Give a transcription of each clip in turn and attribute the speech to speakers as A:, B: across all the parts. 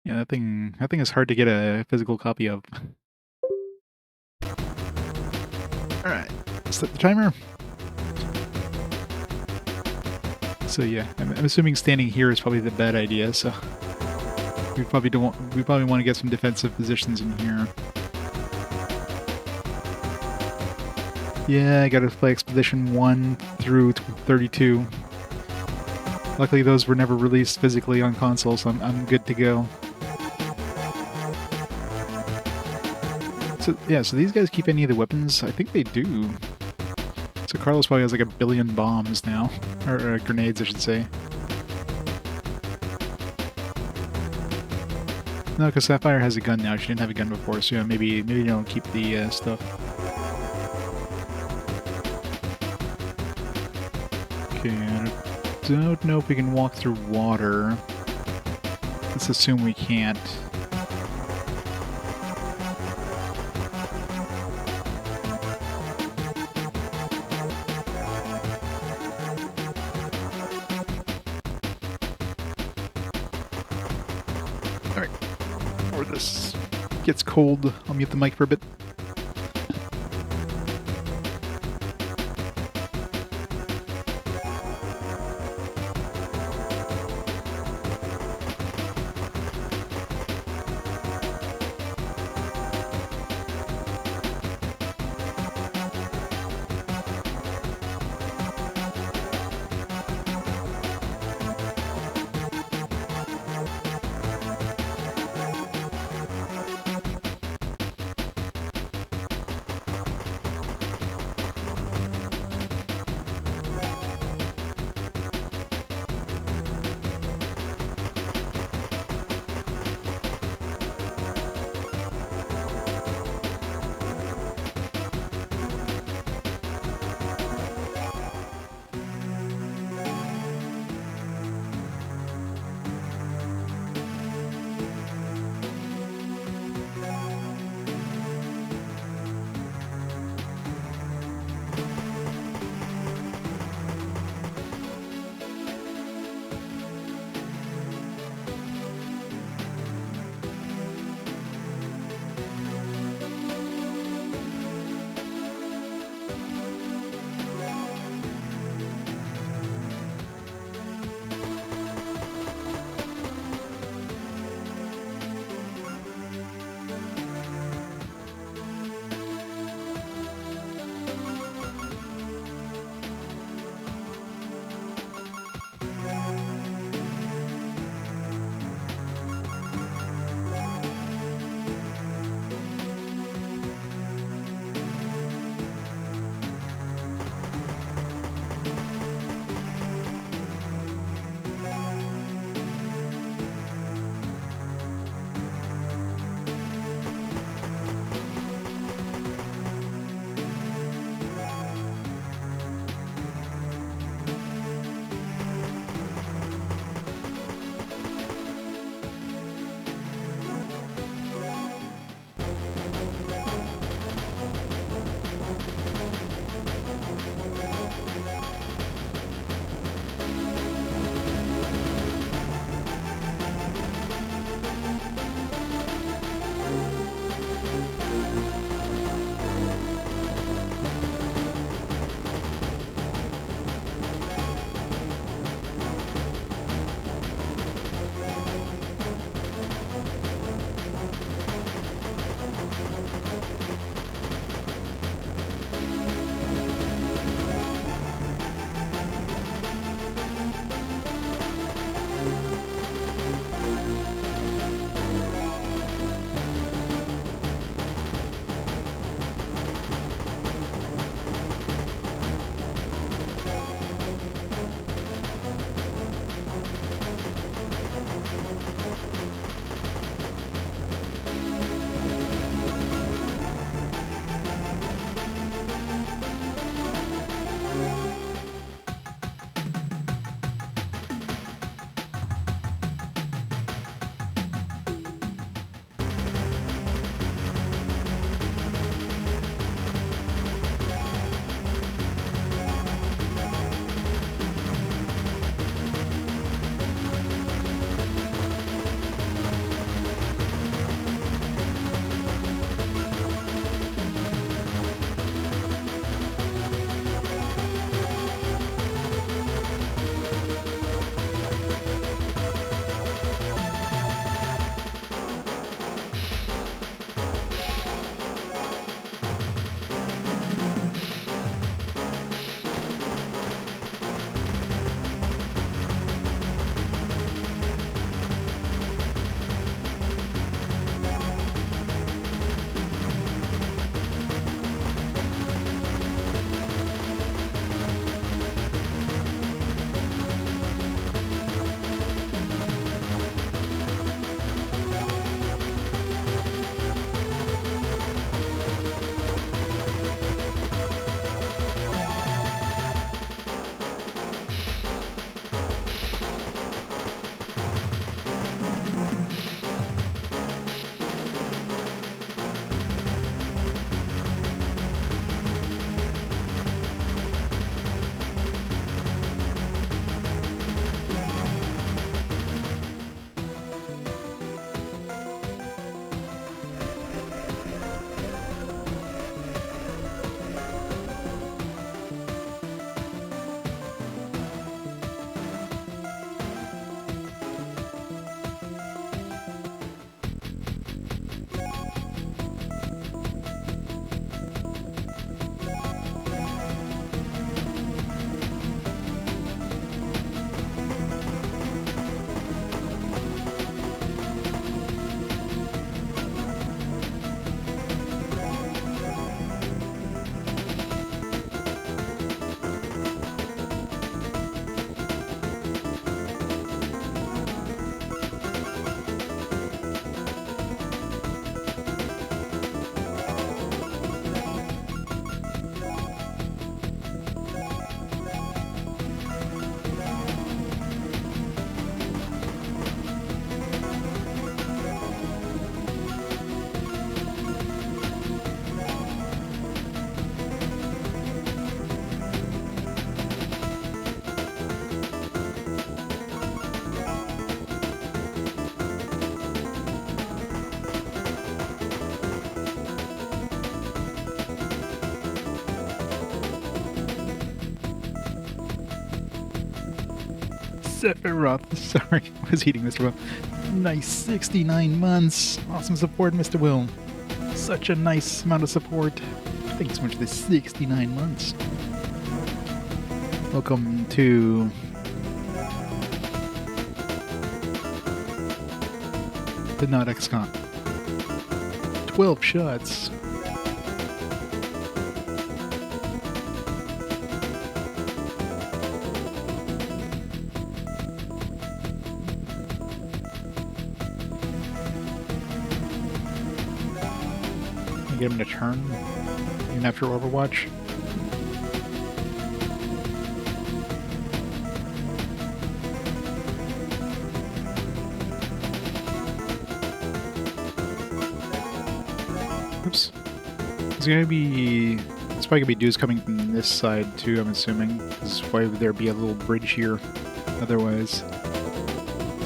A: Yeah, that thing is hard to get a physical copy of. Alright, set the timer. So yeah, I'm assuming standing here is probably the bad idea, so we probably want to get some defensive positions in here. Yeah, I gotta play Expedition 1 through 32. Luckily those were never released physically on console, so I'm good to go. So yeah, so these guys keep any of the weapons? I think they do. So Carlos probably has like 1 billion bombs now. Or grenades, I should say. No, because Sapphire has a gun now. She didn't have a gun before, so yeah, maybe they don't keep the stuff. Okay, I don't know if we can walk through water. Let's assume we can't. Alright. Or this gets cold. I'll mute the mic for a bit. Sephiroth. Sorry, I was eating Mr. Will. Nice 69 months. Awesome support, Mr. Will. Such a nice amount of support. Thanks so much for the 69 months. Welcome to the Not XCOM. 12 shots. Get him to turn, even after Overwatch. Oops. It's probably gonna be dudes coming from this side too, I'm assuming. This is why there'd be a little bridge here, otherwise.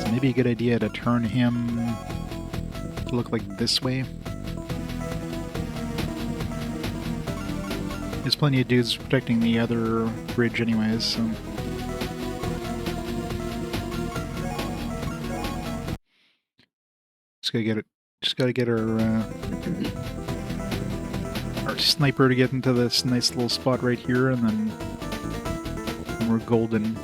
A: So maybe a good idea to turn him to look like this way. There's plenty of dudes protecting the other bridge anyways, so... Just gotta get our sniper to get into this nice little spot right here, and then we're golden.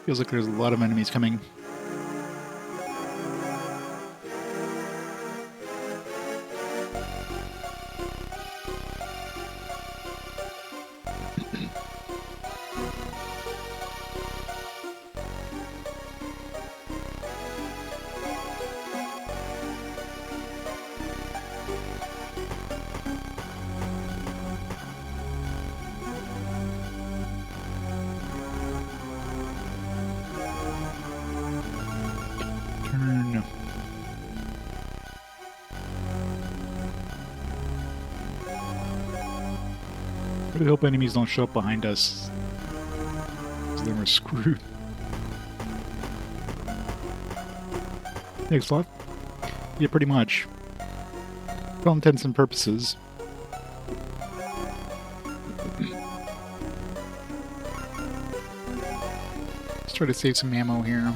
A: Feels like there's a lot of enemies coming. I really hope enemies don't show up behind us, because then we're screwed. Thanks a lot. Yeah, pretty much. For all intents and purposes. Let's try to save some ammo here.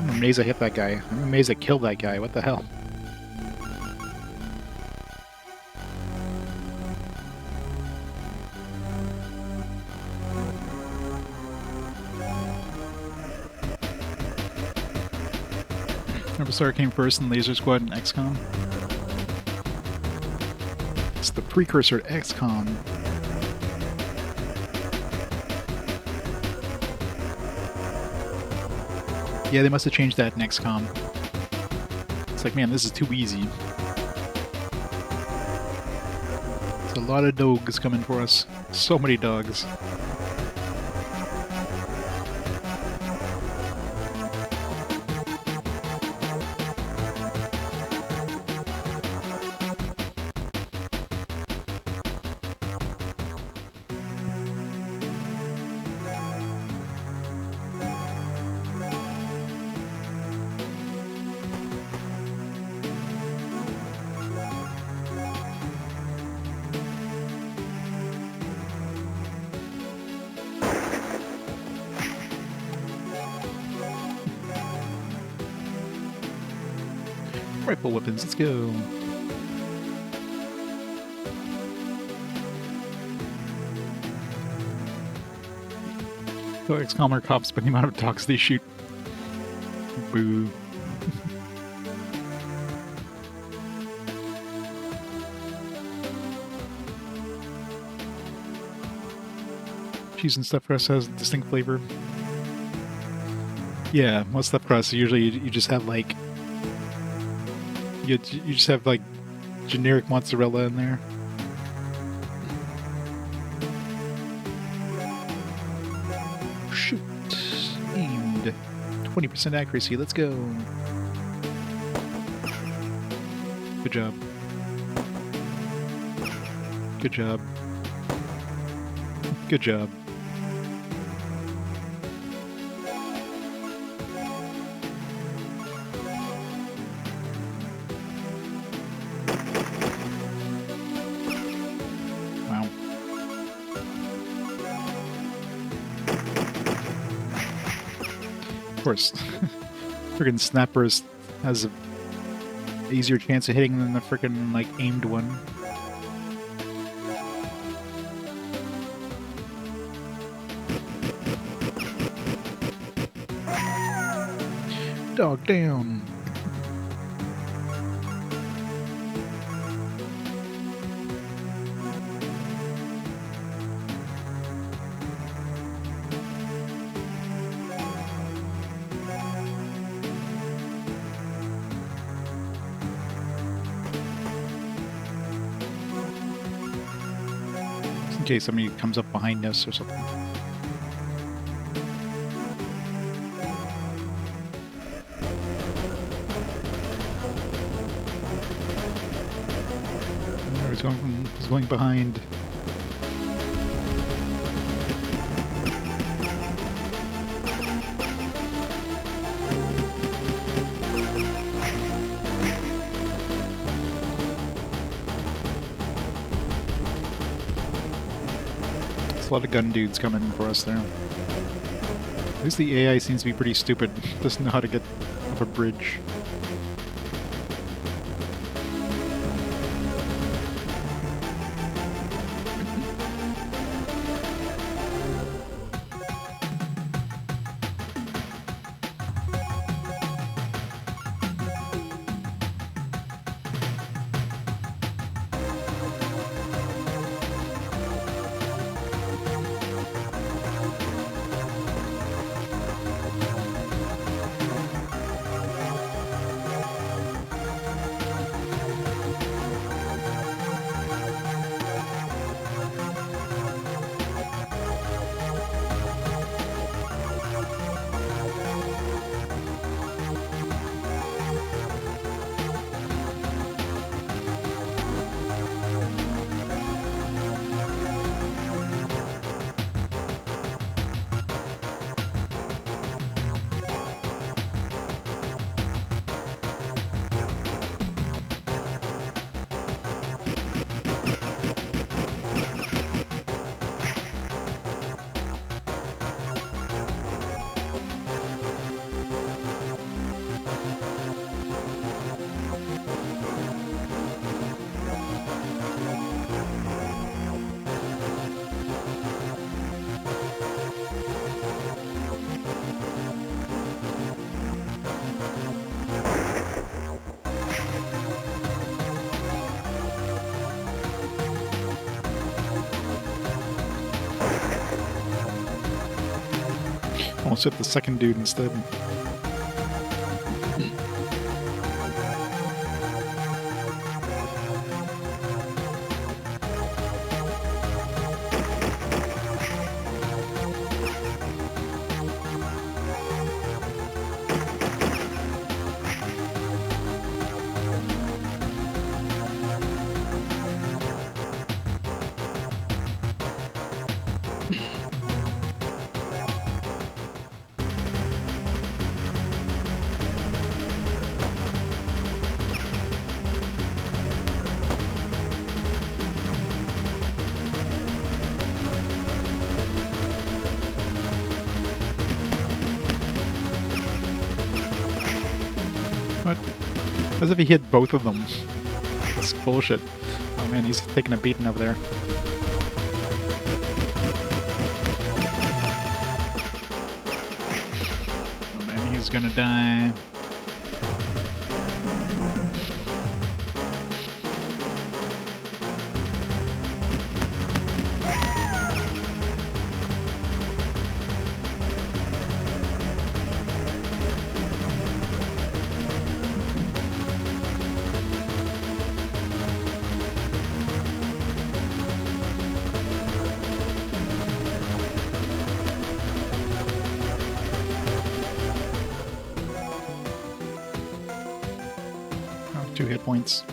A: I'm amazed I hit that guy. I'm amazed I killed that guy. What the hell? Rebelstar came first in Laser Squad and XCOM. It's the precursor to XCOM. Yeah, they must have changed that in XCOM. It's like, man, this is too easy. There's a lot of dogs coming for us. So many dogs. Rifle weapons, let's go. So XCOM are cops, but the amount of dogs they shoot. Boo. Cheese and stuffed crust has a distinct flavor. Yeah, most stuffed crust, usually you just have like... You just have like generic mozzarella in there. Shoot. Aimed. 20% accuracy, let's go. Good job. Good job. Good job. Wow. Of course. Friggin' snappers has a easier chance of hitting than the frickin' like aimed one. Dog down. Just in case somebody comes up behind us or something. He's going behind. There's a lot of gun dudes coming for us there. At least the AI seems to be pretty stupid. Doesn't know how to get up a bridge. Almost hit the second dude instead. As if he hit both of them. That's bullshit. Oh man, he's taking a beating over there. Oh man, he's gonna die. Oh, 2 hit points.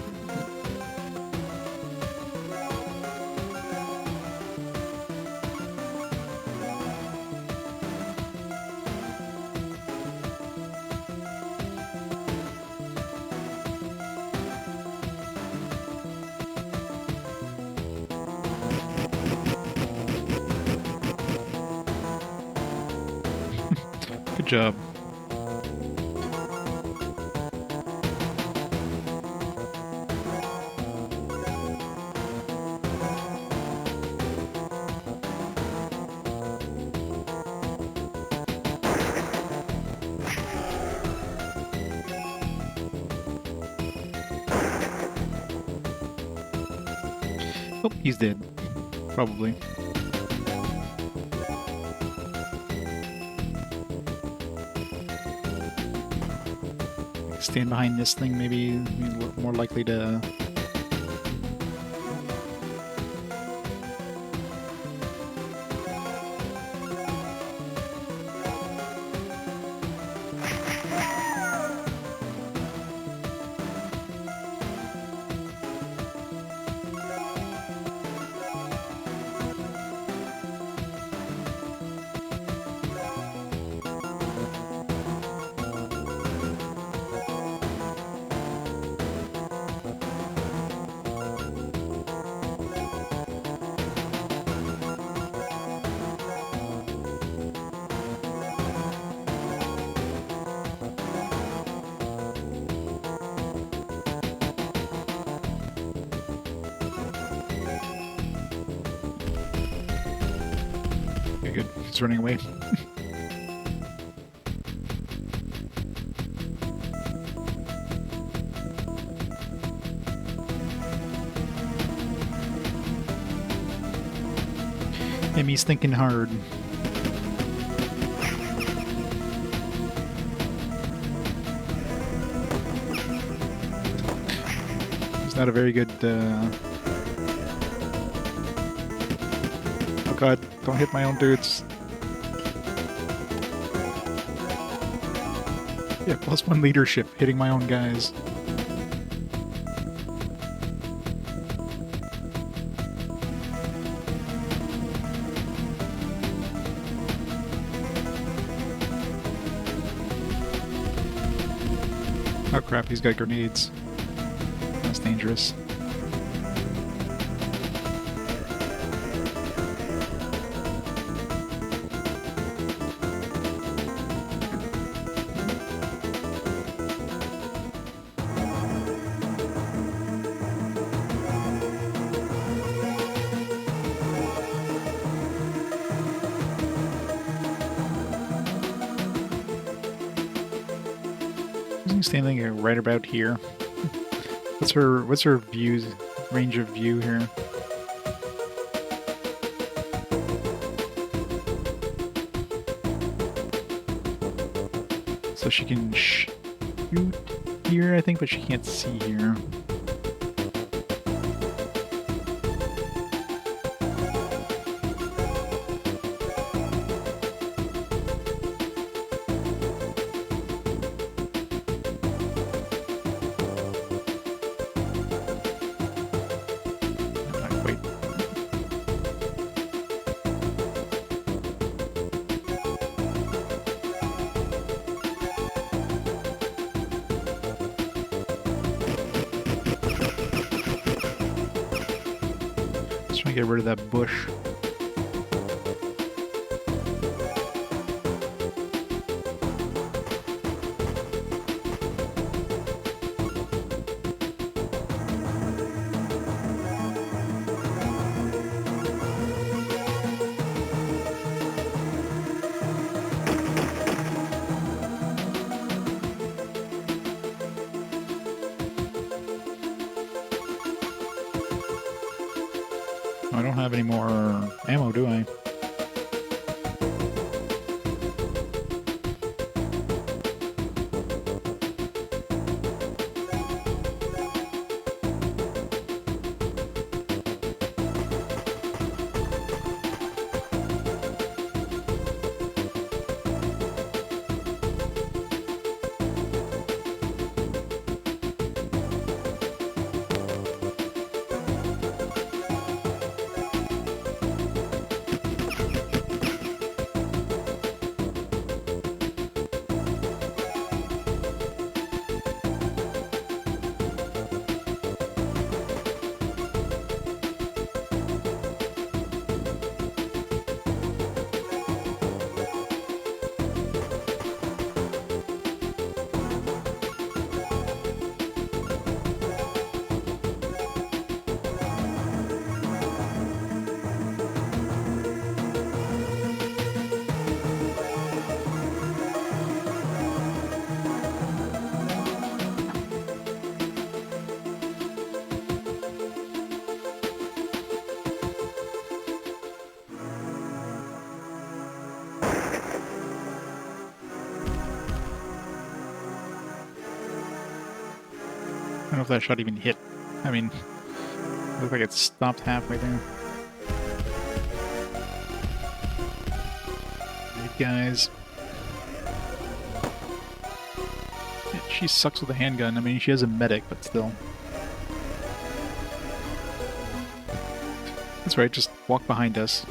A: Good job. Oh, he's dead. Probably. Stand behind this thing, maybe more likely to... Okay, good. He's running away. He's thinking hard. He's not a very good... Oh god, don't hit my own dudes. Yeah, +1 leadership, hitting my own guys. Oh crap, he's got grenades. That's dangerous. Standing right about here. What's her views range of view here? So she can shoot here, I think, but she can't see here. Get rid of that bush. don't have any more ammo, do I? I don't know if that shot even hit. I mean, it looked like it stopped halfway there. Right, guys. Yeah, she sucks with a handgun. I mean, she has a medic, but still. That's right, just walk behind us.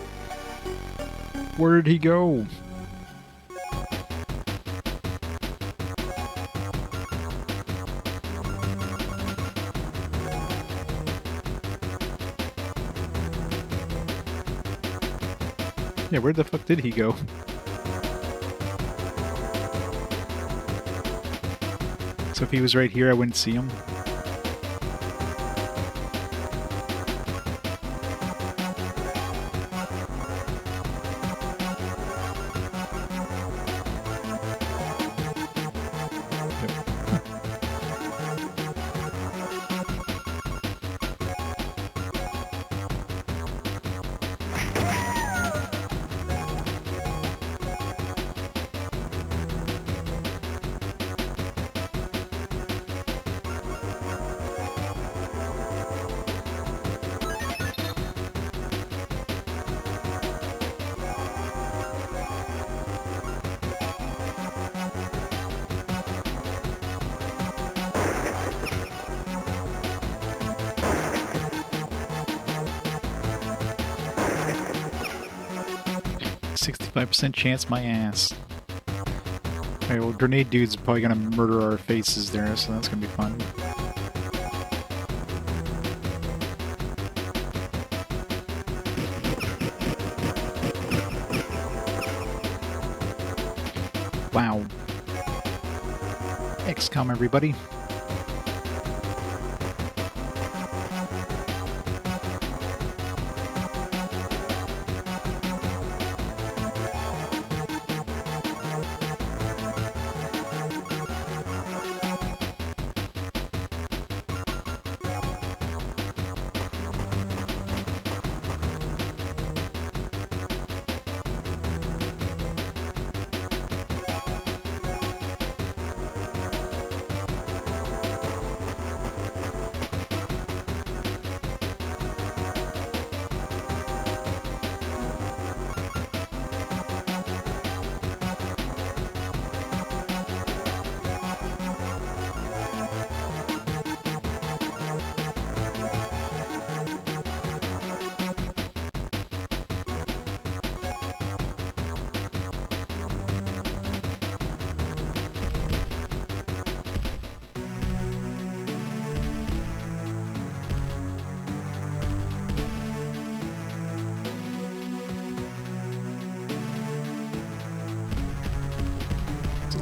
A: Where did he go? Yeah, where the fuck did he go? So if he was right here, I wouldn't see him. %, chance my ass. Alright, well, Grenade Dude's probably gonna murder our faces there, so that's gonna be fun. Wow. XCOM, everybody.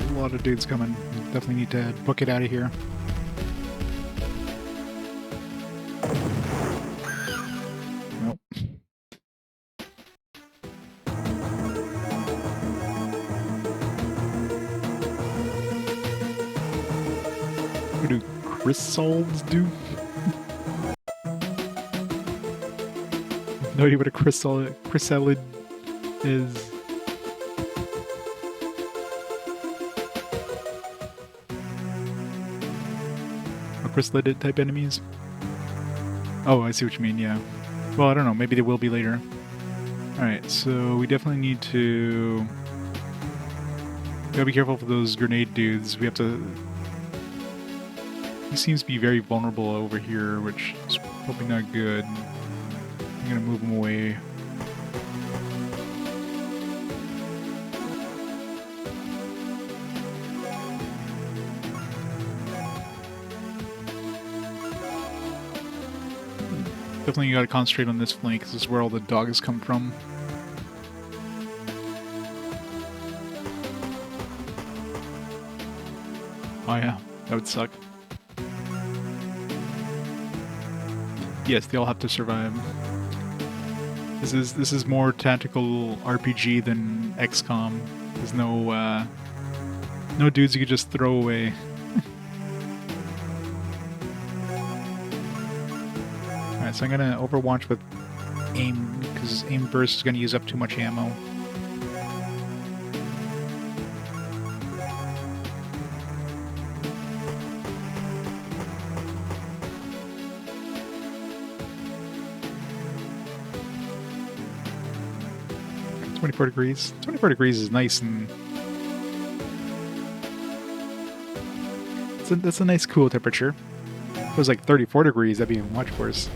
A: A lot of dudes coming. Definitely need to book it out of here. Nope. What do chrysols do? no idea what a chrysalid is. Or chrysalid type enemies? Oh, I see what you mean, yeah. Well, I don't know, maybe there will be later. Alright, so we definitely need to... Gotta be careful for those grenade dudes. We have to... He seems to be very vulnerable over here, which is probably not good. I'm gonna move him away. Definitely gotta concentrate on this flank, because this is where all the dogs come from. Oh yeah, that would suck. Yes, they all have to survive. This is more tactical RPG than XCOM. There's no no dudes you could just throw away. Alright, so I'm gonna overwatch with aim, because aim burst is gonna use up too much ammo. 24 degrees. 24 degrees is nice and... That's a nice cool temperature. If it was like 34 degrees, that'd be much worse.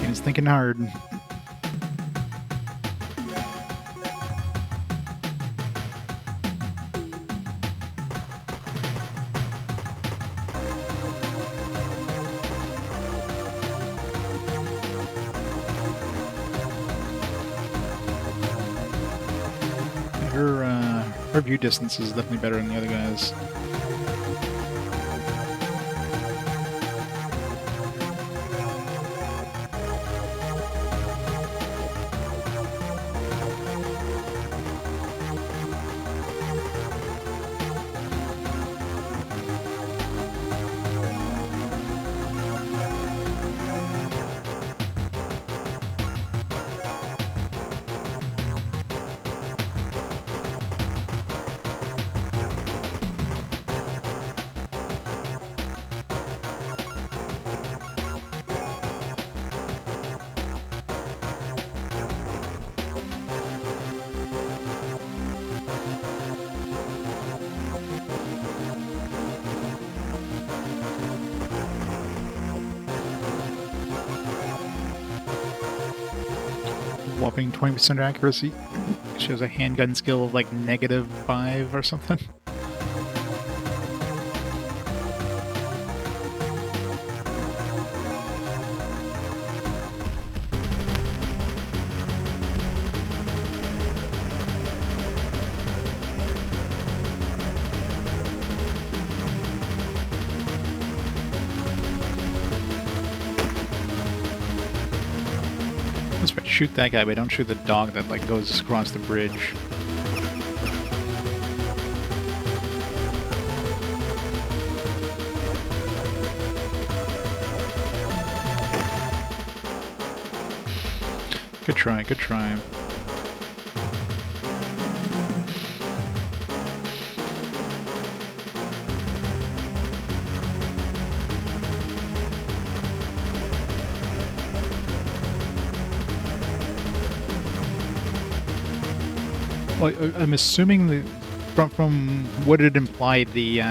A: He's thinking hard. Her view distance is definitely better than the other guys. Whopping 20% accuracy. She has a handgun skill of like -5 or something. Shoot that guy, but don't shoot the dog that like goes across the bridge. Good try, good try. Well, I'm assuming that from what it implied, the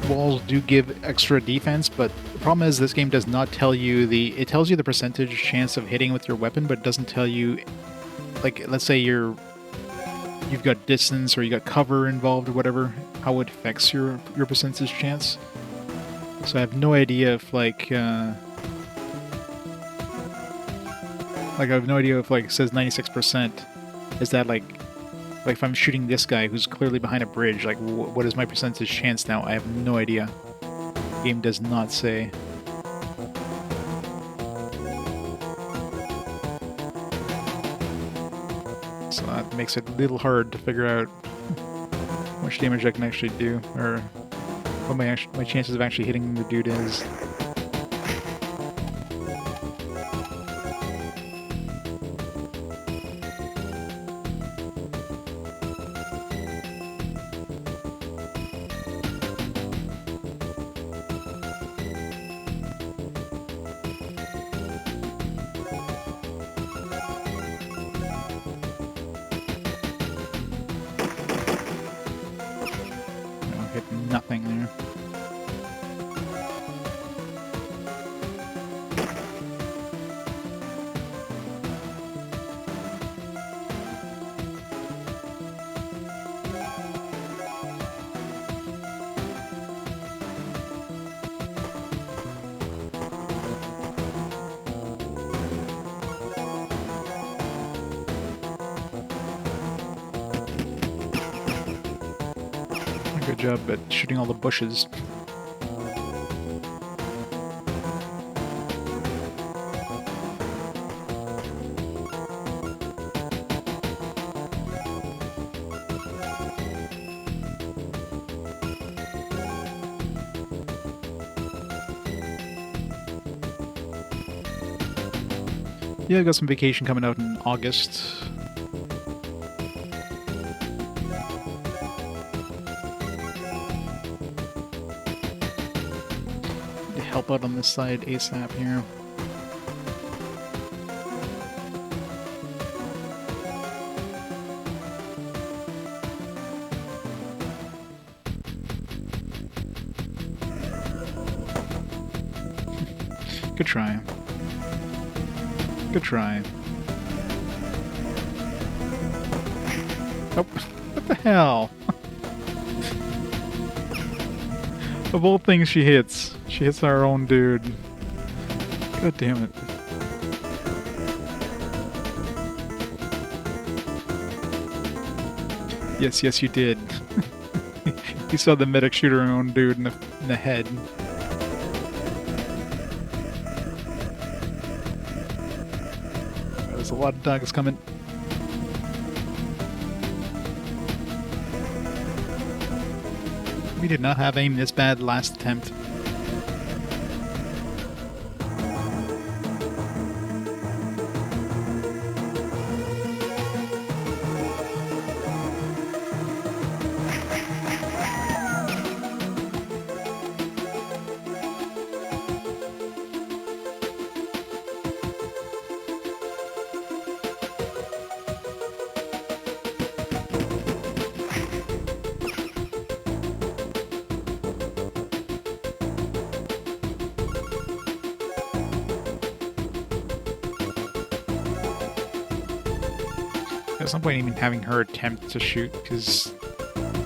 A: walls do give extra defense, but the problem is this game does not tell you it tells you the percentage chance of hitting with your weapon, but it doesn't tell you, like, let's say you've got distance or you got cover involved or whatever, how it affects your percentage chance. So I have no idea if, like, Like, I have no idea if, like, it says 96%. Is that, like, if I'm shooting this guy who's clearly behind a bridge, like, what is my percentage chance now? I have no idea. The game does not say. So that makes it a little hard to figure out how much damage I can actually do, or what my chances of actually hitting the dude is. Hit nothing there. Good job at shooting all the bushes. Yeah, I got some vacation coming out in August. Help out on this side ASAP here. Good try. Good try. Oh, what the hell? Of all things she hits our own dude. God damn it. Yes, you did. You saw the medic shoot her own dude in the head. There's a lot of dogs coming. We did not have aim this bad last attempt. There's no point even having her attempt to shoot, because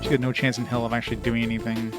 A: she had no chance in hell of actually doing anything.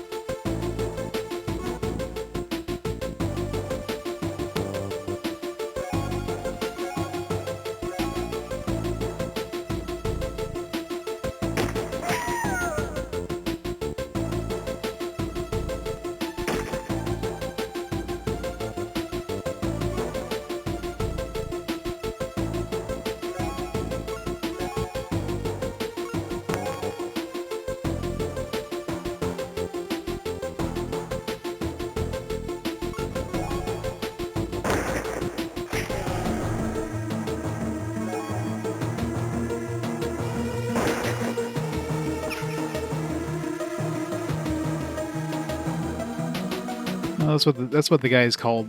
A: No, that's what the guys called.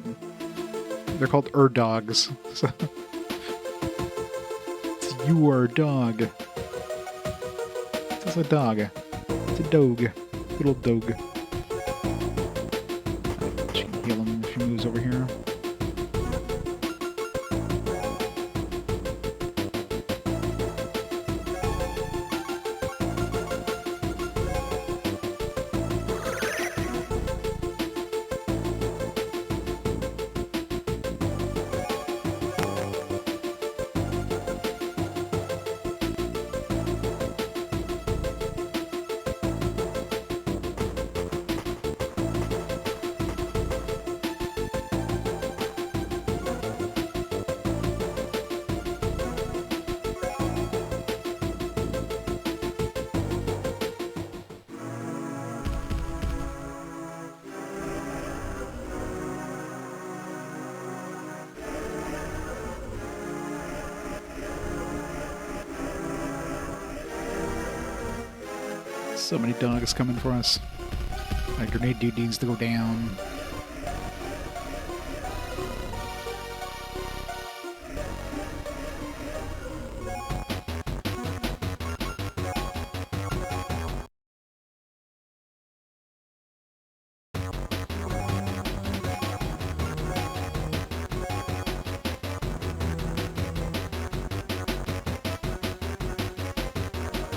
A: They're called dogs. So it's your dog. It's a dog. It's a dog. Little dog. She can heal him if he moves over here. So many dogs coming for us. That grenade dude needs to go down.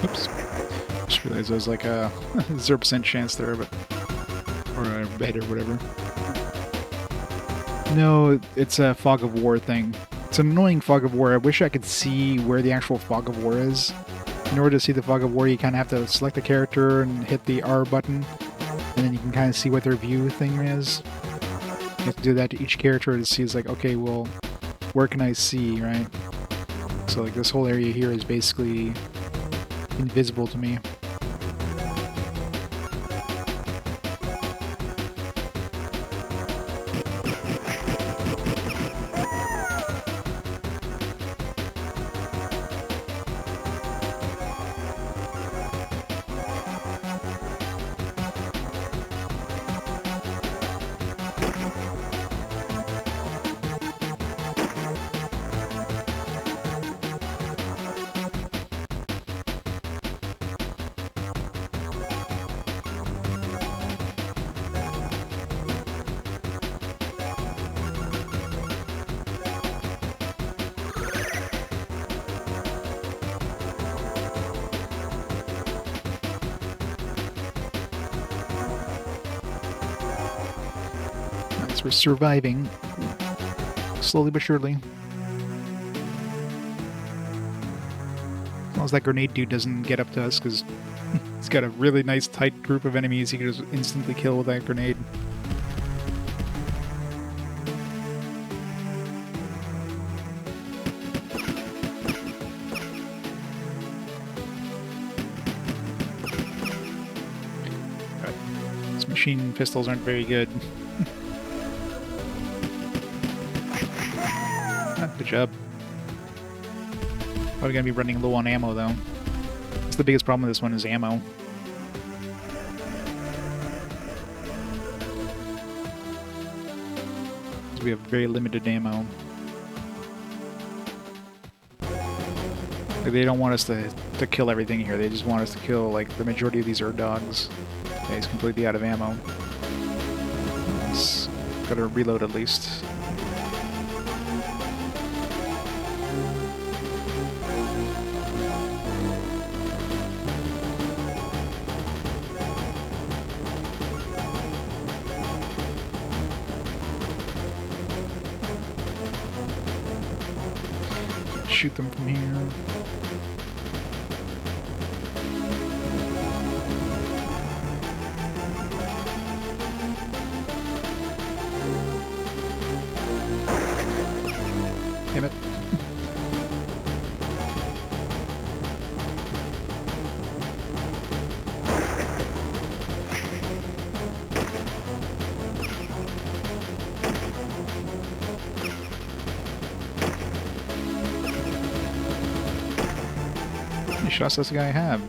A: Oops. Just realized there was like a 0% chance there, but... or a bed or whatever. No, it's a fog of war thing. It's an annoying fog of war. I wish I could see where the actual fog of war is. In order to see the fog of war, you kind of have to select a character and hit the R button, and then you can kind of see what their view thing is. You have to do that to each character to see, it's like, okay, well, where can I see, right? So like this whole area here is basically invisible to me. We're surviving, slowly but surely. As long as that grenade dude doesn't get up to us, because he's got a really nice tight group of enemies he can just instantly kill with that grenade. These machine pistols aren't very good. Good job. Probably gonna be running low on ammo though. That's the biggest problem with this one is ammo. We have very limited ammo. Like, they don't want us to kill everything here. They just want us to kill like the majority of these are dogs. Okay, he's completely out of ammo. He's gotta reload at least. Shoot them from here. Damn it. How many shots does the guy have?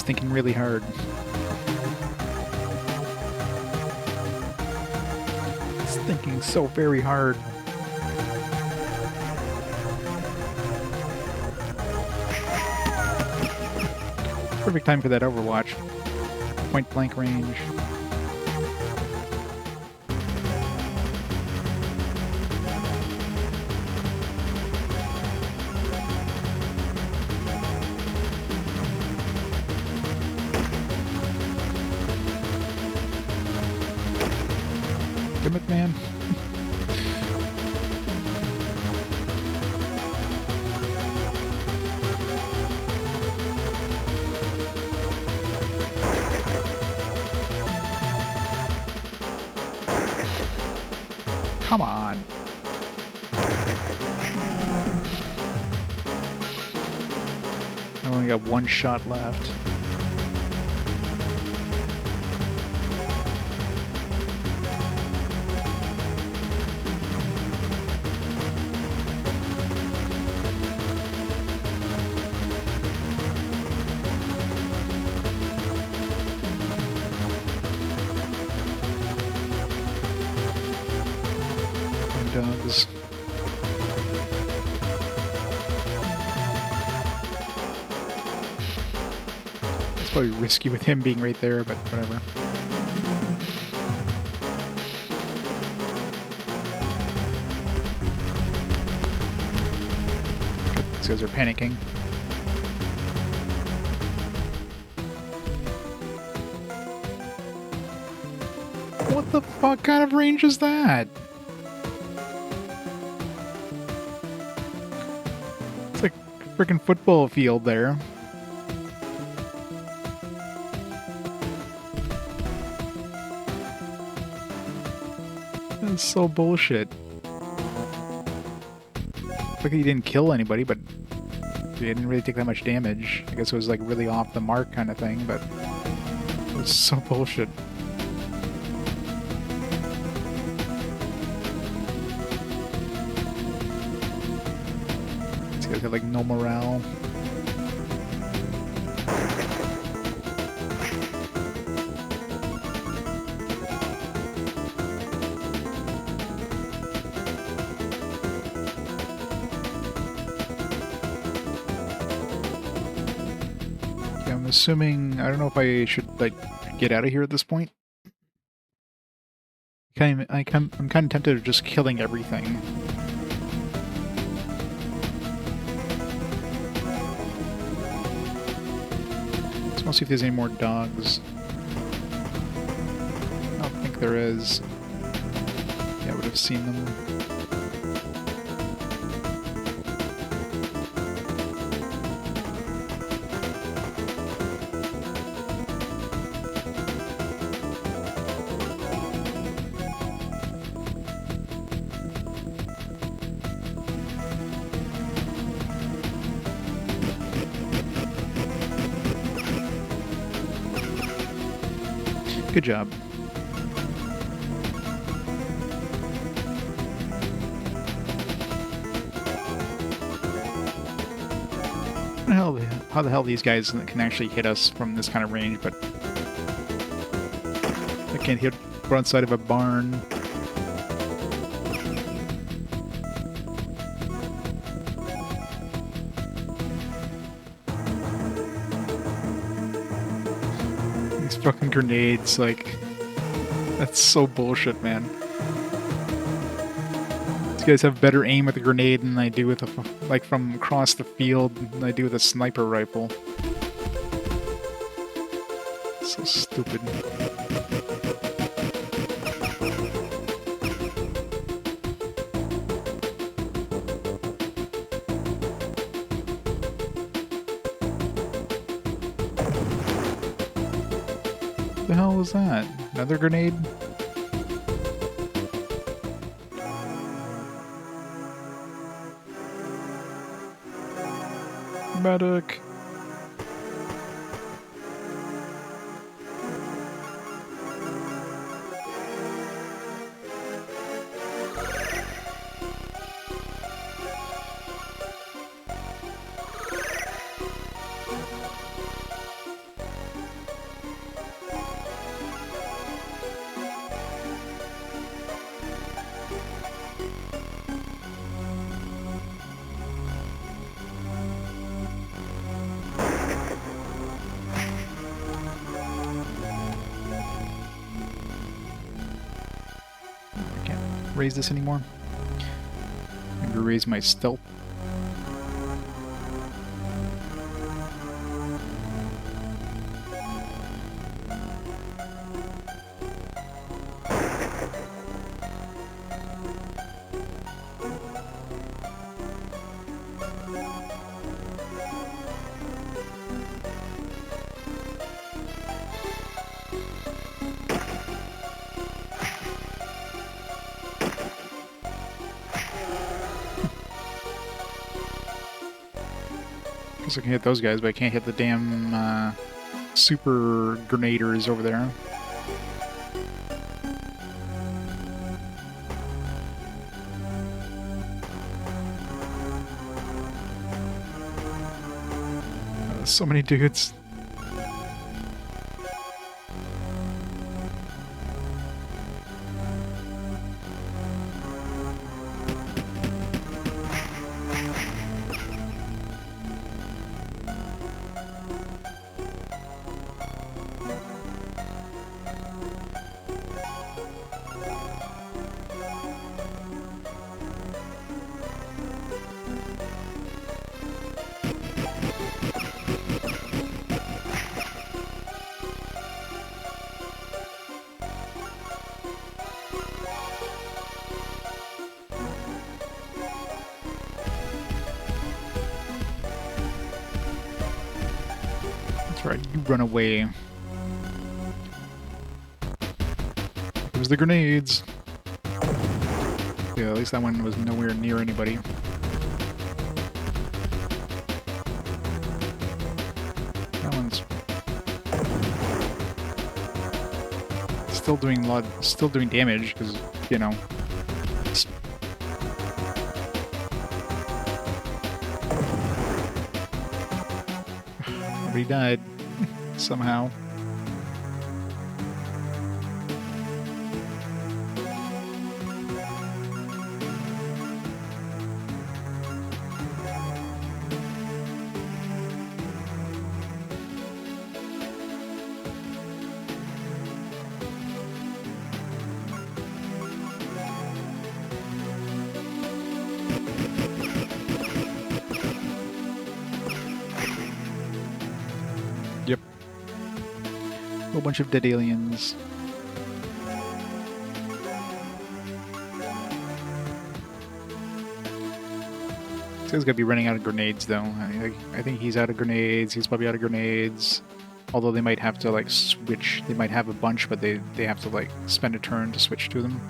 A: Thinking really hard. It's thinking so very hard. Perfect time for that Overwatch. Point blank range. Damn it, man. Come on. I only got one shot left. Dogs. It's probably risky with him being right there, but whatever. These guys are panicking. What the fuck kind of range is that? It's like a freaking football field there. That's so bullshit. Like he didn't kill anybody, but he didn't really take that much damage. I guess it was like really off the mark kind of thing, but it was so bullshit. These guys have like no morale. Assuming, I don't know if I should like get out of here at this point. I'm kind of tempted of just killing everything. Just want to see if there's any more dogs. I don't think there is. Yeah, I would have seen them. Good job. How the hell these guys can actually hit us from this kind of range, but I can't hit front side of a barn. Fucking grenades, like, that's so bullshit, man. These guys have better aim with a grenade than I do with a, like, from across the field than I do with a sniper rifle. So stupid. What the hell was that? Another grenade? Medic. Raise this anymore. Maybe raise my stealth. guess I can hit those guys, but I can't hit the damn super grenaders over there. So many dudes. That's right, you run away. It was the grenades. Yeah, at least that one was nowhere near anybody. That one's still doing damage because, you know. Nobody died somehow. Yep. A whole bunch of dead aliens. This guy's gotta be running out of grenades, though. I think he's out of grenades. He's probably out of grenades. Although they might have to, like, switch. They might have a bunch, but they have to, like, spend a turn to switch to them.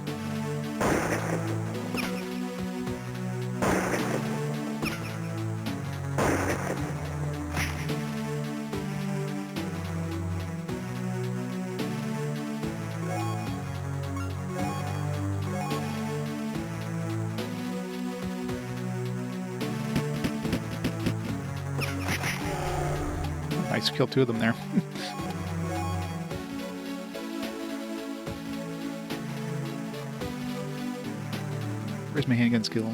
A: Nice, kill two of them there. Where's my handgun skill?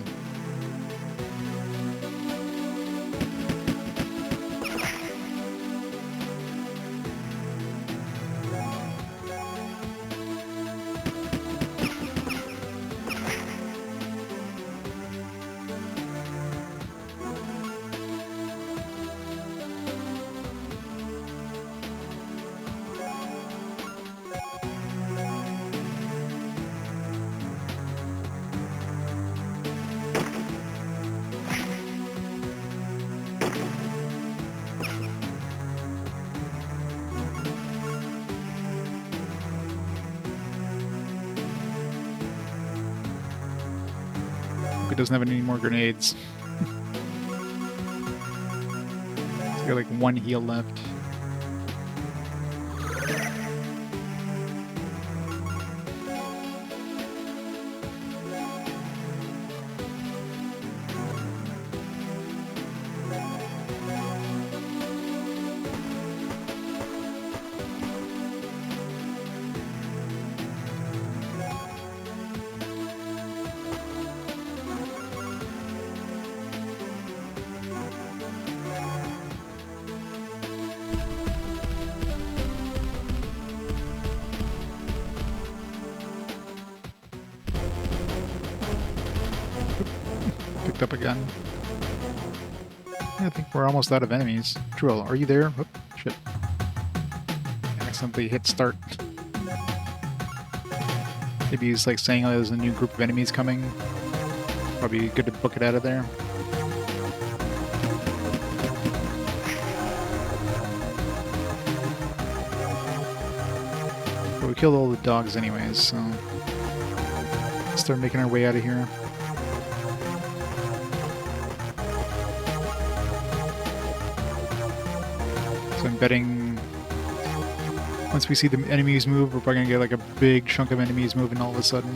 A: He doesn't have any more grenades. He's got like one heal left. Up again. I think we're almost out of enemies. Drill, are you there? Oh, shit. I accidentally hit start. Maybe he's like saying there's a new group of enemies coming. Probably good to book it out of there. But we killed all the dogs anyways, so let's start making our way out of here. So I'm betting once we see the enemies move, we're probably gonna get like a big chunk of enemies moving all of a sudden.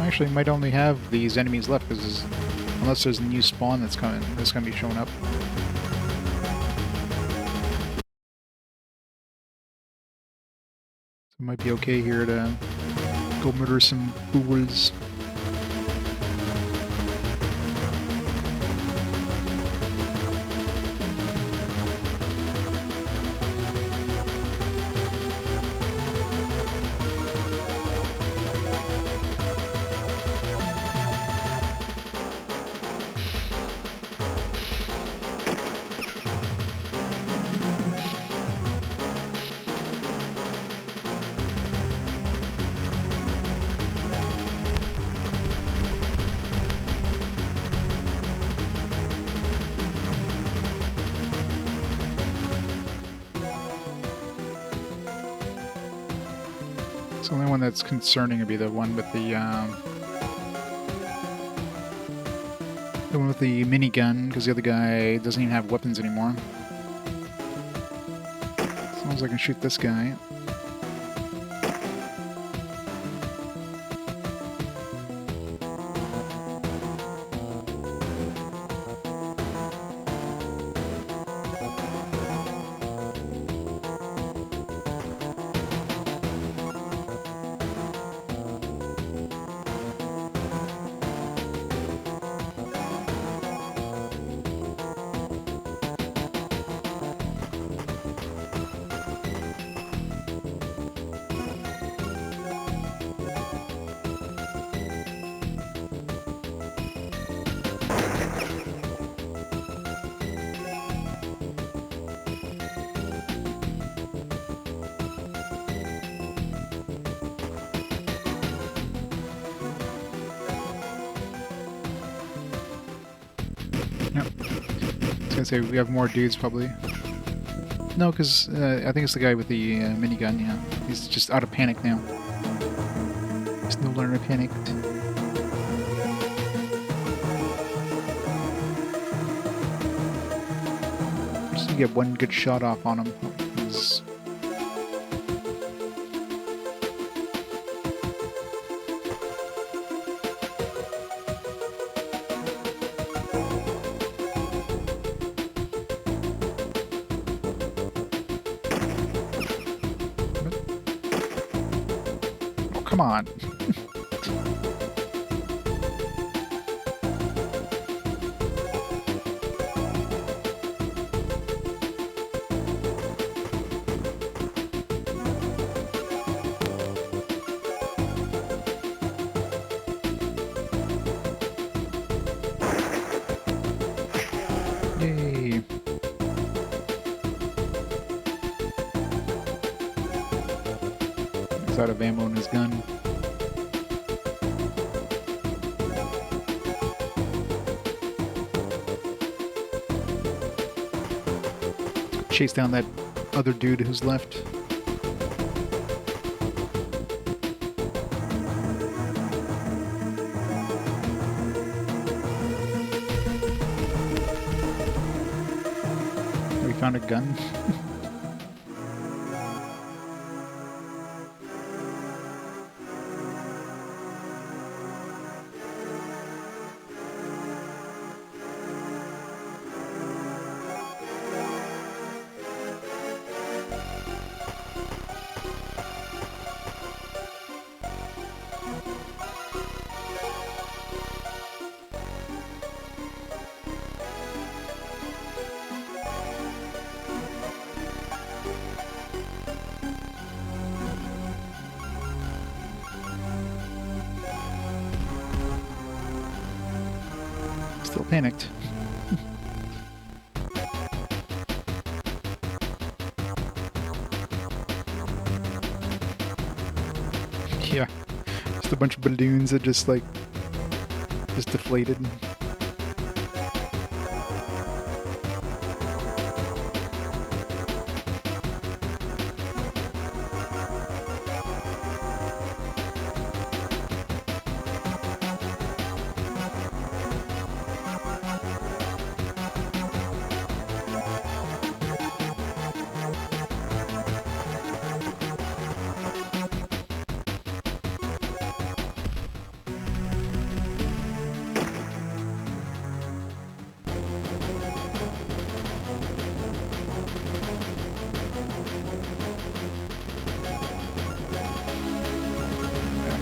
A: Actually might only have these enemies left because unless there's a new spawn that's gonna be showing up. So it might be okay here to go murder some fools. So the only one that's concerning would be the one with the minigun, because the other guy doesn't even have weapons anymore. As long as I can shoot this guy. Yep. I was gonna say, we have more dudes, probably. No, because I think it's the guy with the minigun, yeah. He's just out of panic now. He's no longer panicked. Just to get one good shot off on him. He's... Come on. Yay. He's out of ammo in his gun. Chase down that other dude who's left. We found a gun. Still panicked. Yeah, just a bunch of balloons that just like just deflated.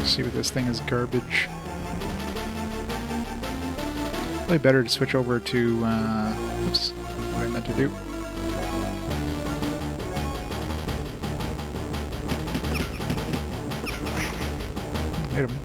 A: See what this thing is garbage. Probably better to switch over to, oops, what I meant to do. Hit him.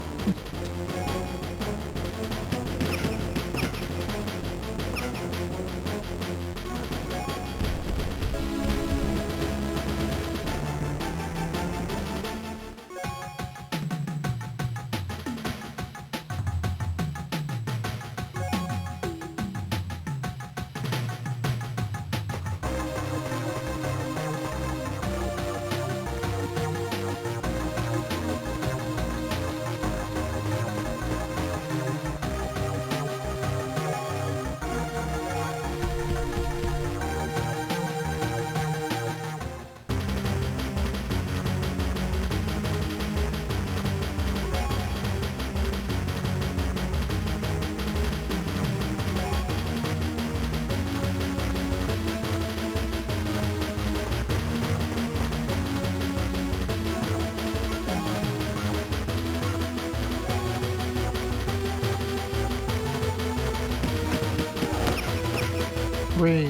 A: Hooray!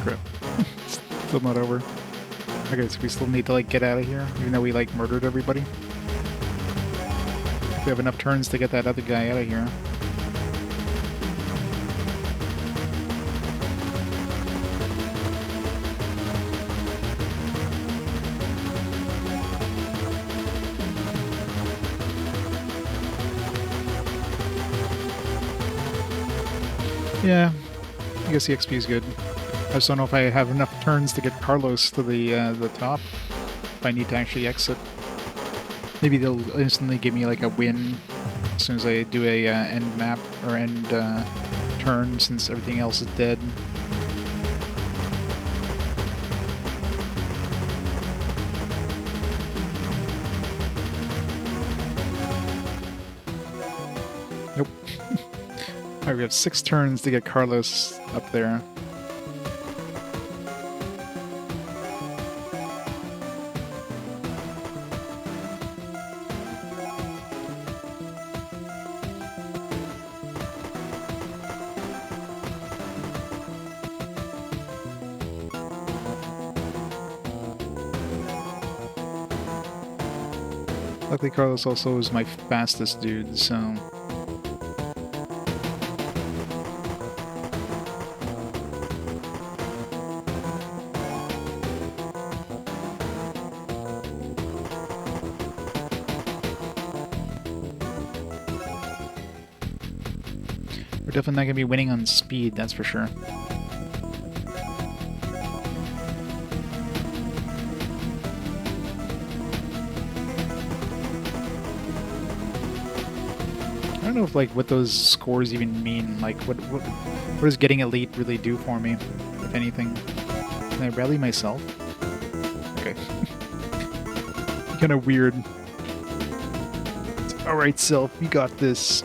A: Crap. Still not over. Okay, so we still need to like get out of here, even though we like murdered everybody. We have enough turns to get that other guy out of here. Yeah, I guess the XP is good. I just don't know if I have enough turns to get Carlos to the top. If I need to actually exit. Maybe they'll instantly give me like a win as soon as I do a end map or end turn, since everything else is dead. Nope. Alright, we have 6 turns to get Carlos up there. Luckily, Carlos also is my fastest dude, so... We're definitely not going to be winning on speed, that's for sure. I don't know if, like, what those scores even mean. Like, what does getting elite really do for me, if anything? Can I rally myself? Okay. Kind of weird. Alright, self, you got this.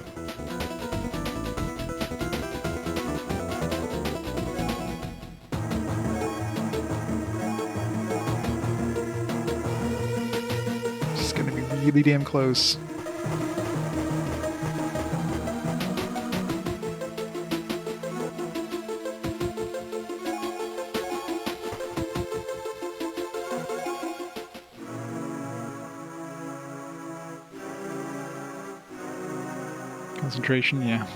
A: Just gonna be really damn close. Concentration, yeah.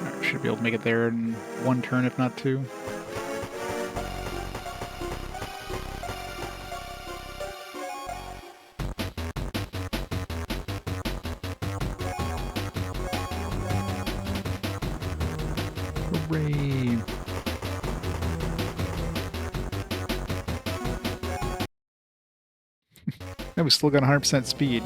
A: Alright, should be able to make it there in one turn, if not two. Hooray! And we still got 100% speed.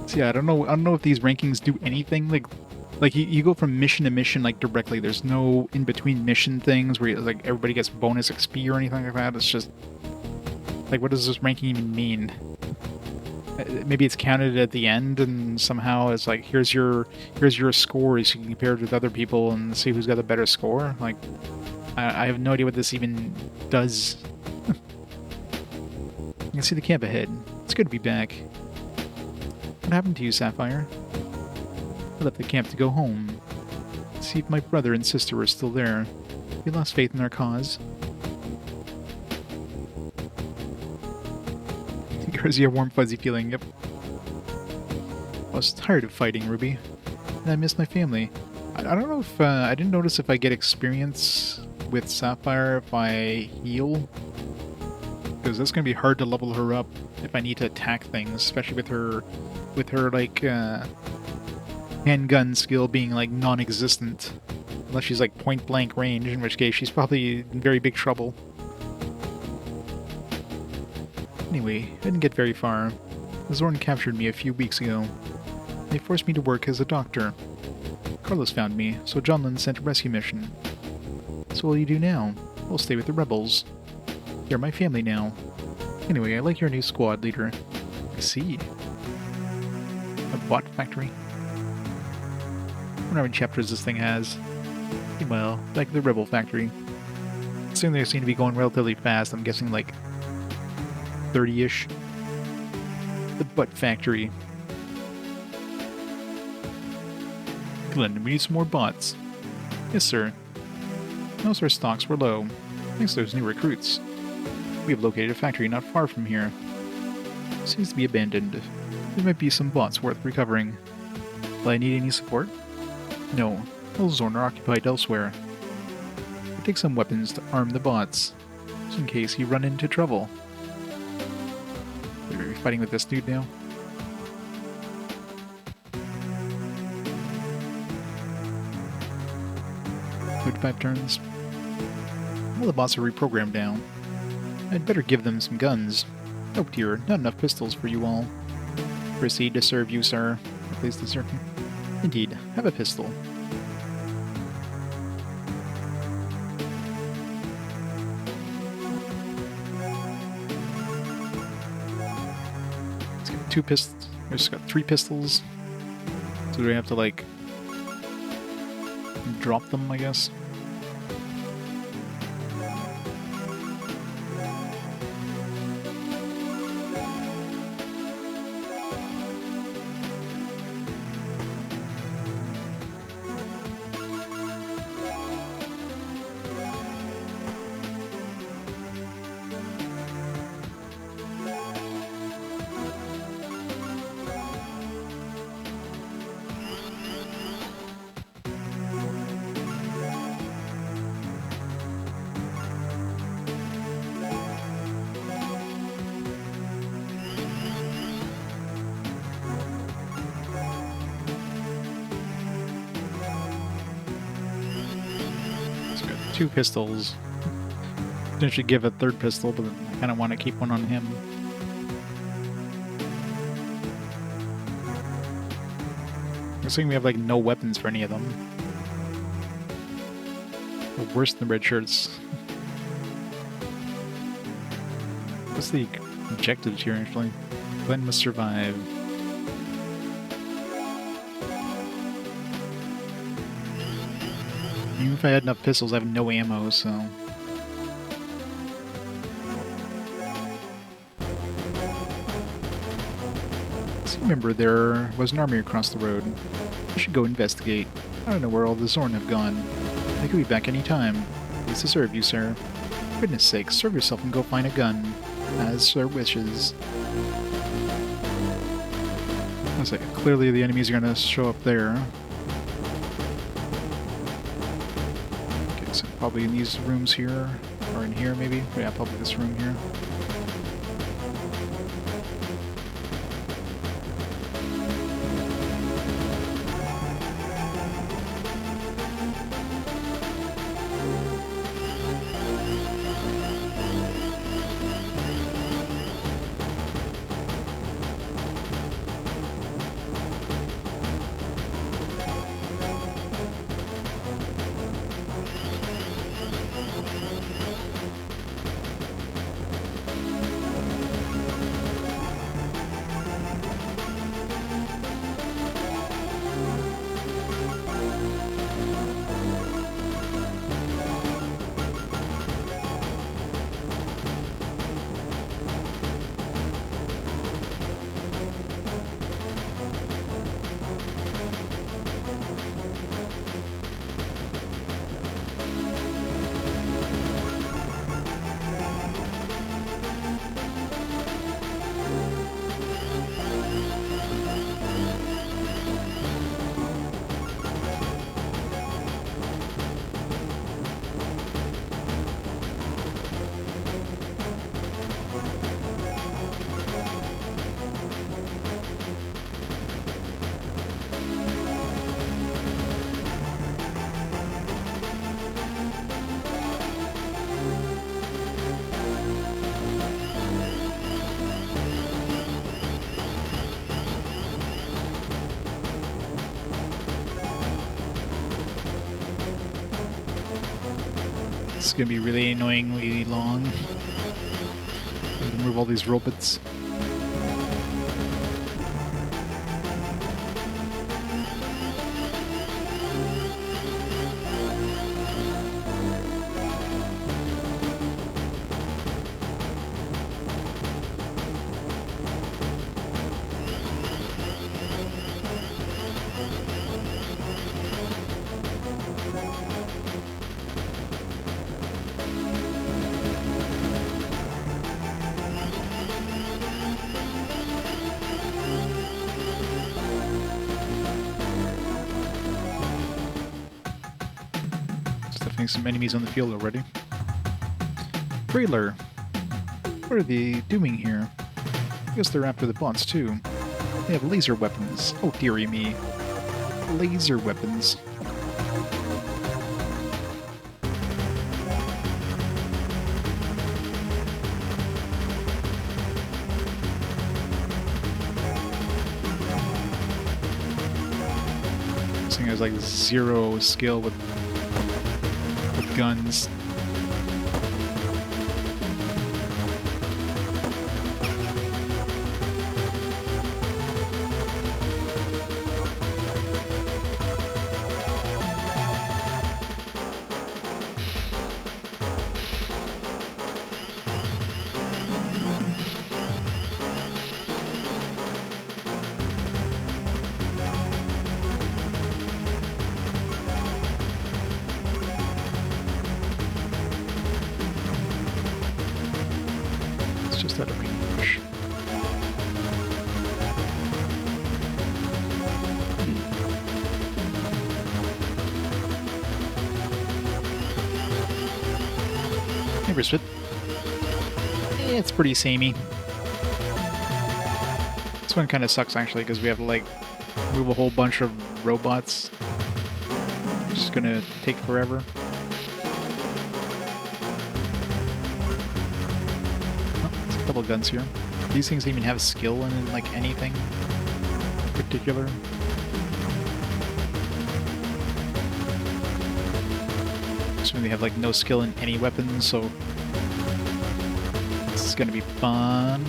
A: So yeah, I don't know if these rankings do anything. Like you go from mission to mission like directly. There's no in between mission things where like everybody gets bonus XP or anything like that. It's just like, what does this ranking even mean? Maybe it's counted at the end, and somehow it's like, here's your score, so you can compare it with other people and see who's got the better score. Like, I have no idea what this even does. You can see the camp ahead. It's good to be back. What happened to you, Sapphire? I left the camp to go home. See if my brother and sister were still there. We lost faith in our cause. Gives you a warm, fuzzy feeling, yep. I was tired of fighting, Ruby. And I miss my family. I don't know if, I didn't notice if I get experience with Sapphire if I heal. Because that's going to be hard to level her up if I need to attack things, especially with her, like, handgun skill being, like, non-existent. Unless she's, like, point-blank range, in which case she's probably in very big trouble. Anyway, I didn't get very far. The Zorn captured me a few weeks ago. They forced me to work as a doctor. Carlos found me, so Johnlin sent a rescue mission. So what will you do now? We'll stay with the rebels. They're my family now. Anyway, I like your new squad leader. I see. A bot factory? I wonder how many chapters this thing has. Well, back to the rebel factory. Soon they seem to be going relatively fast. I'm guessing like 30-ish. The butt factory. Glenn, we need some more bots. Yes, sir. Notice our stocks were low, thanks to those new recruits. We have located a factory not far from here. Seems to be abandoned. There might be some bots worth recovering. Will I need any support? No. All Zorn are occupied elsewhere. We'll take some weapons to arm the bots, just in case you run into trouble. Are we fighting with this dude now? 5 turns. All the bots are reprogrammed down. I'd better give them some guns. Oh dear, not enough pistols for you all. Proceed to serve you, sir. Replace the circle. Indeed, have a pistol. It's got 2 pistols. It's got 3 pistols. So do we have to, like, drop them, I guess? It's got 2 pistols. Potentially give a 3rd pistol, but I kind of want to keep one on him. Looks like we have like no weapons for any of them. Or worse than the red shirts. What's the objectives here actually? Glenn must survive. Even if I had enough pistols, I have no ammo, so... Remember, there was an army across the road. I should go investigate. I don't know where all the Zorn have gone. They could be back any time. Pleased to serve you, sir. goodness sake, serve yourself and go find a gun, as sir wishes. Looks like clearly the enemies are going to show up there. Okay, so probably in these rooms here, or in here maybe? Yeah, probably this room here. It's gonna be really annoyingly long. Remove all these robots. Some enemies on the field already. Trailer. What are they doing here? I guess they're after the bots too. They have laser weapons. Oh dearie me. Laser weapons. This thing has like zero skill with guns. Just out of range. Hey, Brisbane. It's pretty samey. This one kind of sucks actually because we have to like move a whole bunch of robots. It's just gonna take forever. Couple guns here. These things even have skill in like anything in particular. Assuming they have like no skill in any weapons, so this is gonna be fun.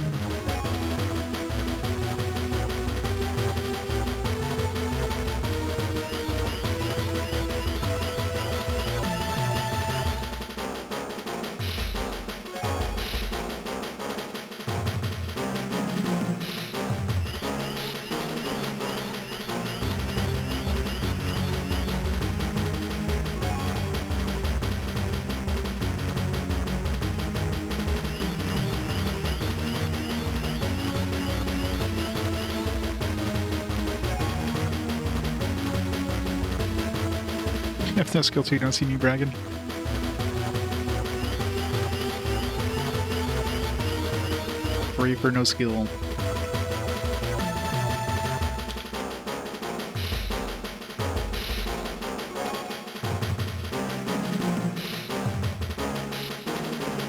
A: If no skill 2, you don't see me bragging. Free for no skill.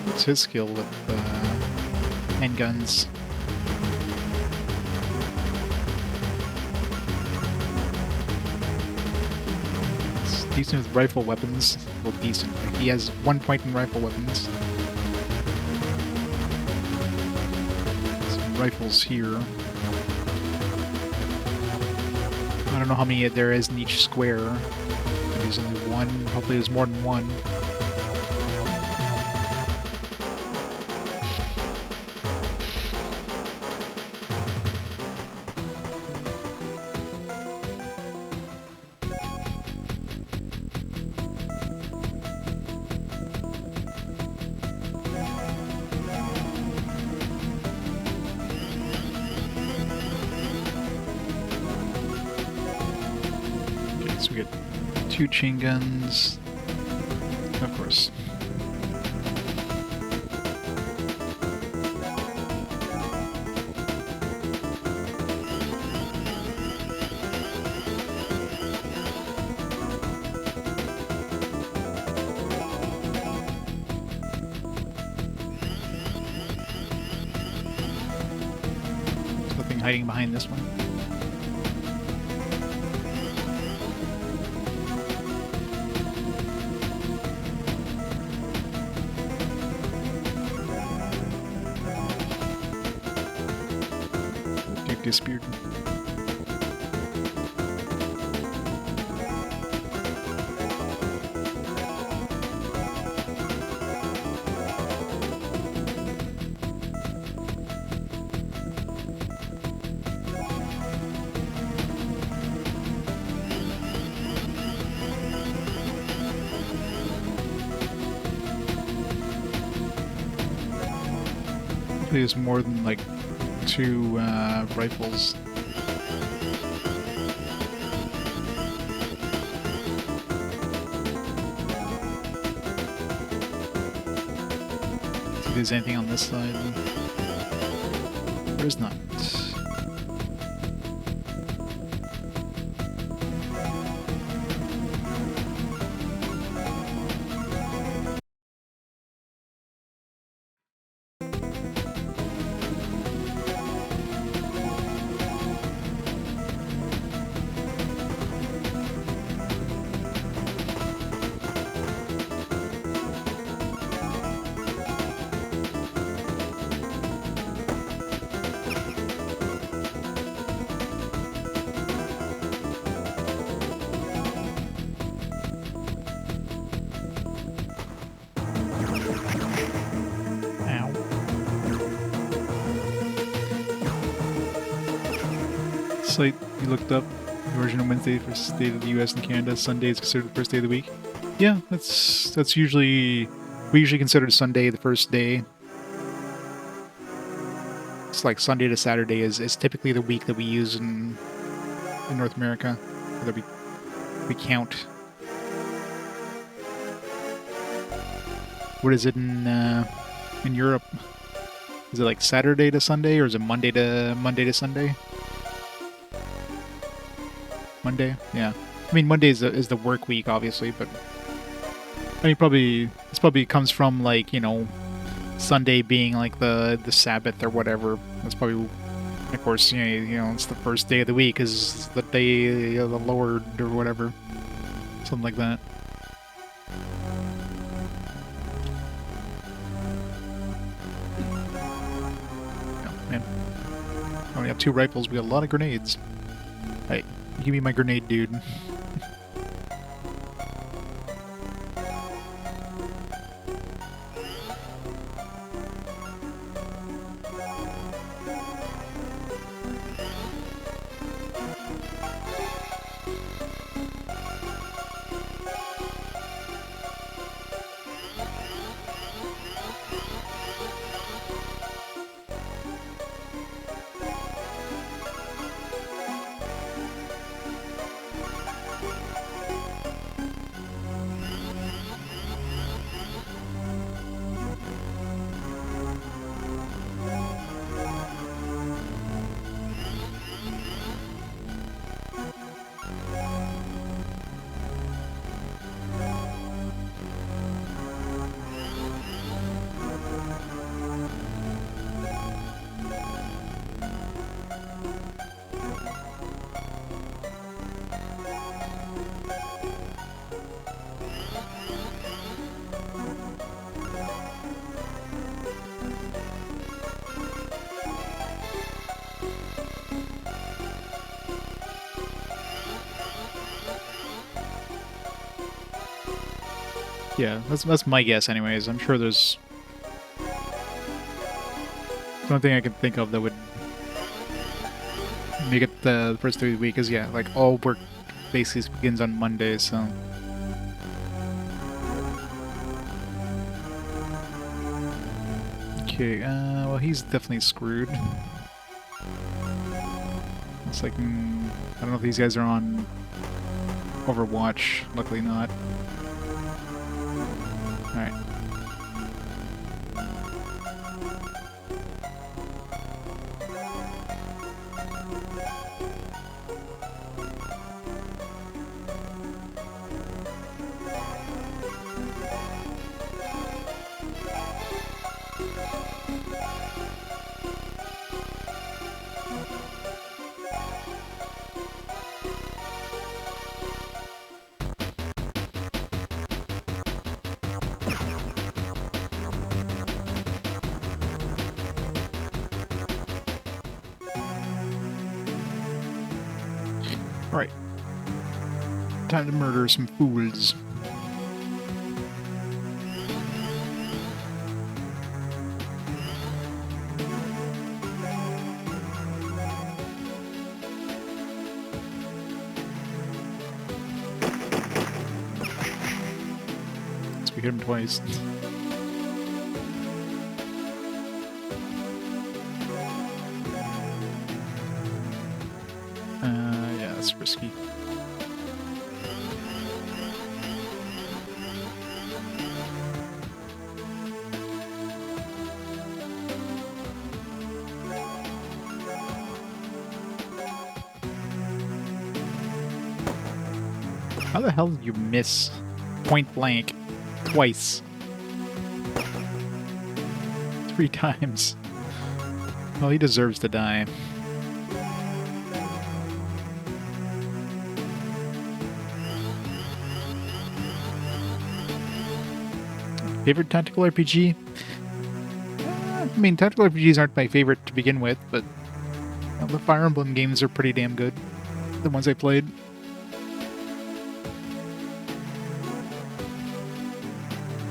A: What's his skill with handguns? It's decent with rifle weapons. Well, decent. He has 1 point in rifle weapons. Some rifles here. I don't know how many there is in each square. Maybe there's only one. Hopefully there's more than one. So we get 2 chain guns, of course. There's nothing hiding behind this one. Disappeared. There's more than like 2 rifles. See if there's anything on this side. There's not. Site you looked up, the original Wednesday for state of the US and Canada. Sunday is considered the first day of the week. Yeah, that's usually, we usually consider Sunday the first day. It's like Sunday to Saturday is typically the week that we use in North America, that we count. What is it in Europe? Is it like Saturday to Sunday, or is it Monday to Sunday? Monday, yeah. I mean, Monday is the work week, obviously, but I mean, this probably comes from, like, you know, Sunday being like the Sabbath or whatever. That's probably, of course, you know, it's the first day of the week is the day of the Lord or whatever, something like that. Oh, man, I only have 2 rifles. We got a lot of grenades. Hey. Give me my grenade, dude. Yeah, that's my guess anyways. I'm sure there's something I can think of that would make it the first 3 weeks, is yeah, like all work basically begins on Monday, so. Okay, well he's definitely screwed. It's like, I don't know if these guys are on Overwatch, luckily not. Alright. Alright. Time to murder some fools. So we hit him twice. Yeah, that's risky. How the hell did you miss point blank twice? 3 times. Well, he deserves to die. Favorite tactical RPG? I mean, tactical RPGs aren't my favorite to begin with, but the Fire Emblem games are pretty damn good. The ones I played.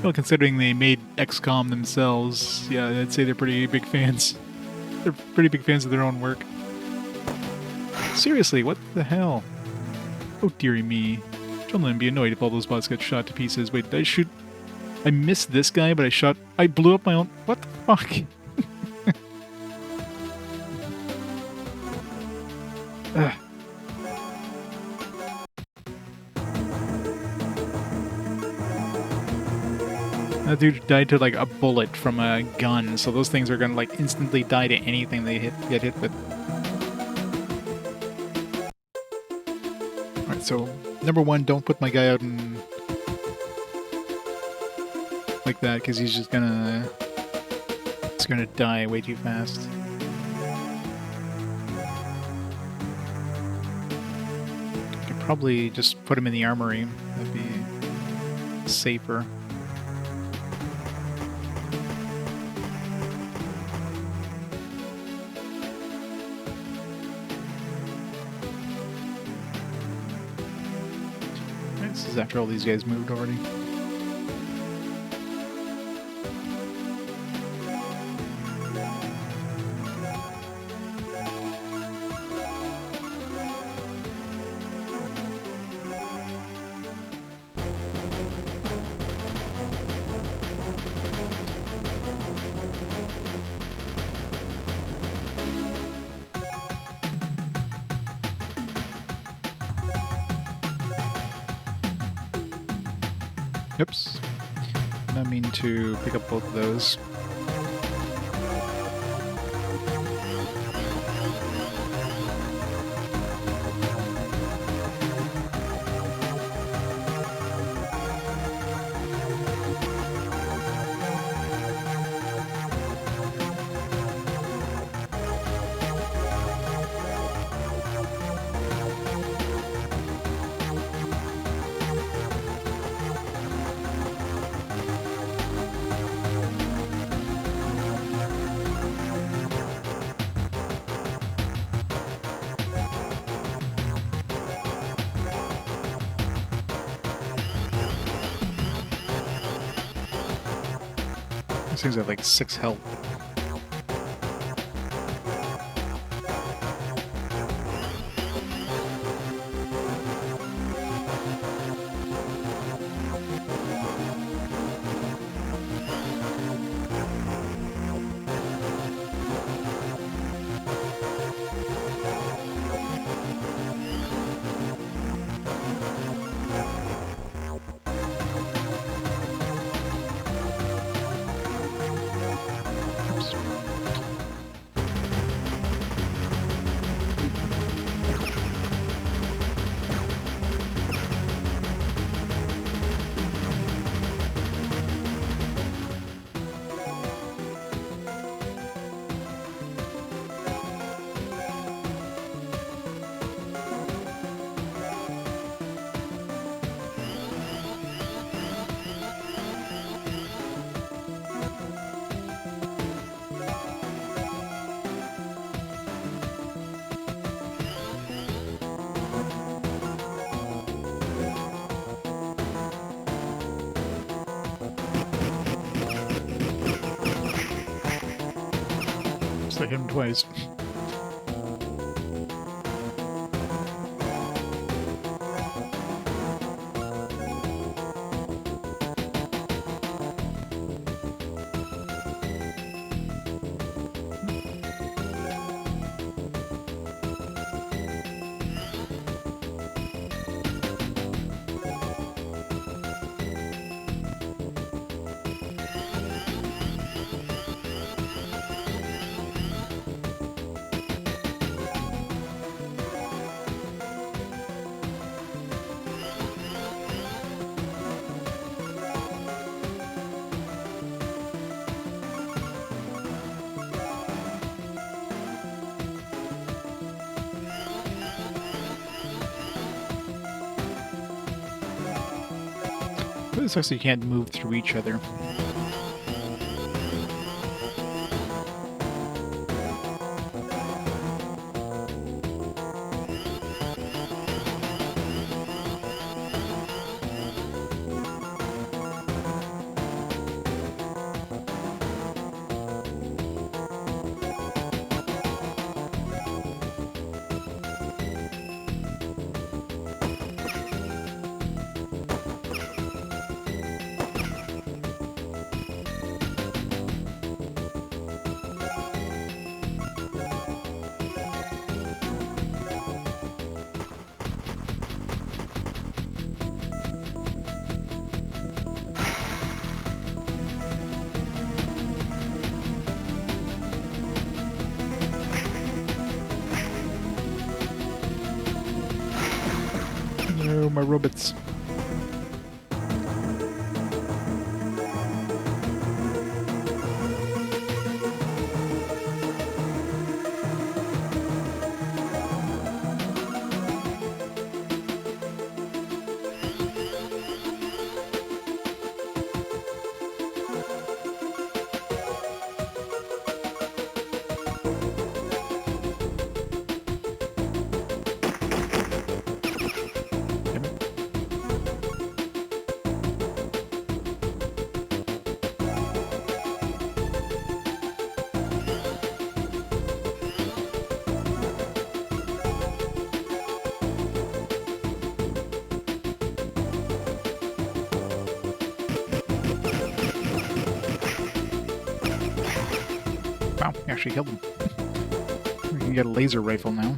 A: Well, considering they made XCOM themselves, yeah, I'd say they're pretty big fans. They're pretty big fans of their own work. Seriously, what the hell? Oh, dearie me. I'd be annoyed if all those bots got shot to pieces. Wait, did I shoot? I missed this guy, but I blew up my own... What the fuck? Ugh. That dude died to like a bullet from a gun, so those things are gonna like instantly die to anything they get hit with. Alright, so number 1, don't put my guy out in like that, because he's just gonna die way too fast. I could probably just put him in the armory. That'd be safer. This is after all these guys moved already. Oops. I mean to pick up both of those. Those things have like 6 health. I hit him twice. It sucks you can't move through each other. No, my robots. Wow, you actually killed him. We can get a laser rifle now.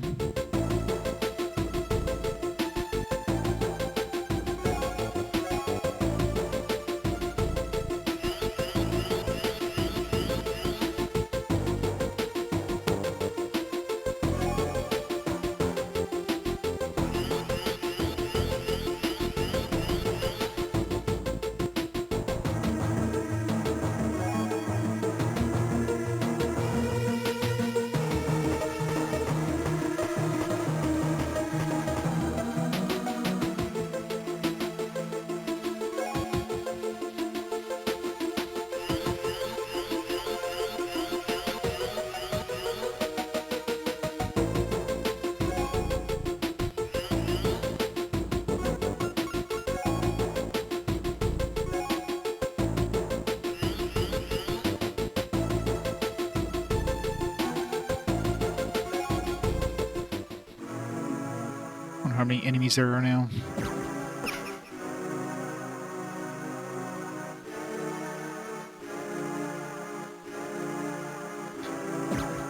A: know how many enemies there are now.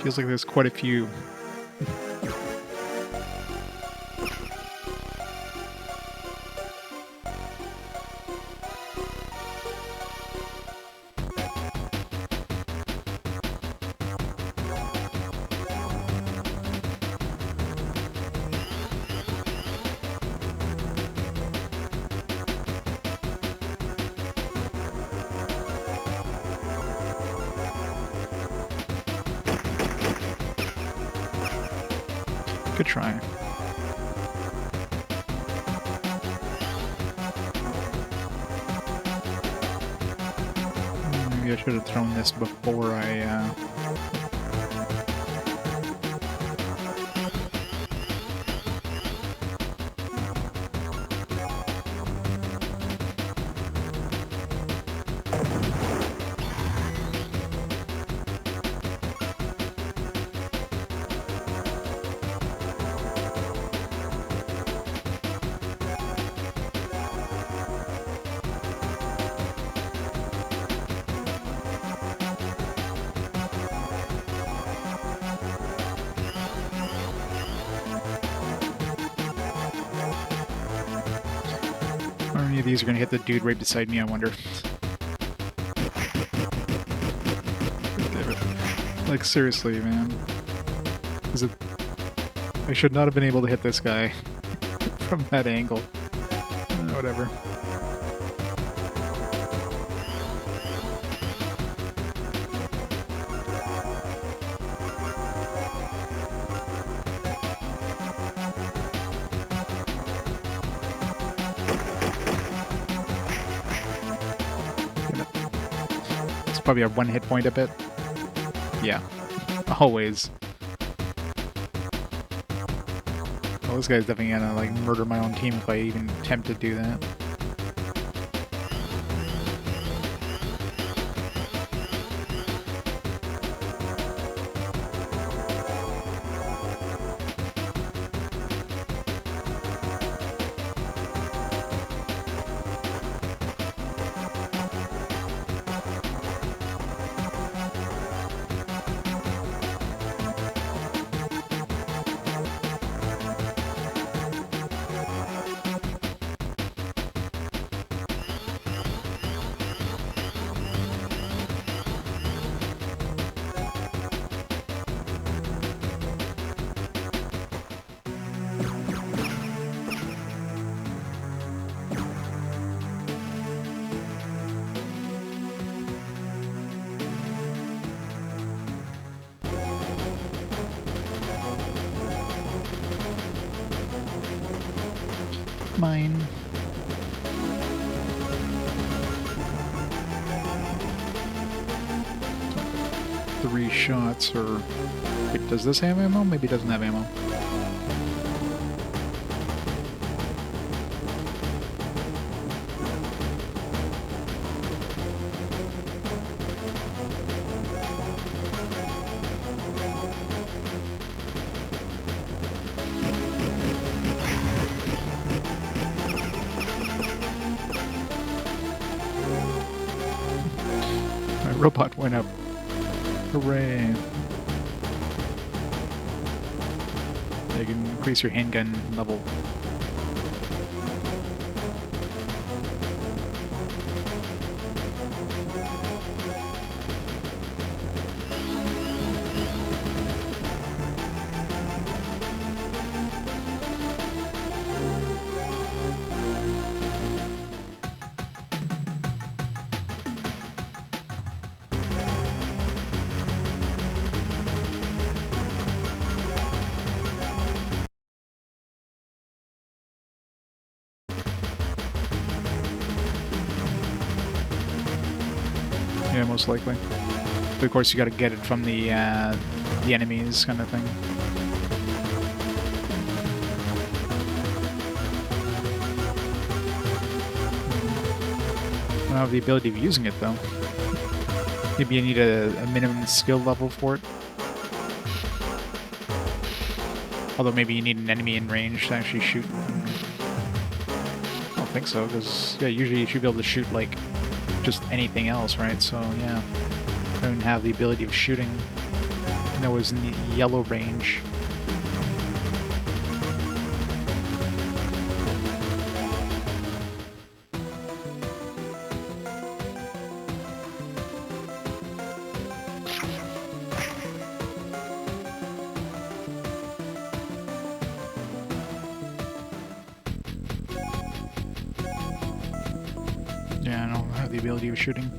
A: Feels like there's quite a few. Good try. Maybe I should have thrown this before I How many of these are gonna hit the dude right beside me, I wonder. Like, seriously, man. Is it... I should not have been able to hit this guy from that angle. Whatever. Probably a 1 hit point a bit. Yeah. Always. Well, this guy's definitely gonna, like, murder my own team if I even attempt to do that. Mine. Three shots, or... Wait, does this have ammo? Maybe it doesn't have ammo. Robot went up. Hooray. You can increase your handgun level. Yeah, most likely. But of course, you got to get it from the enemies, kind of thing. I don't have the ability of using it though. Maybe you need a minimum skill level for it. Although maybe you need an enemy in range to actually shoot. I don't think so, because yeah, usually you should be able to shoot like just anything else, right? So yeah, I don't have the ability of shooting. And that was in the yellow range. Yeah, I don't have the ability of shooting.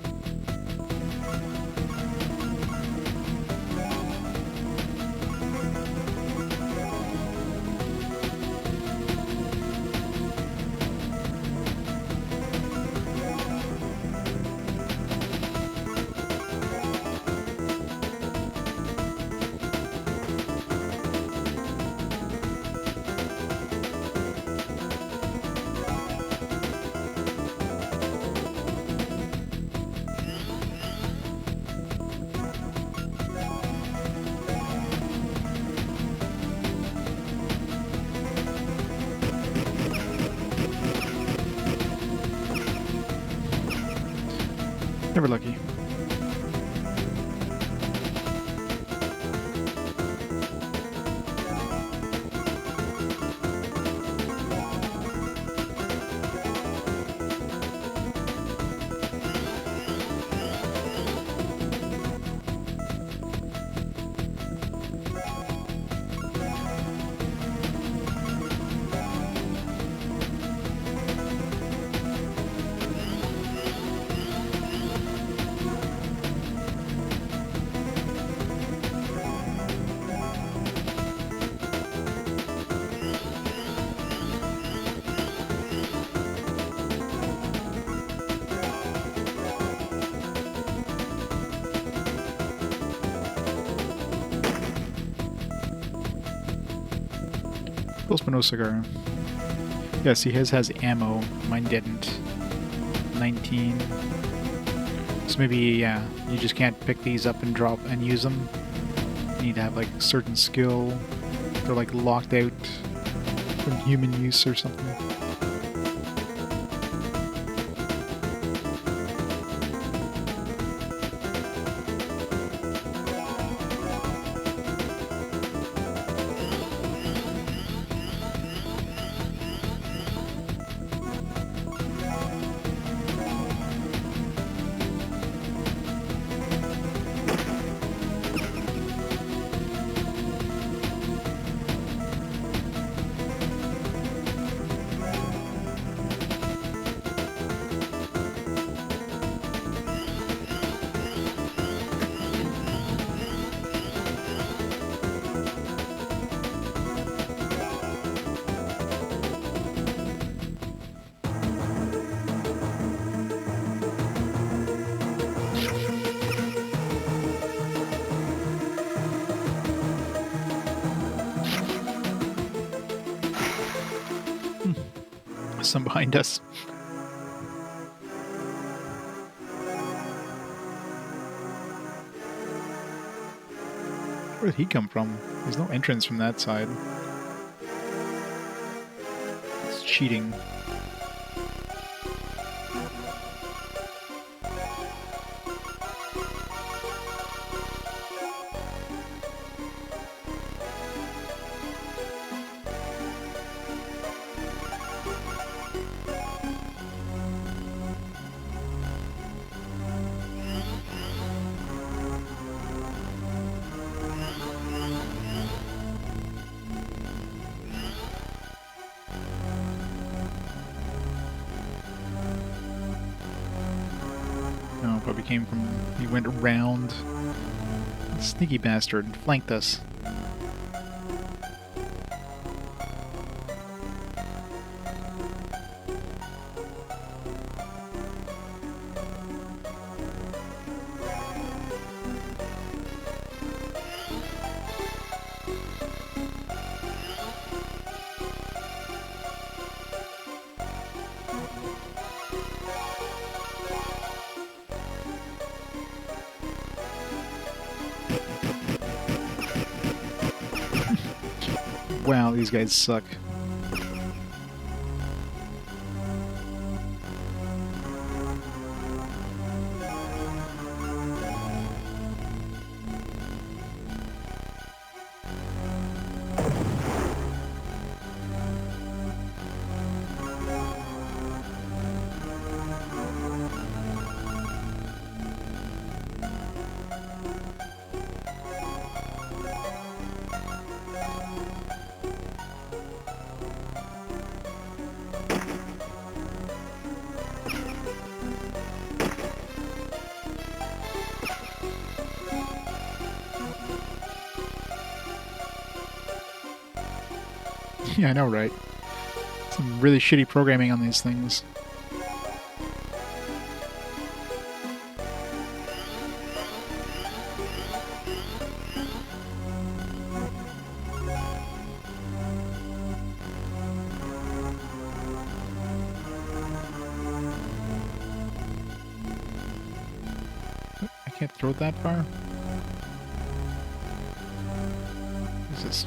A: Never lucky. Postman no cigar. Yeah, see, his has ammo. Mine didn't. 19. So maybe, yeah, you just can't pick these up and drop and use them. You need to have, like, certain skill. They're, like, locked out from human use or something. Some behind us. Where did he come from? There's no entrance from that side. It's cheating. No, probably came from... He went around. Sneaky bastard. Flanked us. Wow, these guys suck. Yeah, I know, right? Some really shitty programming on these things. I can't throw it that far? What is this?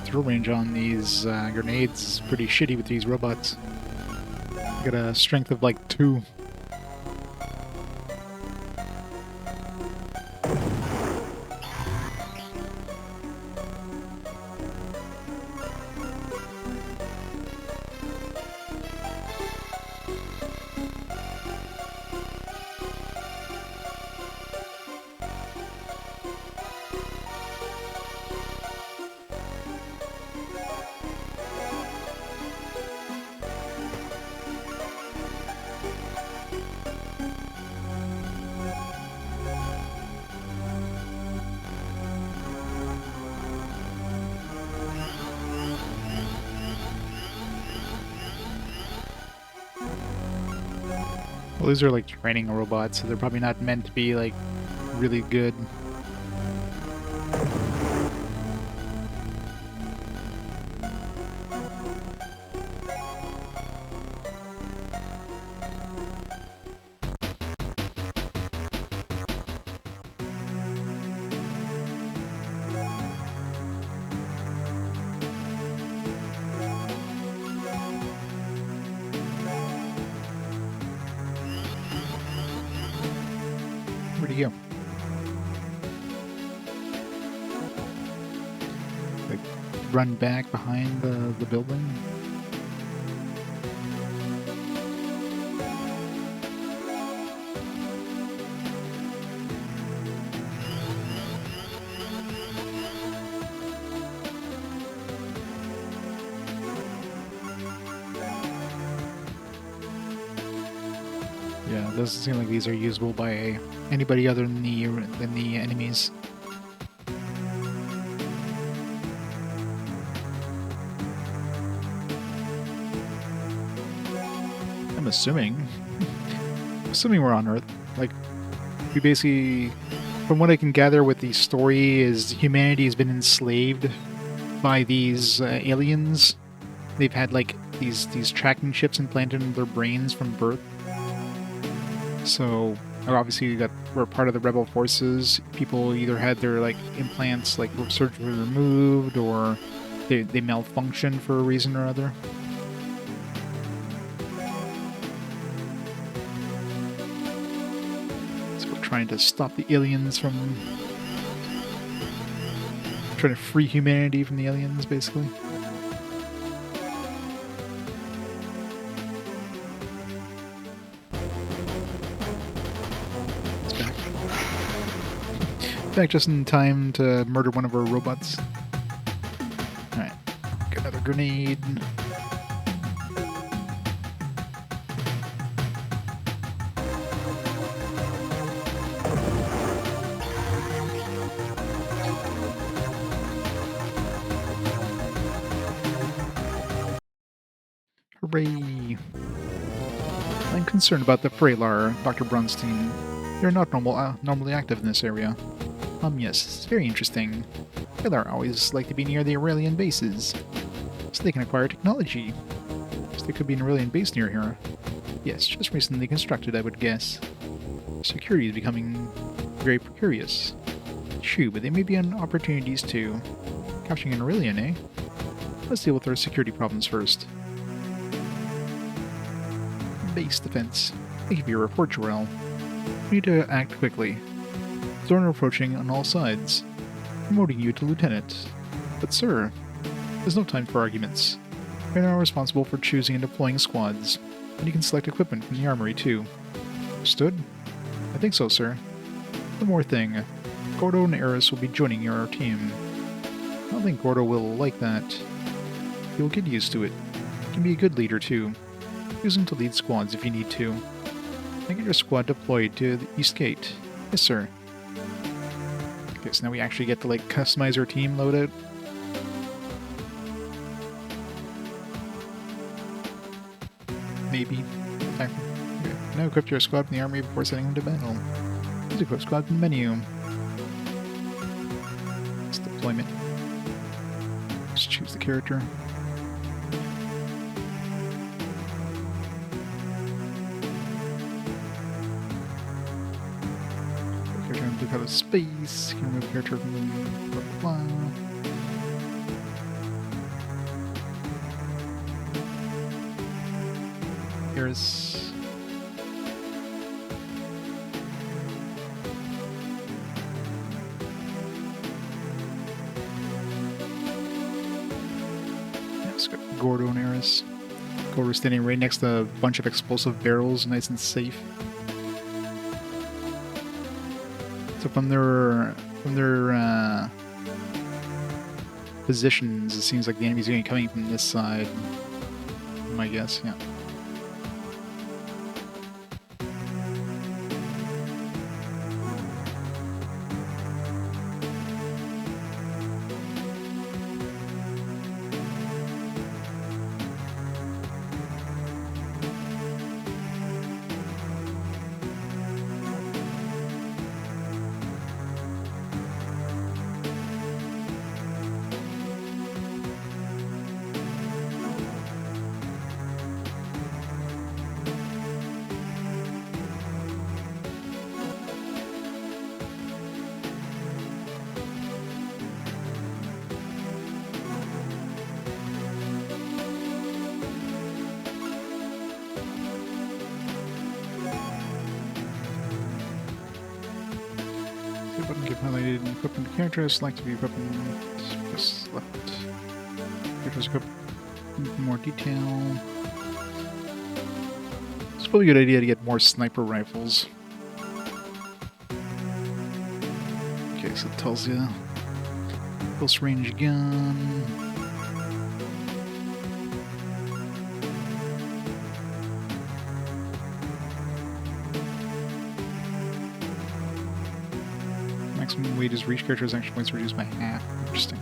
A: Throw range on these grenades is pretty shitty with these robots. I got a strength of like 2. Well, these are like training robots, so they're probably not meant to be like really good. Where'd he go? Like, run back behind the building? Yeah, it doesn't seem like these are usable by anybody other than the enemies. I'm assuming we're on Earth. Like, we basically, from what I can gather with the story, is humanity has been enslaved by these aliens. They've had like these tracking chips implanted in their brains from birth. So obviously we're part of the rebel forces. People either had their like implants like surgically removed, or they malfunctioned for a reason or other. So we're trying to stop the aliens from trying to free humanity from the aliens, basically. Back just in time to murder one of our robots. Alright, get another grenade. Hooray! I'm concerned about the Freylar, Dr. Brunstein. They're not normally active in this area. Yes, it's very interesting. Freylar always like to be near the Arelian bases, so they can acquire technology. So there could be an Arelian base near here. Yes, just recently constructed, I would guess. Security is becoming very precarious. True, but there may be opportunities too. Capturing an Arelian, eh? Let's deal with our security problems first. Base defense. Thank you for your report, Jorel. We need to act quickly. Zorn are approaching on all sides, promoting you to lieutenant. But sir, there's no time for arguments. You're now responsible for choosing and deploying squads, and you can select equipment from the armory too. Understood? I think so, sir. One more thing. Gordo and Eris will be joining your team. I don't think Gordo will like that. You'll get used to it. You can be a good leader too. Use him to lead squads if you need to. Now get your squad deployed to the East Gate. Yes, sir. Okay, so now we actually get to, like, customize our team loadout. Maybe. Okay. Now equip your squad from the army before sending them to battle. Use equip squad from the menu. It's deployment. Just choose the character. Out of space, you can remove a character from blah blah blah. Here's let's go Gordo and Eris. Gordo standing right next to a bunch of explosive barrels, nice and safe. So from their positions, it seems like the enemy's going to be coming from this side. My guess, yeah. Button give highlighted equipment to characters, select to be equipment, press left. Characters equip in more detail. It's probably a good idea to get more sniper rifles. Okay, so it tells you close range gun. Maximum weight is reach character's action points reduced by half. Interesting.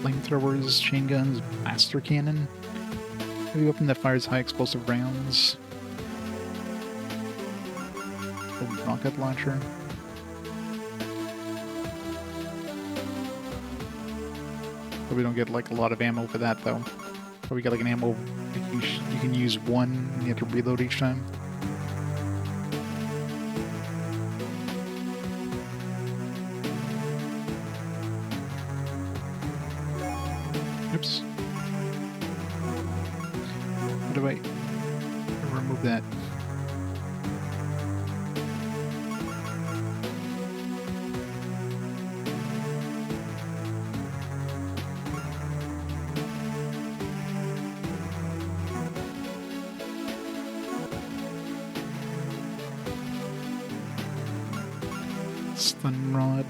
A: Flamethrowers, chain guns, blaster cannon. Heavy weapon that fires high explosive rounds. A rocket launcher. Probably don't get like a lot of ammo for that though. Probably get like an ammo you can use one and you have to reload each time. Oops. How do I remove that? Stun rod.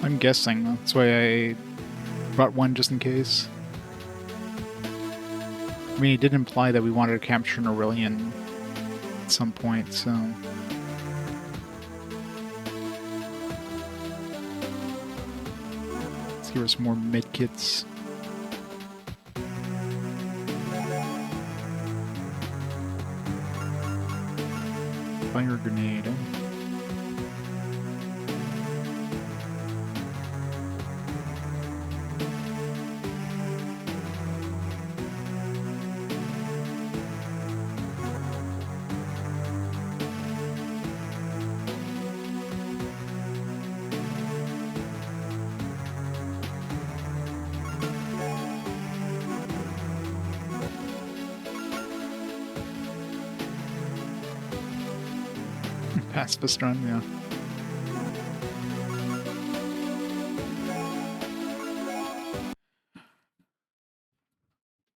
A: I'm guessing. That's why I brought one just in case. I mean, it did imply that we wanted to capture an Aurelian at some point, so... Let's give her some more medkits. Fire grenade. Pacifist run, yeah.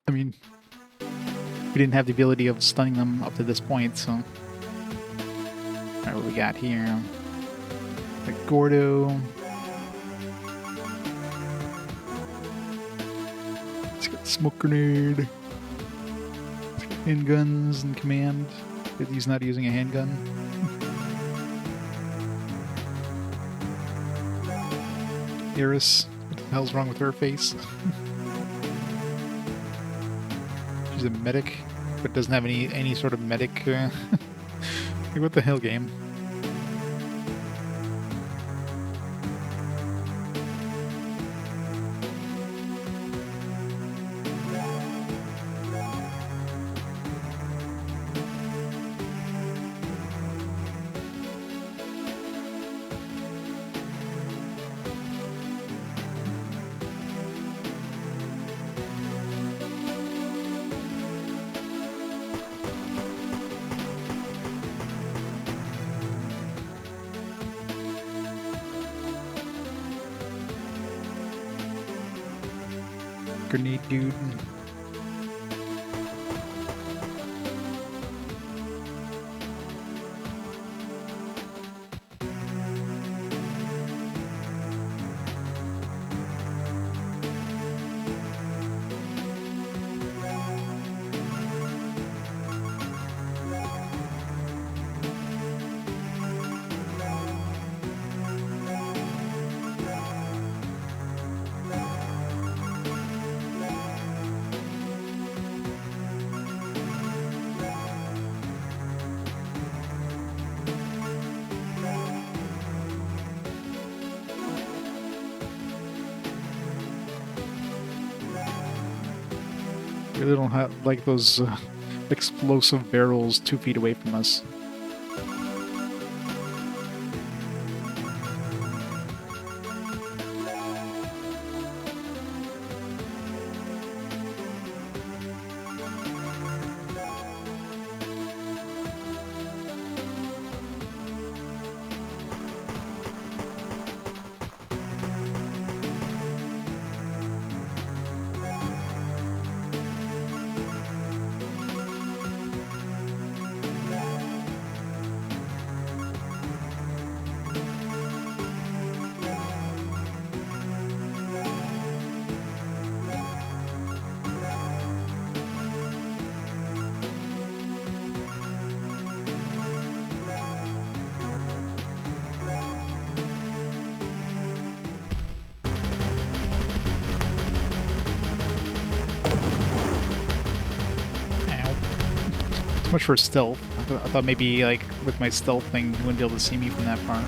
A: I mean, we didn't have the ability of stunning them up to this point, so... Alright, what we got here? The Gordo. Let's get smoke grenade. Let's get handguns in command. If he's not using a handgun. Eris, what the hell's wrong with her face? She's a medic, but doesn't have any sort of medic. Like, what the hell, game? Grenade dude. They don't have, like, those explosive barrels 2 feet away from us. Much for stealth. I thought maybe, like, with my stealth thing, you wouldn't be able to see me from that far.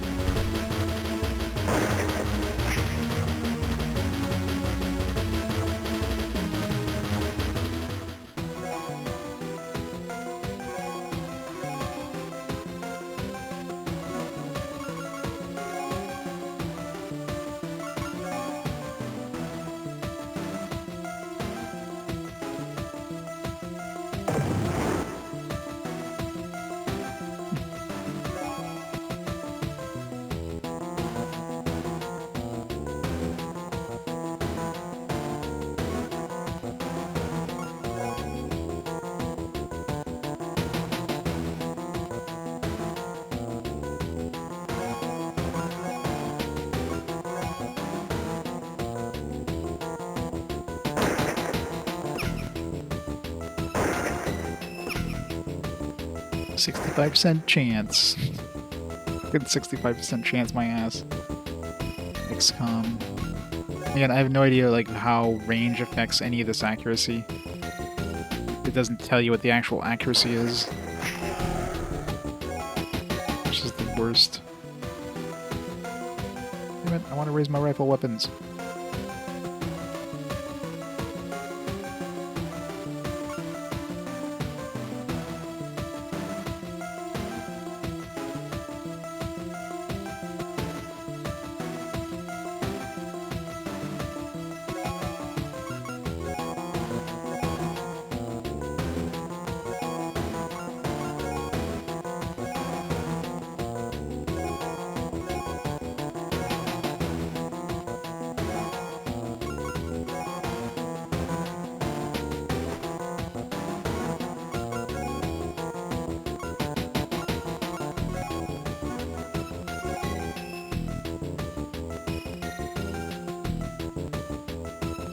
A: 65% chance. Good 65% chance, my ass. XCOM. Again, I have no idea like how range affects any of this accuracy. It doesn't tell you what the actual accuracy is. Which is the worst. Damn it, I want to raise my rifle weapons.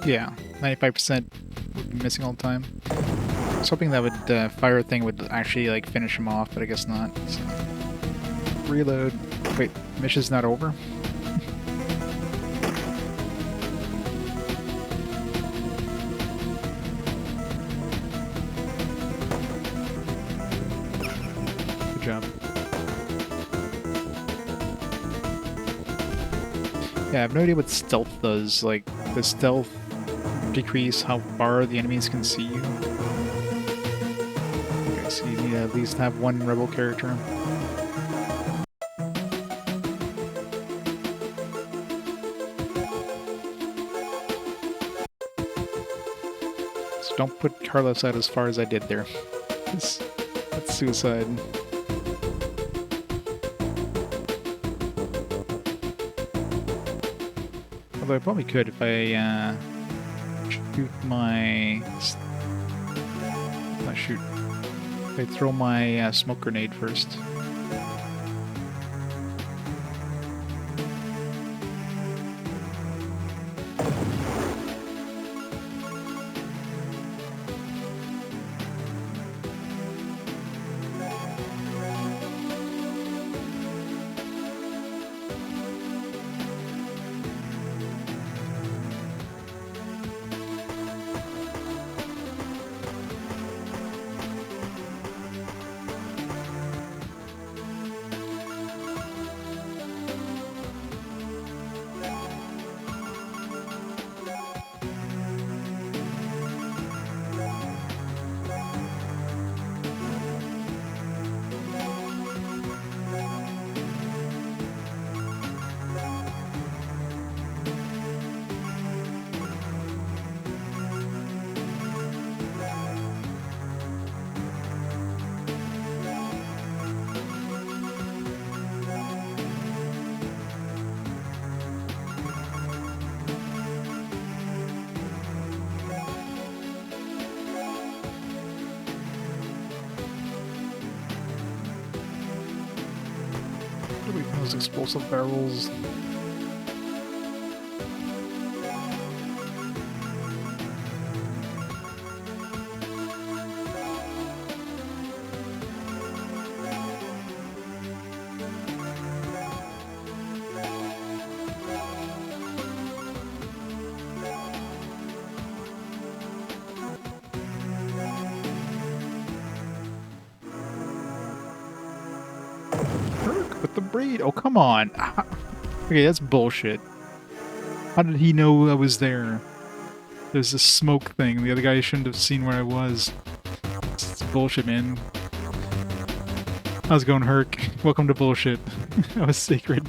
A: Yeah, 95% would be missing all the time. I was hoping that would fire thing would actually like finish him off, but I guess not. So. Reload. Wait, mission's not over? Good job. Yeah, I have no idea what stealth does. Like, does stealth decrease how far the enemies can see you? Okay, so you need to at least have one rebel character. So don't put Carlos out as far as I did there. That's suicide. Although I probably could if I shoot my... Not shoot. If I throw my smoke grenade first. Those explosive barrels. With the braid. Oh, come on. Okay, that's bullshit. How did he know I was there? There's this smoke thing. The other guy shouldn't have seen where I was. It's bullshit, man. How's it going, Herc? Welcome to bullshit. I was sacred.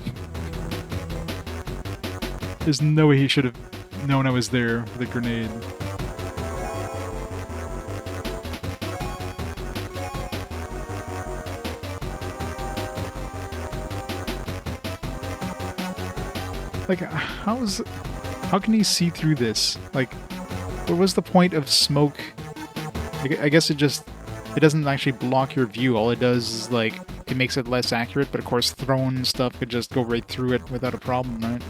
A: There's no way he should have known I was there with a grenade. Like, how can he see through this? Like, what was the point of smoke? I guess it doesn't actually block your view. All it does is, like, it makes it less accurate, but of course thrown stuff could just go right through it without a problem, right?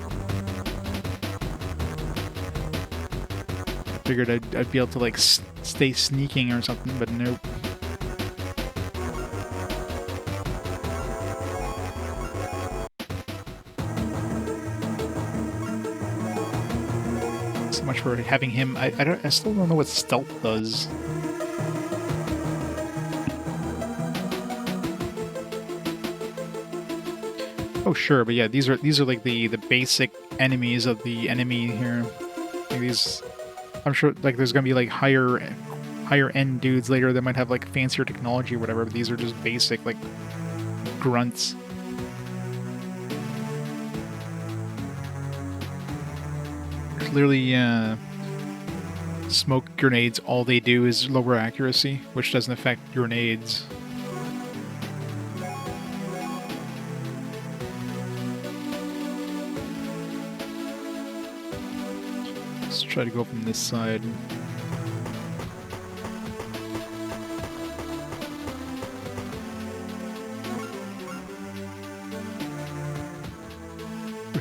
A: Figured I'd be able to, like, stay sneaking or something, but nope. So much for having him. I still don't know what stealth does. Oh sure, but yeah, these are like the basic enemies of the enemy here. Like these, I'm sure like there's gonna be like higher end dudes later that might have like fancier technology or whatever. But these are just basic like grunts. Clearly, smoke grenades, all they do is lower accuracy, which doesn't affect grenades. Let's try to go from this side.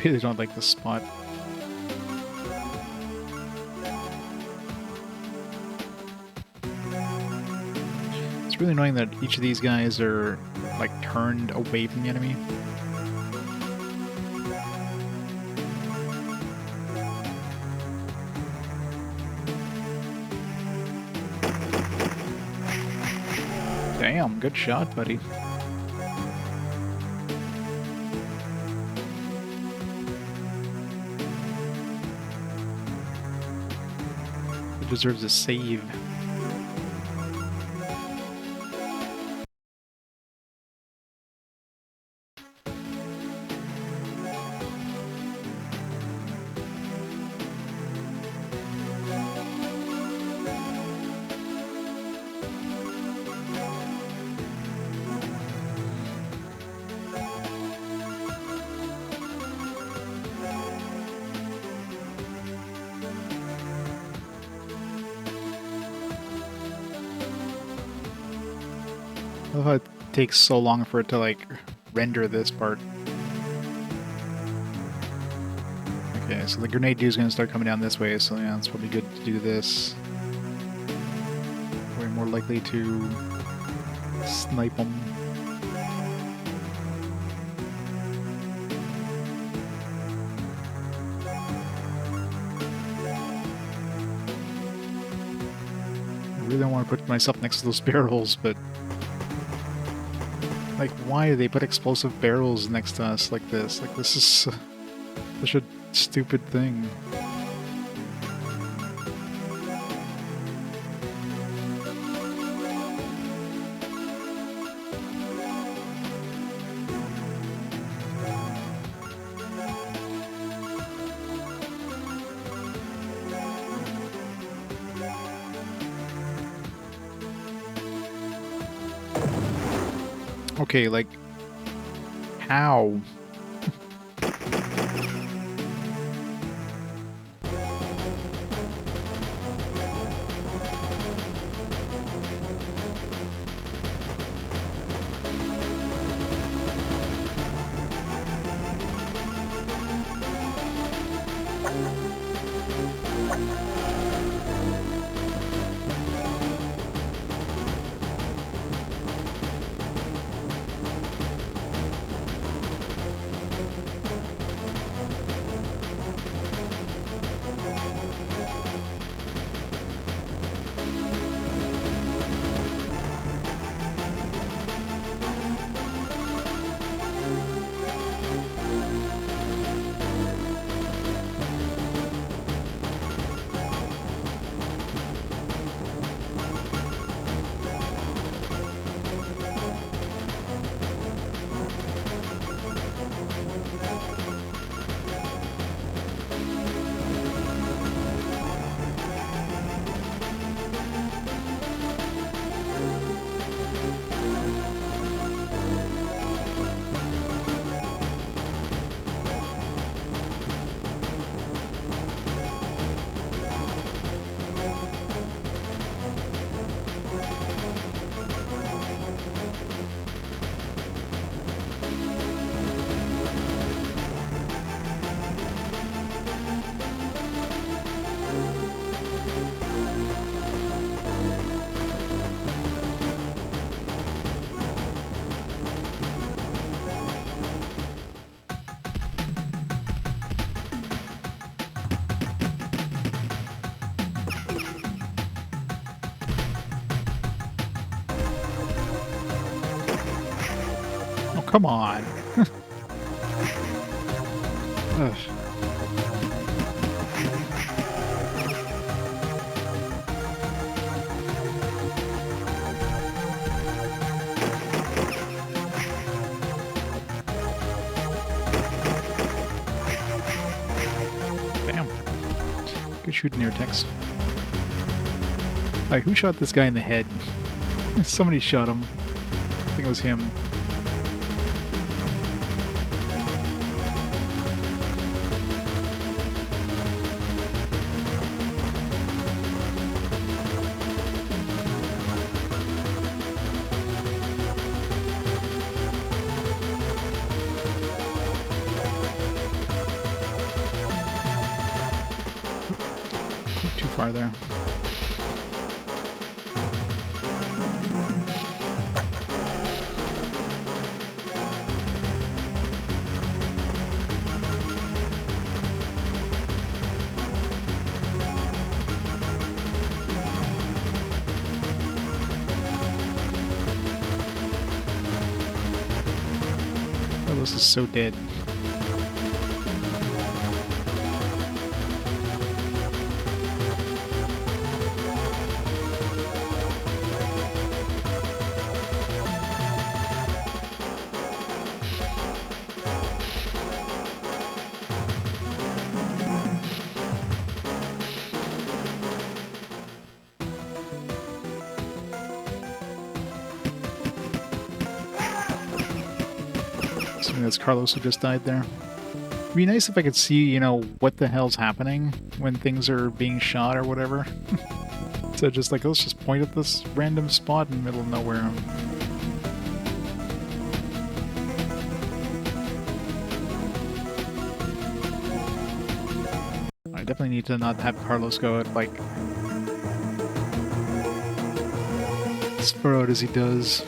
A: Really don't like this spot. It's really annoying that each of these guys are like turned away from the enemy. Damn, good shot, buddy. It deserves a save. I love how it takes so long for it to, like, render this part. Okay, so the grenade dude's gonna start coming down this way, so yeah, it's probably good to do this. Way more likely to snipe them. I really don't want to put myself next to those barrels, but... like, why do they put explosive barrels next to us like this? Like, this is such a stupid thing. Okay, like, how? come on. Ugh. Damn. Good shooting there, Tex. Alright, who shot this guy in the head? Somebody shot him. I think it was him. Too far there. Oh, this is so dead. Assuming that's Carlos who just died there. It'd be nice if I could see, you know, what the hell's happening when things are being shot or whatever. So just like, let's just point at this random spot in the middle of nowhere. I definitely need to not have Carlos go at, like, as far out as he does.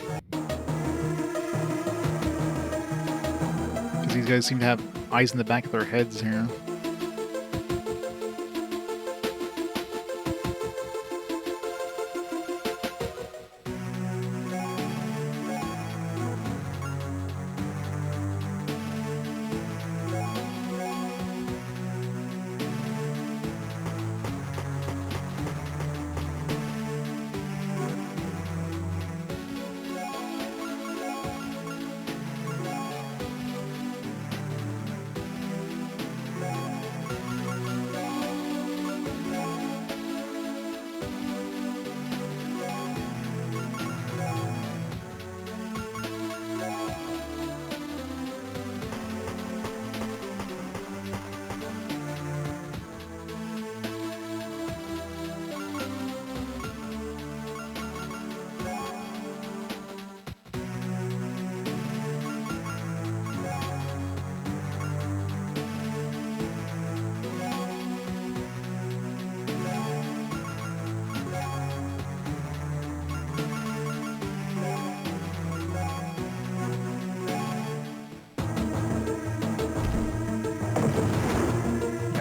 A: Because these guys seem to have eyes in the back of their heads here.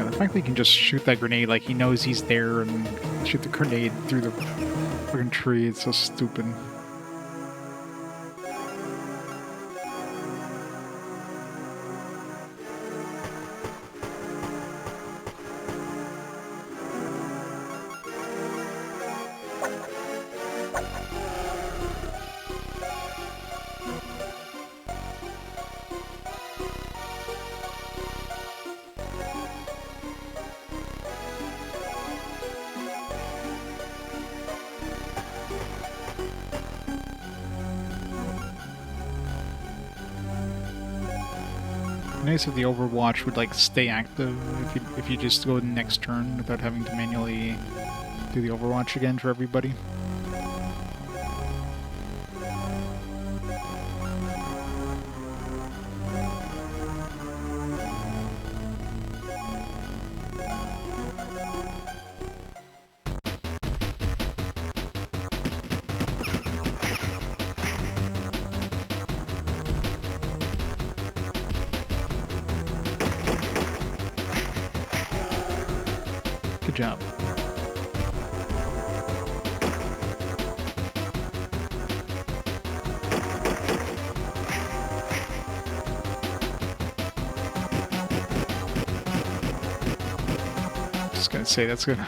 A: The fact that he can just shoot that grenade like he knows he's there and shoot the grenade through the fucking tree, it's so stupid. Nice if the Overwatch would like stay active if you just go next turn without having to manually do the Overwatch again for everybody. Good job. Just gonna say that's gonna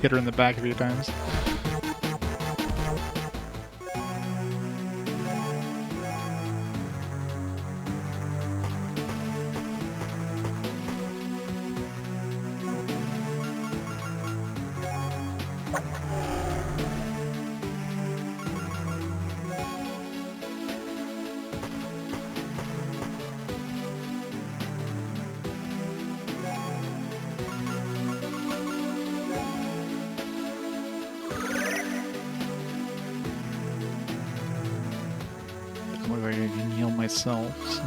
A: hit her in the back a few times. Look like I can heal myself, so.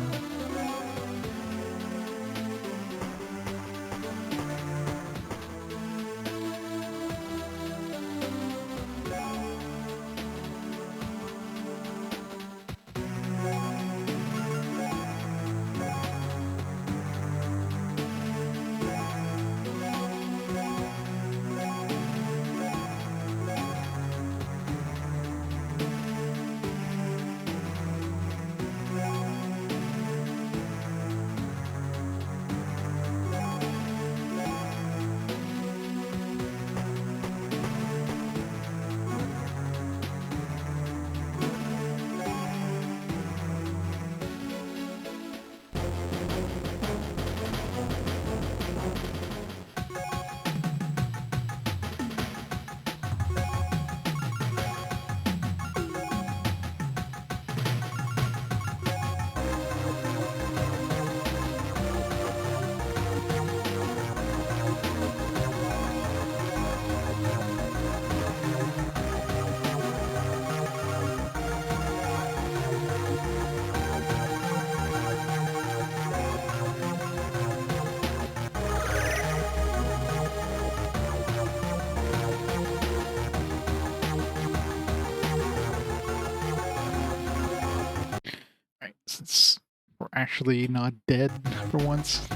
A: Right, since we're actually not dead for once.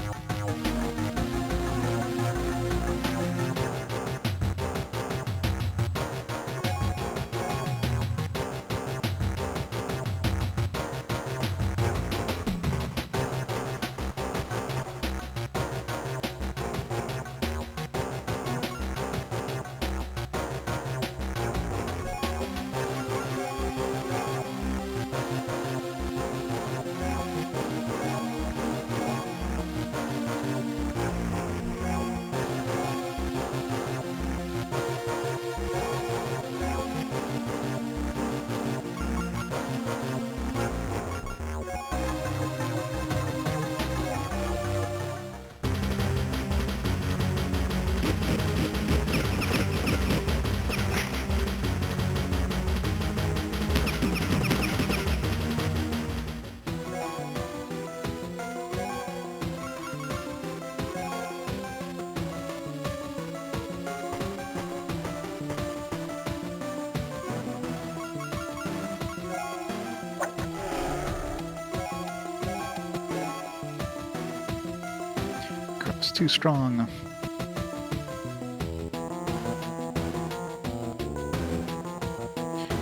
A: Crap's too strong.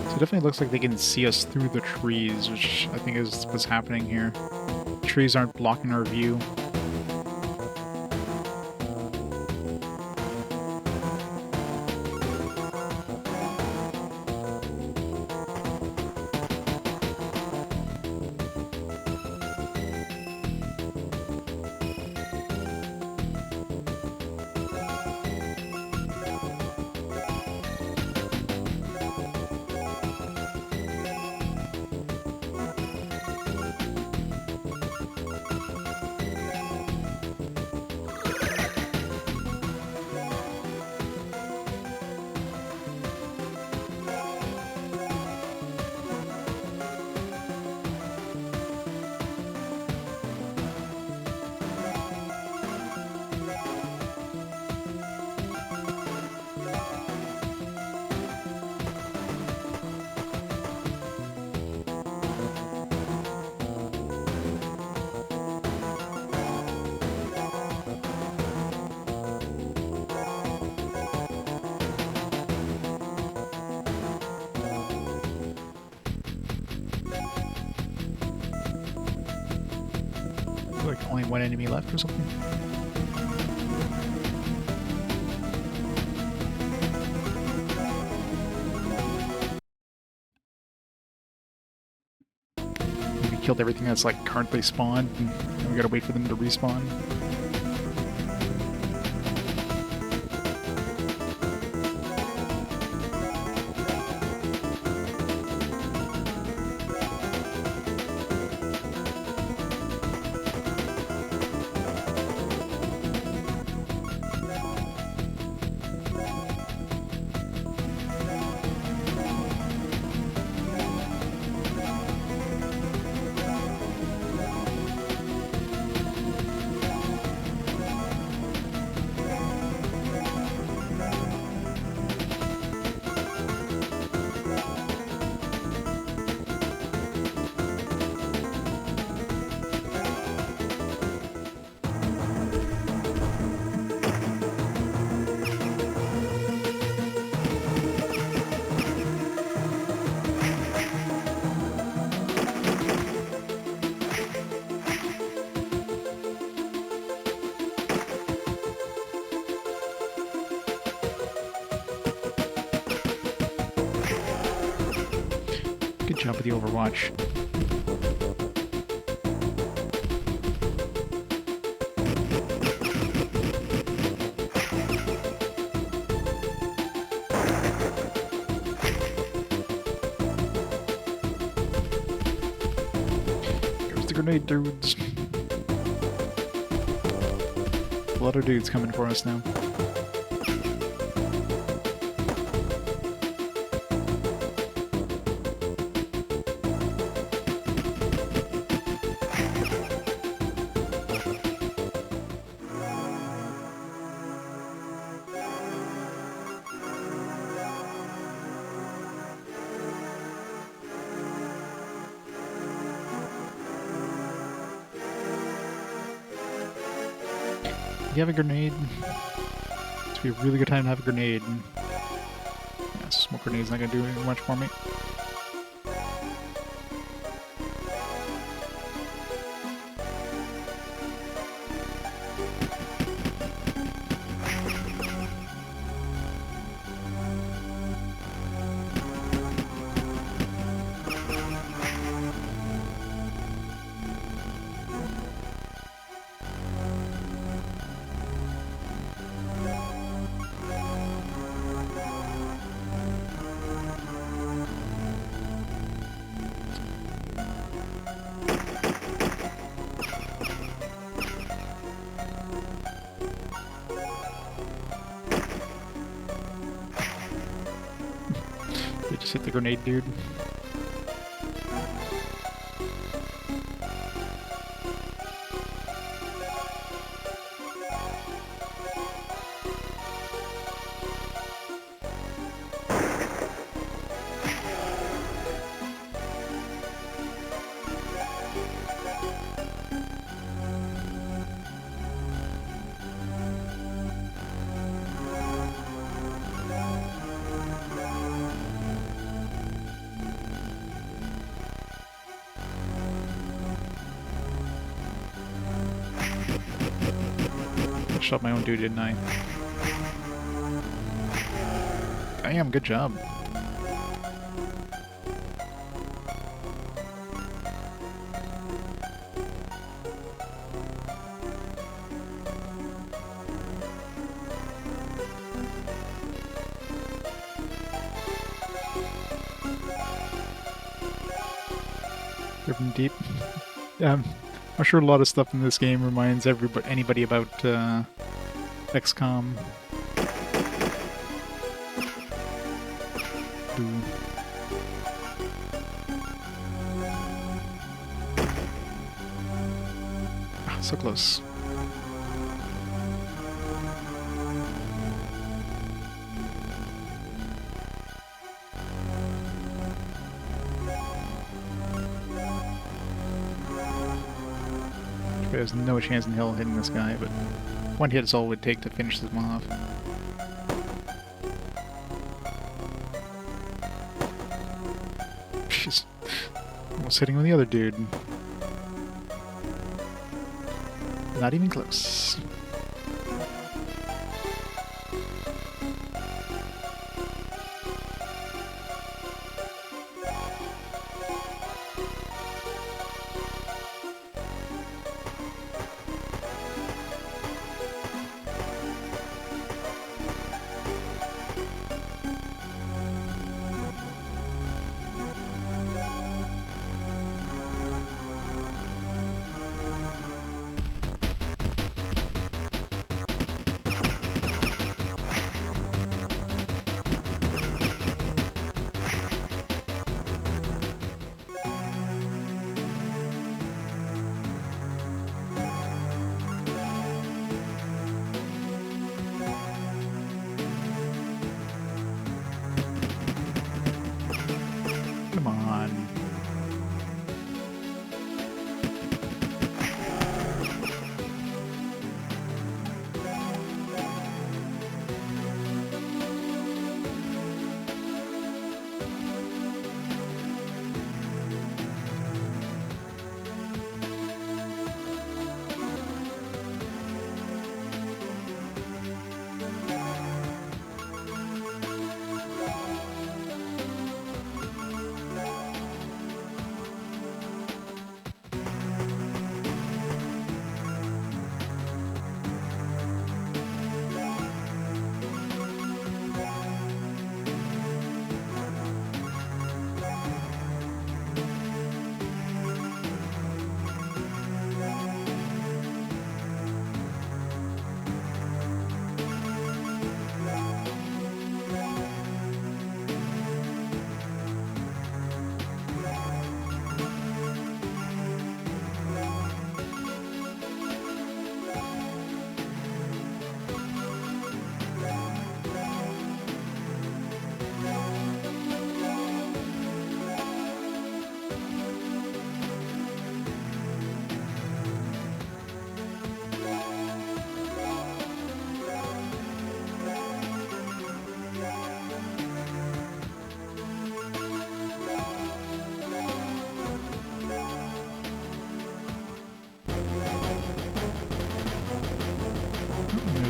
A: So it definitely looks like they can see us through the trees, which I think is what's happening here. Trees aren't blocking our view. Like only one enemy left or something. killed everything that's like currently spawned, and we gotta wait for them to respawn. Good job with the Overwatch. Here's the grenade dudes. A lot of dudes coming for us now. You have a grenade? It's be a really good time to have a grenade. Yeah, smoke grenade's not gonna do much for me. They just hit the grenade dude. Shot my own dude, didn't I? Damn, good job. Ripping deep. I'm sure a lot of stuff in this game reminds anybody about XCOM. Ah, so close. There's no chance in hell hitting this guy, but one hit is all it would take to finish him off. She's almost hitting with the other dude. Not even close.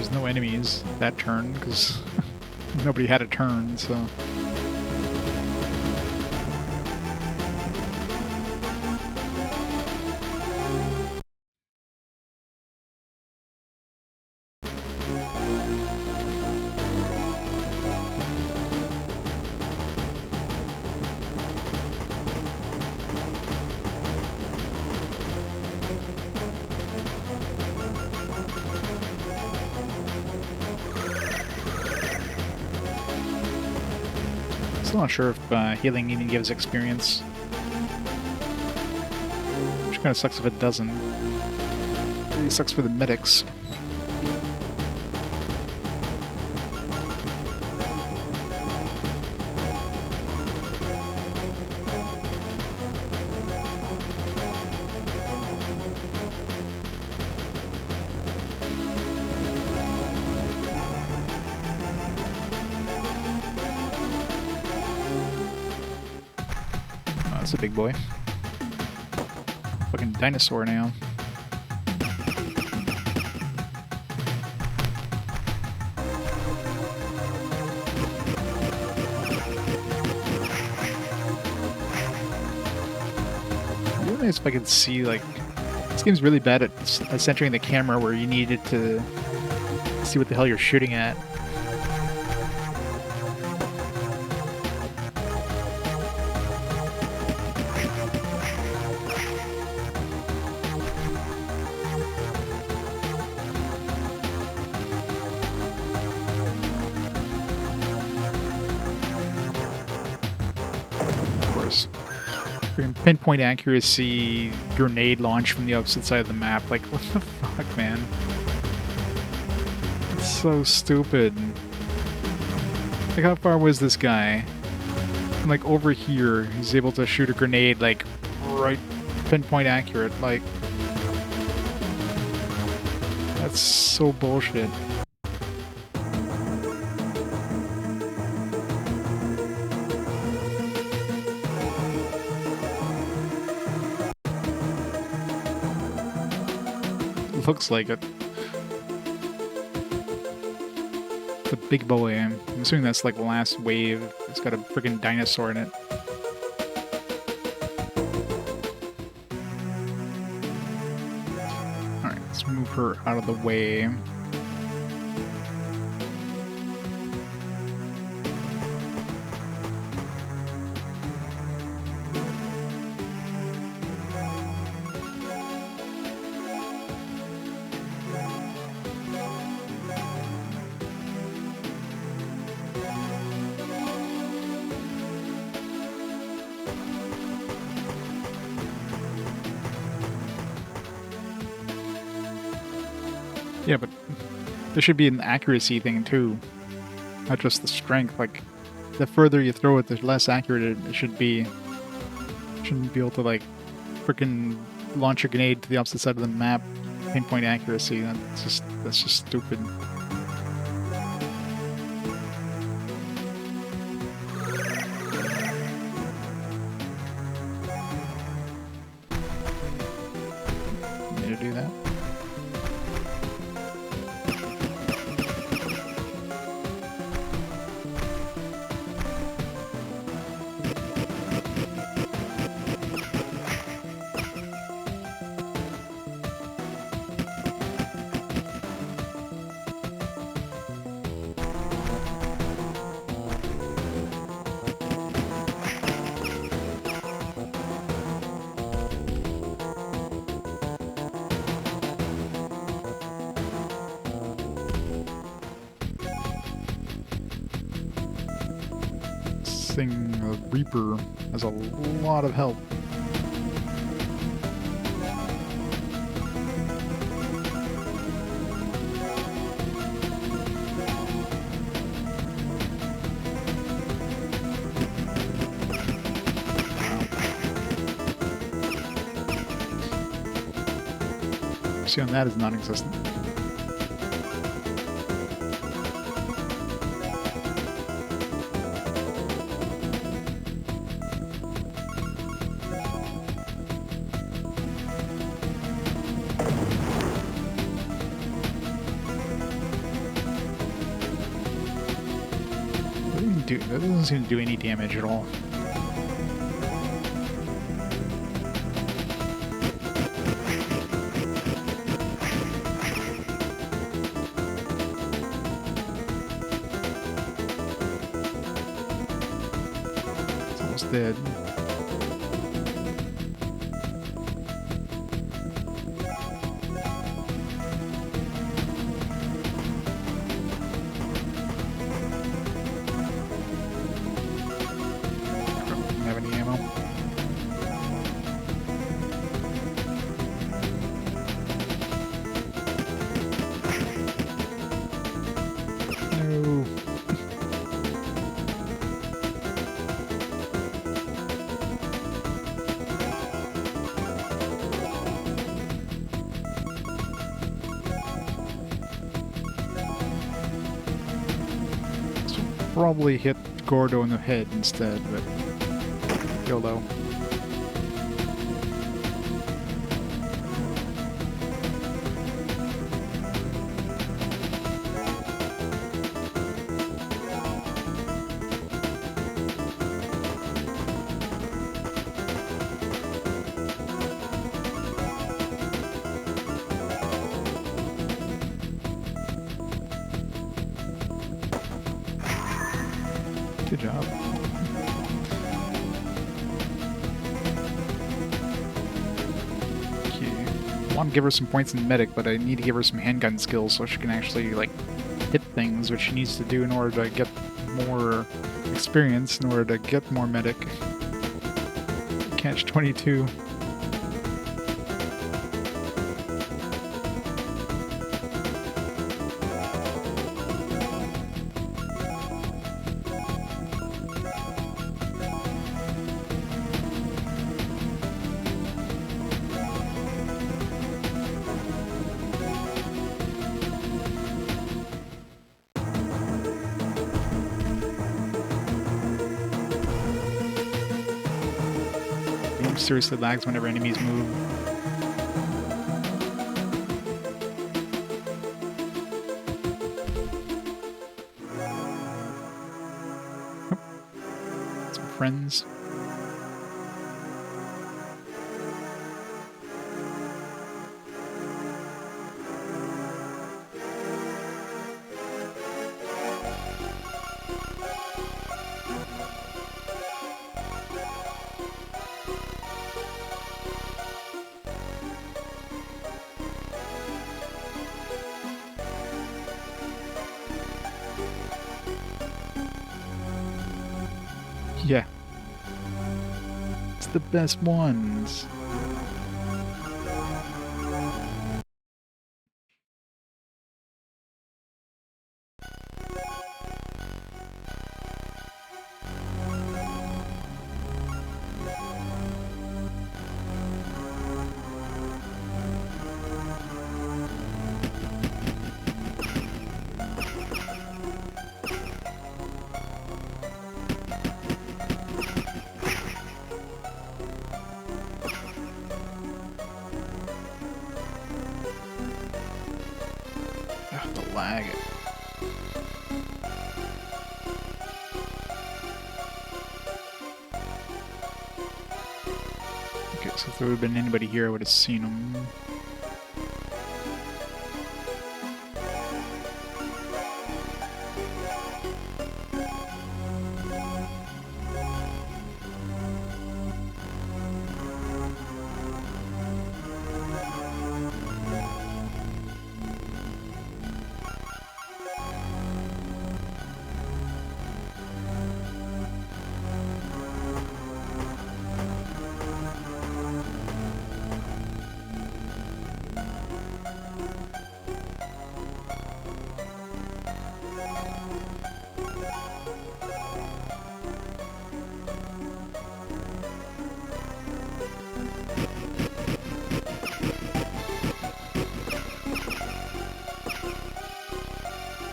A: there's no enemies that turn, because nobody had a turn, so... Still not sure if healing even gives experience. Which kind of sucks if it doesn't. It really sucks for the medics. That's a big boy. Fucking dinosaur now. It'd be nice if I could see, like, this game's really bad at centering the camera where you needed to see what the hell you're shooting at. Pinpoint accuracy grenade launch from the opposite side of the map. Like, what the fuck, man? It's so stupid. Like, how far was this guy? And, like, over here, he's able to shoot a grenade, like, right pinpoint accurate. Like, that's so bullshit. Looks like it. The big boy. I'm assuming that's like the last wave. It's got a freaking dinosaur in it. Alright, let's move her out of the way. Yeah, but there should be an accuracy thing too, not just the strength. Like, the further you throw it, the less accurate it should be. Shouldn't be able to, like, freaking launch a grenade to the opposite side of the map. Pinpoint accuracy. That's just stupid. Need to do that. The Reaper has a lot of help. See, on that is non-existent. That doesn't seem to do any damage at all. It's almost dead. Probably hit Gordo in the head instead, but YOLO. Good job. Okay. I want to give her some points in medic, but I need to give her some handgun skills so she can actually, like, hit things, which she needs to do in order to get more experience, in order to get more medic. Catch 22. Seriously lags whenever enemies move. Oh. Some friends. Yeah. It's the best ones. The lag. Okay, so if there would have been anybody here, I would have seen them.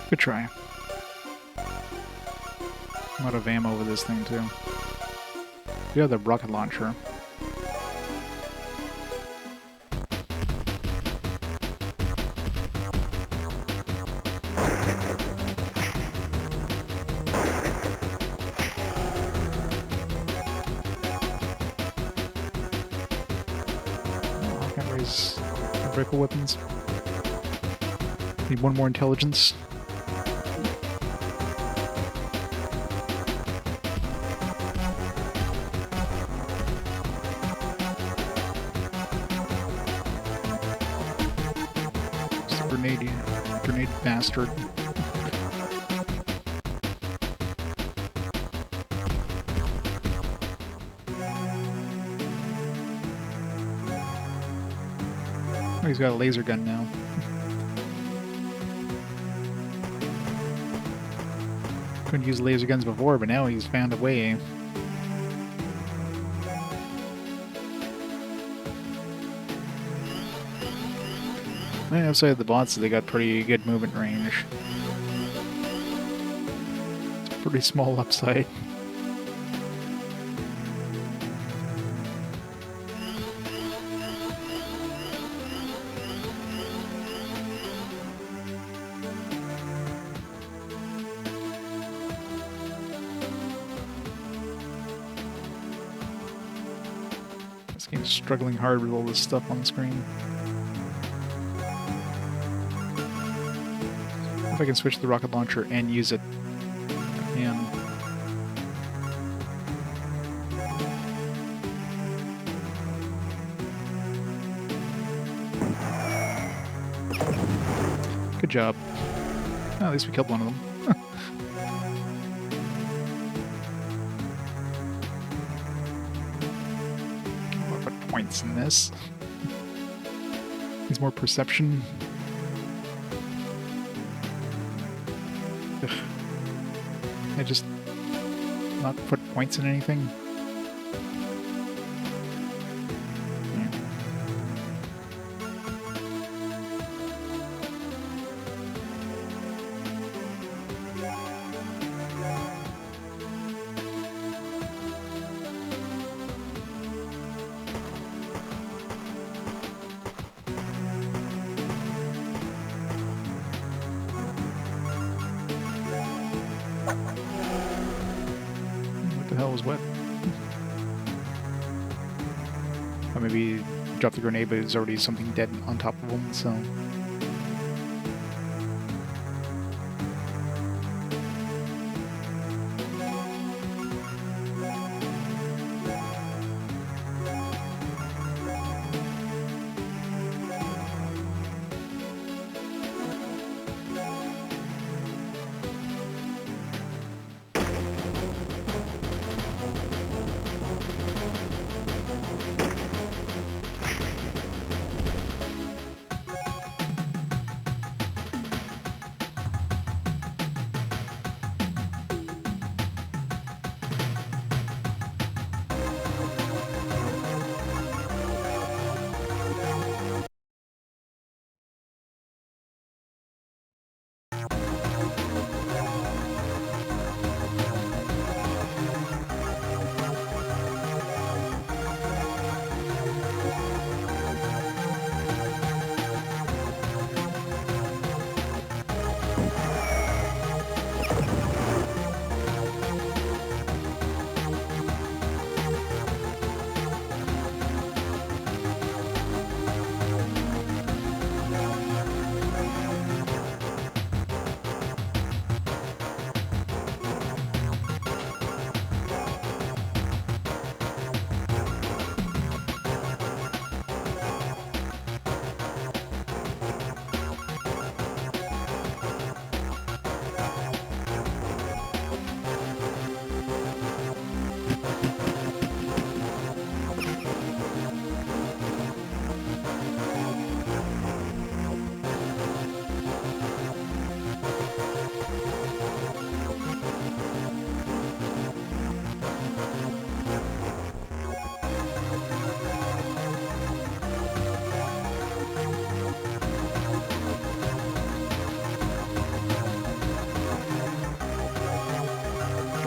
A: Good try. I'm out of ammo with this thing too. You have the rocket launcher. rifle weapons. Need one more intelligence. It's a grenade bastard. Oh, he's got a laser gun now. Couldn't use laser guns before, but now he's found a way. And outside the bots, they got pretty good movement range. It's a pretty small upside. This game's struggling hard with all this stuff on the screen. If I can switch the rocket launcher and use it, I can. Good job. Oh, at least we killed one of them. I'll put points in this. Needs more perception. Ugh. I just not put points in anything. What the hell was wet? Or maybe drop the grenade, but there's already something dead on top of him, so...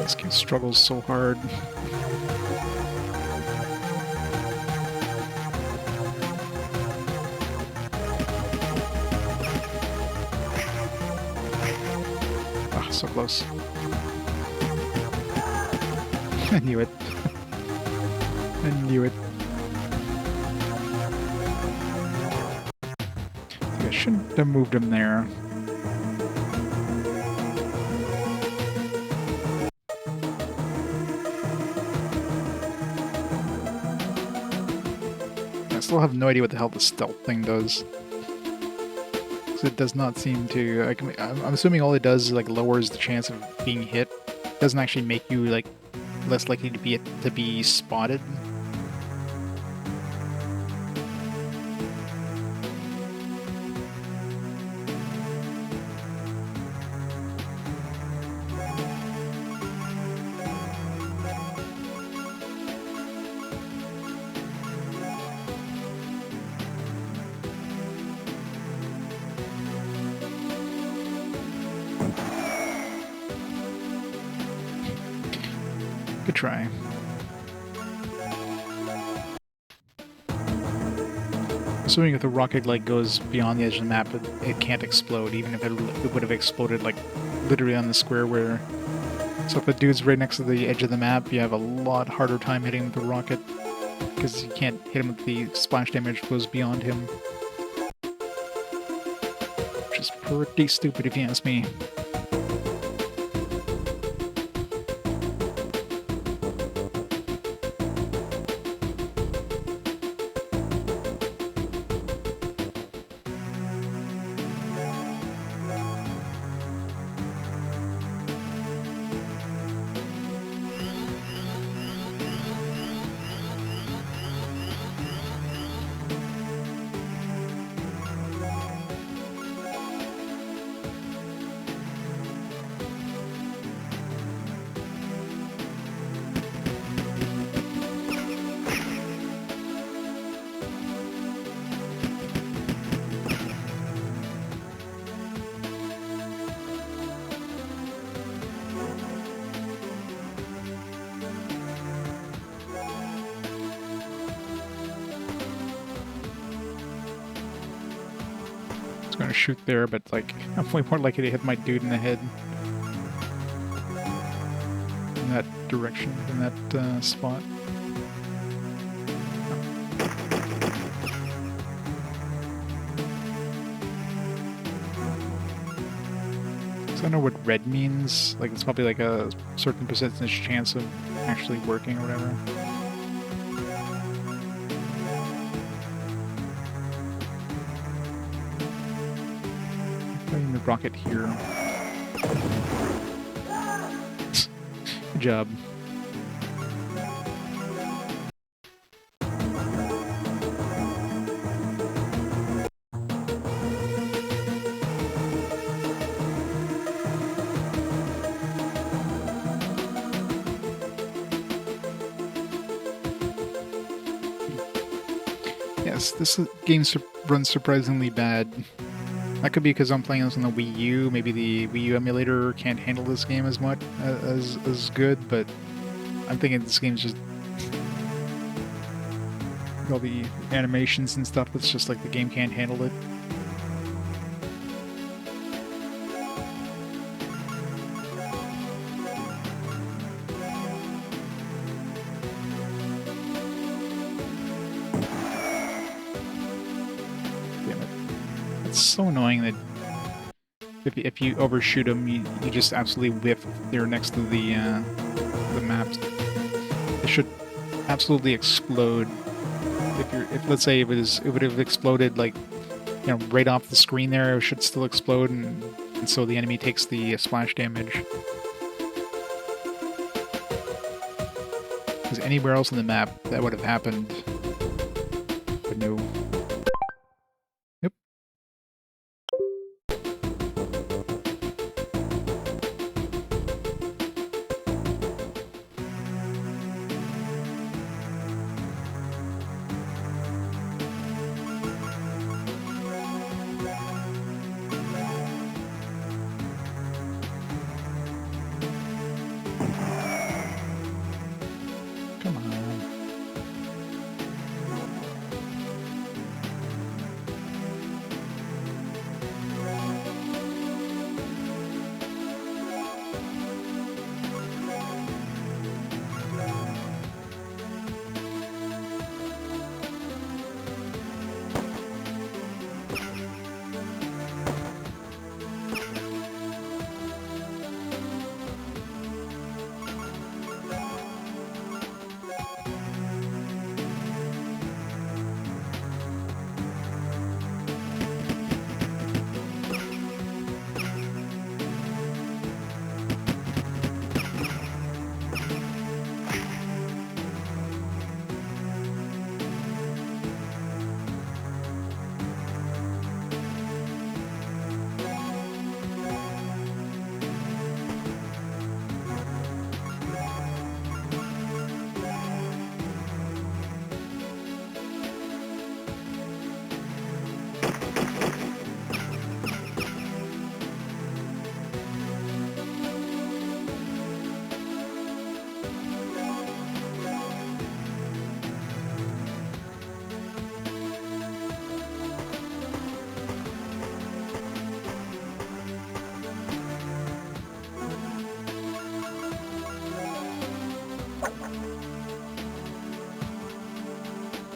A: This game struggles so hard. Ah, so close. I knew it. I knew it. I moved him there. I still have no idea what the hell the stealth thing does. Because it does not seem to... I'm assuming all it does is like lowers the chance of being hit. It doesn't actually make you like less likely to be spotted. Good try. Assuming if the rocket like goes beyond the edge of the map, it can't explode, even if it would have exploded like literally on the square where... So if the dude's right next to the edge of the map, you have a lot harder time hitting him with the rocket, because you can't hit him with the splash damage that goes beyond him. Which is pretty stupid if you ask me. Gonna shoot there, but like I'm way more likely to hit my dude in the head in that direction, in that spot. So I know what red means. Like it's probably like a certain percentage chance of actually working or whatever. The rocket here. Good job. Yes, this game runs surprisingly bad. That could be because I'm playing this on the Wii U. Maybe the Wii U emulator can't handle this game as much as good, but I'm thinking this game's just all the animations and stuff. It's just like the game can't handle it. It's so annoying that if you overshoot them, you just absolutely whiff. They're next to the maps. It should absolutely explode. If let's say it would have exploded like right off the screen there, it should still explode, and so the enemy takes the splash damage. Because anywhere else on the map that would have happened, but no.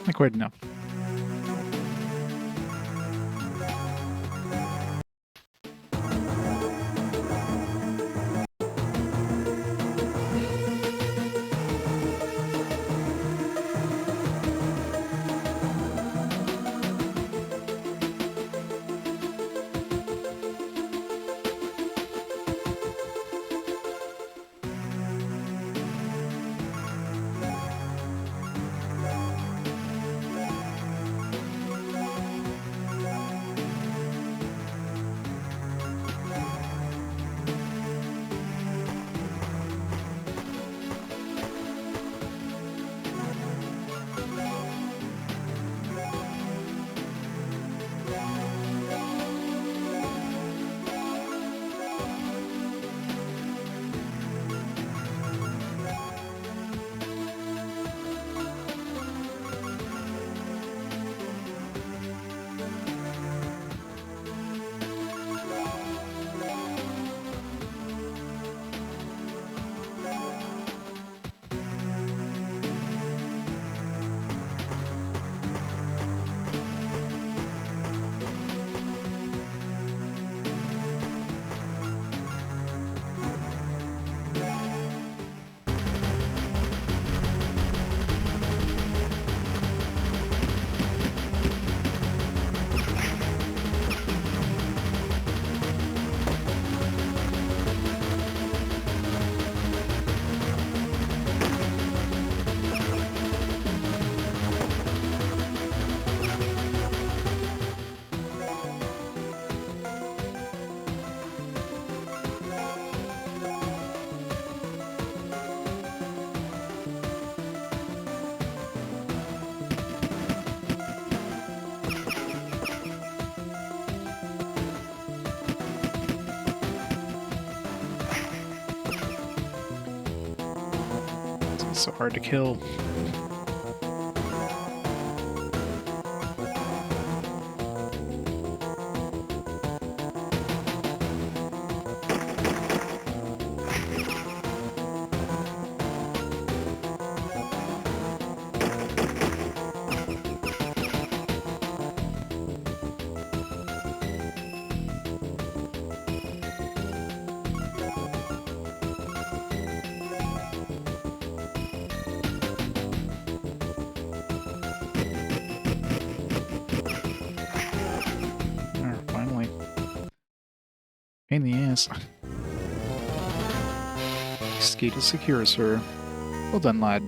A: Not quite enough. It's so hard to kill. Finally. Pain in the ass. Skate is secure, sir. Well done, lad.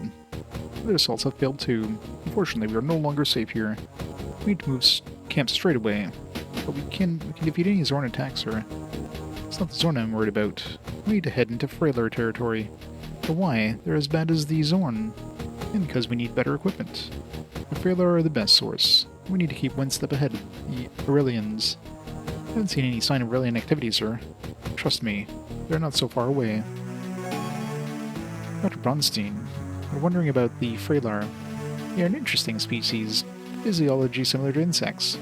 A: Other assaults have failed too. Unfortunately, we are no longer safe here. We need to move camp straight away. But we can defeat any Zorn attacks, sir. It's not the Zorn I'm worried about. We need to head into frailer territory. But why? They're as bad as the Zorn. And because we need better equipment. The frailer are the best source. We need to keep one step ahead of the Arelians. I haven't seen any sign of Arelian activity, sir. Trust me, they're not so far away. Dr. Bronstein, we're wondering about the frailer. They are an interesting species, physiology similar to insects.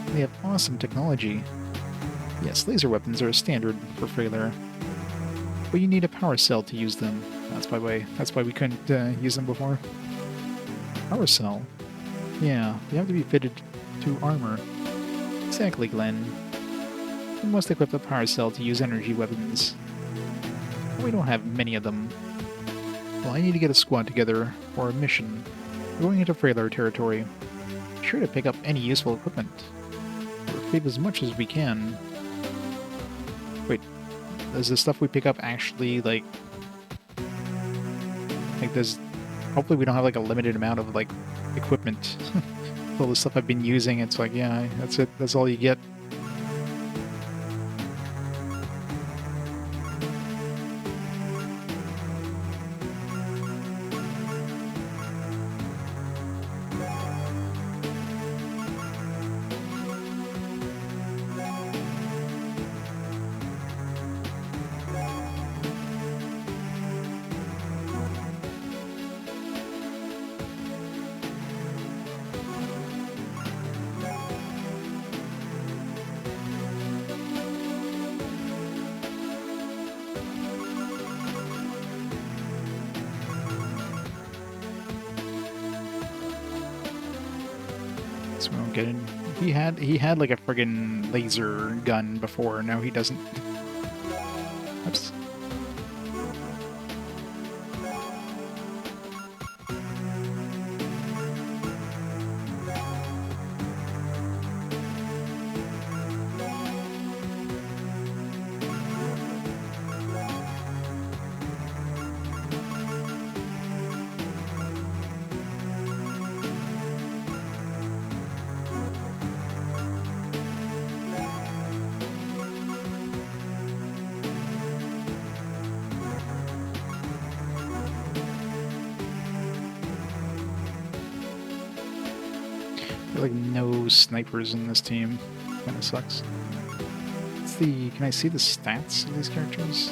A: They have awesome technology. Yes, laser weapons are a standard for frailer. But you need a power cell to use them. That's why we couldn't use them before. Power cell? Yeah, they have to be fitted to armor. Exactly, Glenn. We must equip a power cell to use energy weapons. We don't have many of them. Well, I need to get a squad together for a mission. We're going into frailer territory. Be sure to pick up any useful equipment. We'll save as much as we can. Wait, does the stuff we pick up actually, like does... Hopefully we don't have, like, a limited amount of, like, equipment. All the stuff I've been using, it's like, yeah, that's it. That's all you get. good. He had like a friggin' laser gun before. Now he doesn't. Oops. Like no snipers in this team. Kinda sucks. Can I see the stats of these characters?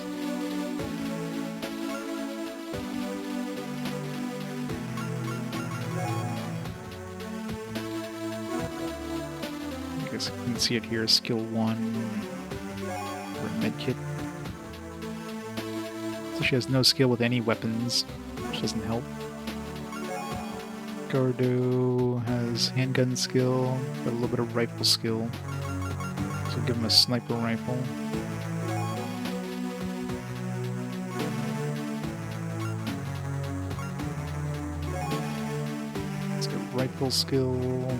A: I guess I can see it here, skill 1, or medkit. So she has no skill with any weapons, which doesn't help. Gardo has handgun skill, got a little bit of rifle skill. So give him a sniper rifle. Let's get rifle skill.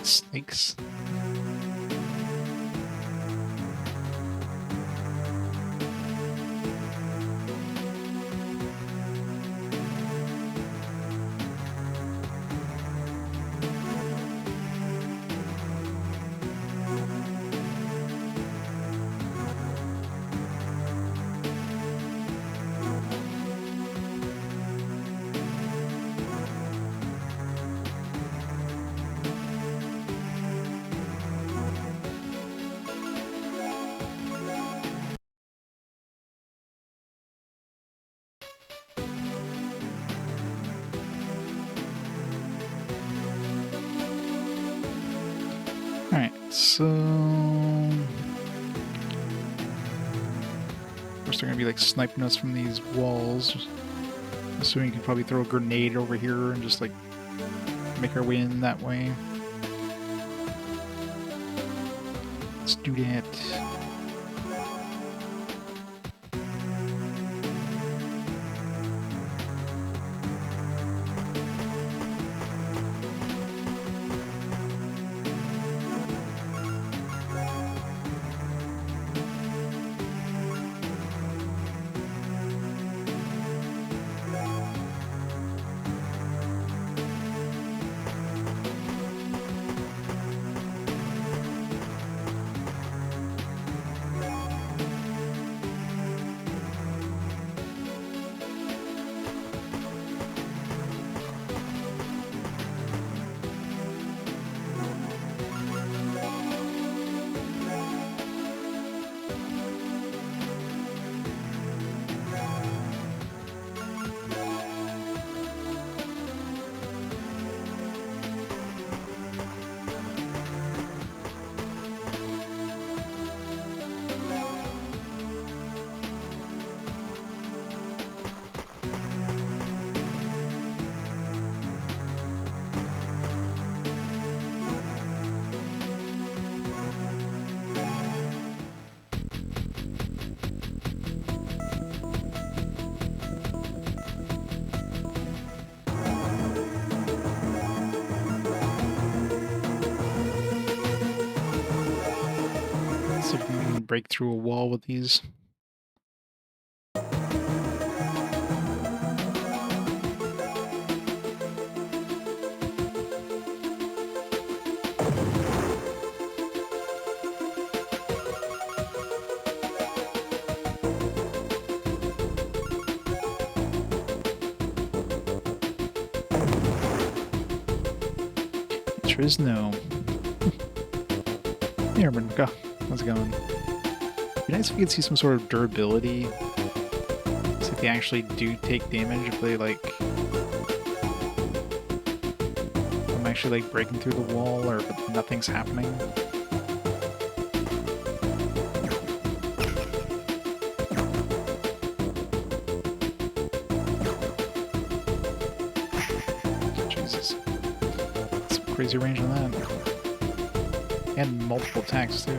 A: Snakes. Alright, so... First they're gonna be like sniping us from these walls. Assuming you can probably throw a grenade over here and just like make our way in that way. Let's do that. See if we can break through a wall with these. answer is no. Hey, Rebecca. How's it going? It'd be nice if we could see some sort of durability. See if they actually do take damage, if they, like... I'm actually, like, breaking through the wall, or if nothing's happening. Jesus. Some crazy range on that. And multiple attacks, too.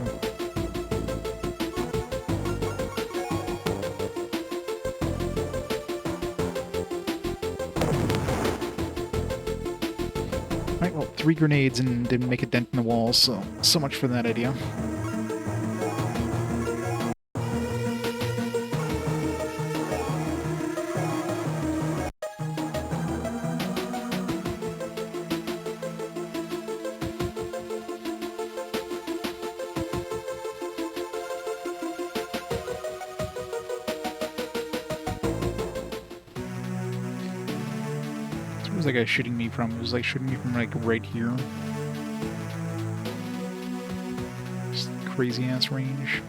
A: Alright, well, 3 grenades and didn't make a dent in the wall, so much for that idea. Where's that guy shooting me from? It was like shooting me from like right here. Just crazy ass range.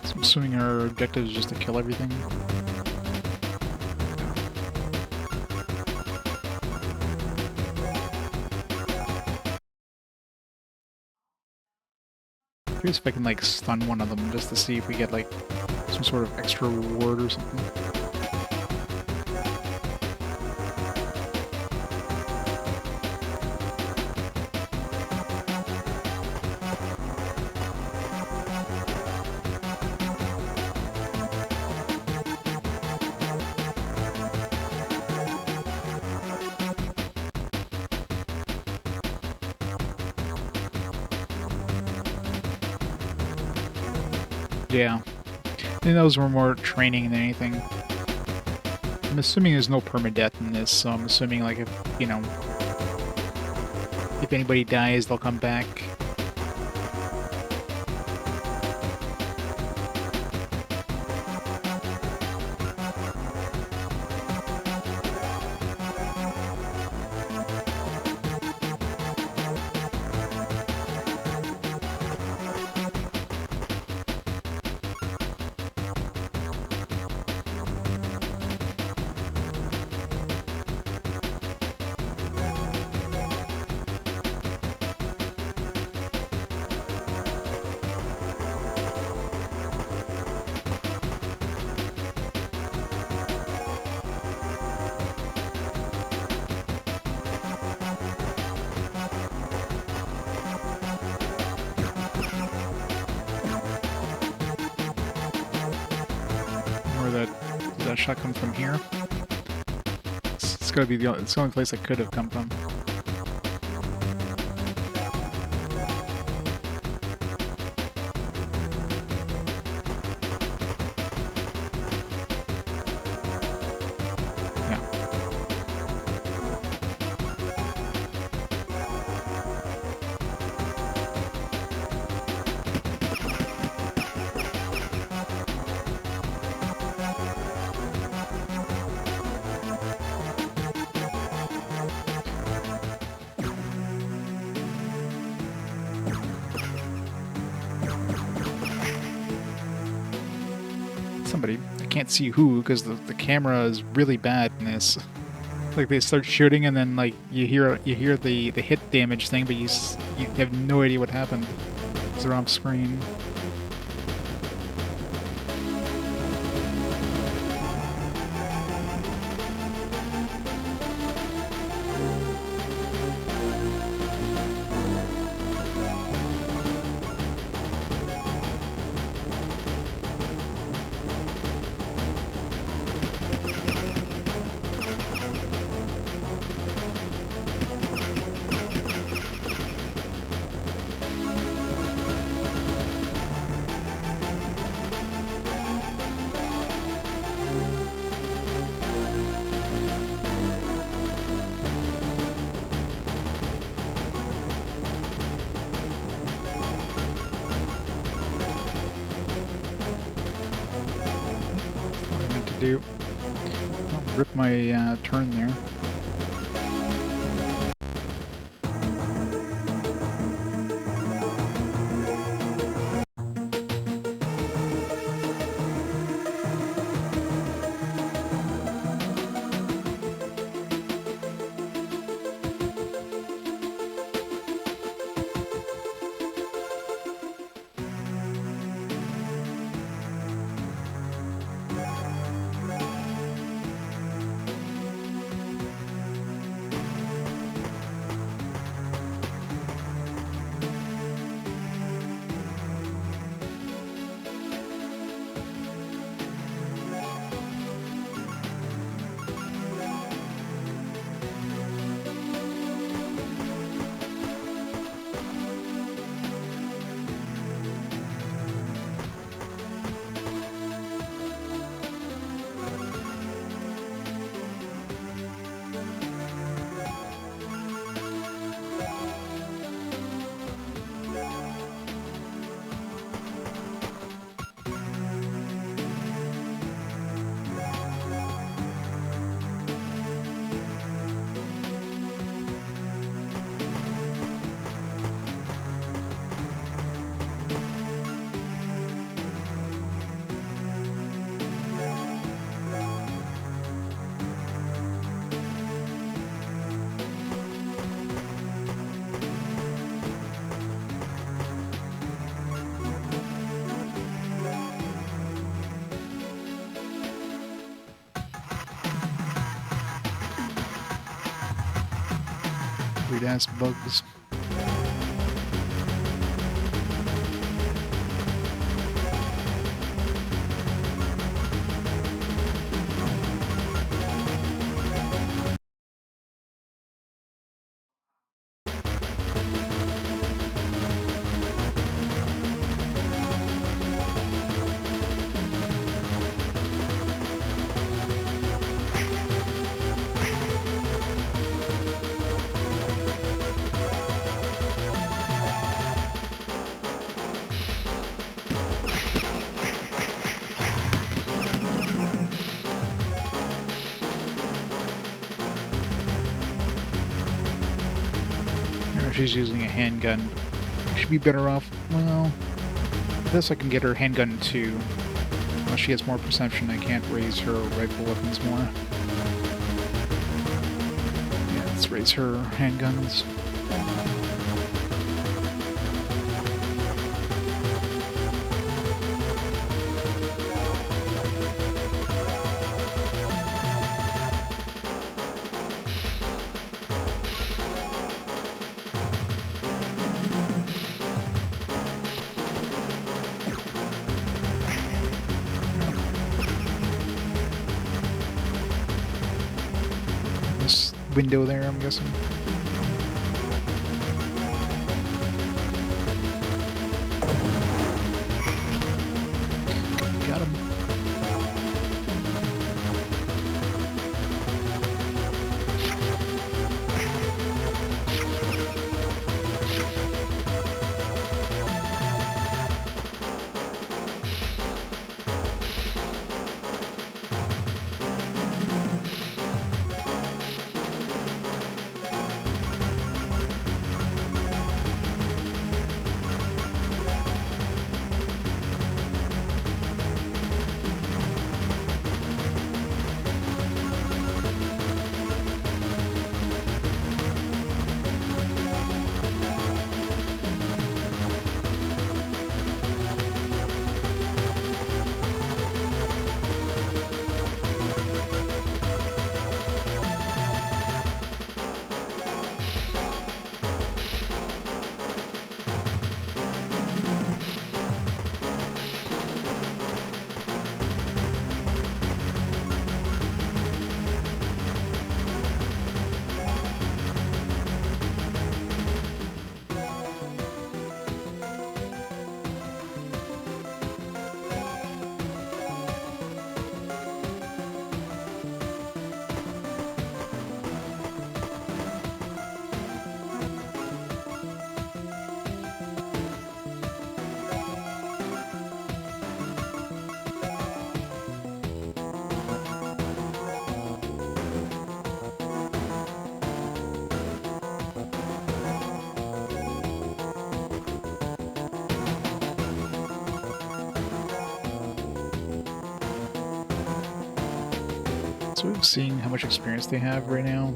A: So I'm assuming our objective is just to kill everything. Curious if I can like stun one of them just to see if we get like some sort of extra reward or something. Yeah. I think those were more training than anything. I'm assuming there's no permadeath in this, so I'm assuming like if, you know, if anybody dies, they'll come back. Does that shot come from here? It's gotta be it's the only place it could have come from. somebody. I can't see who because the camera is really bad in this. Like they start shooting and then like you hear the hit damage thing, but you have no idea what happened because they're off screen. Do. I'll rip my turn there. Weird-ass bugs. She's using a handgun. She'd be better off. Well, this I can get her handgun too. Unless she has more perception, I can't raise her rifle weapons more. Yeah, let's raise her handguns. Window there, I'm guessing. Got him. of seeing how much experience they have right now.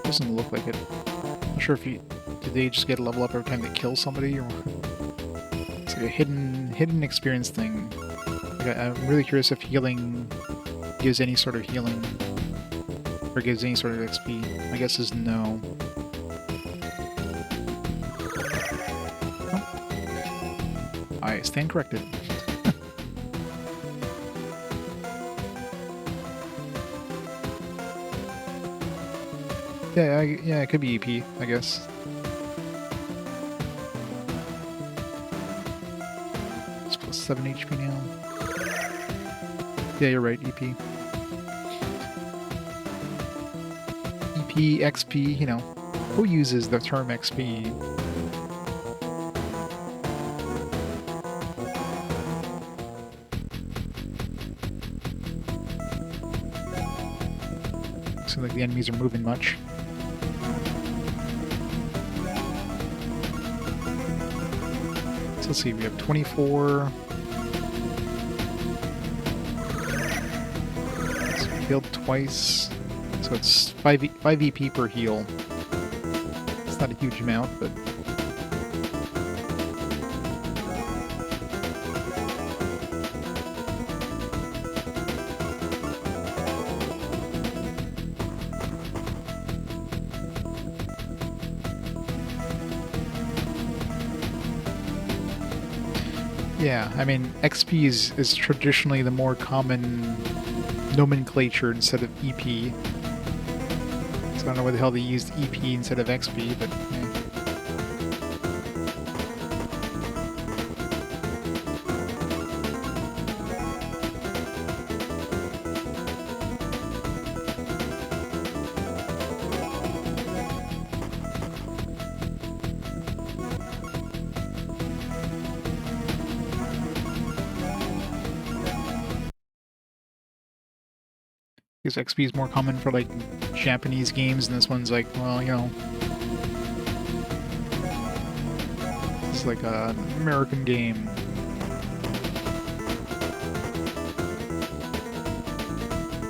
A: Doesn't look like it. Not sure if did they just get a level up every time they kill somebody, or it's like a hidden experience thing. Like I'm really curious if healing gives any sort of healing, or gives any sort of XP. My guess is no. Oh. I stand corrected. Yeah, it could be EP, I guess. It's plus 7 HP now. Yeah, you're right, EP. EP, XP, you know, who uses the term XP? Looks like the enemies are moving much. So let's see, we have 24. So we healed twice. So it's 5 EP per heal. It's not a huge amount, but... yeah, I mean, XP is traditionally the more common nomenclature instead of EP. So I don't know why the hell they used EP instead of XP, but yeah. Because XP is more common for, like, Japanese games, and this one's like, well, you know... This is like an American game.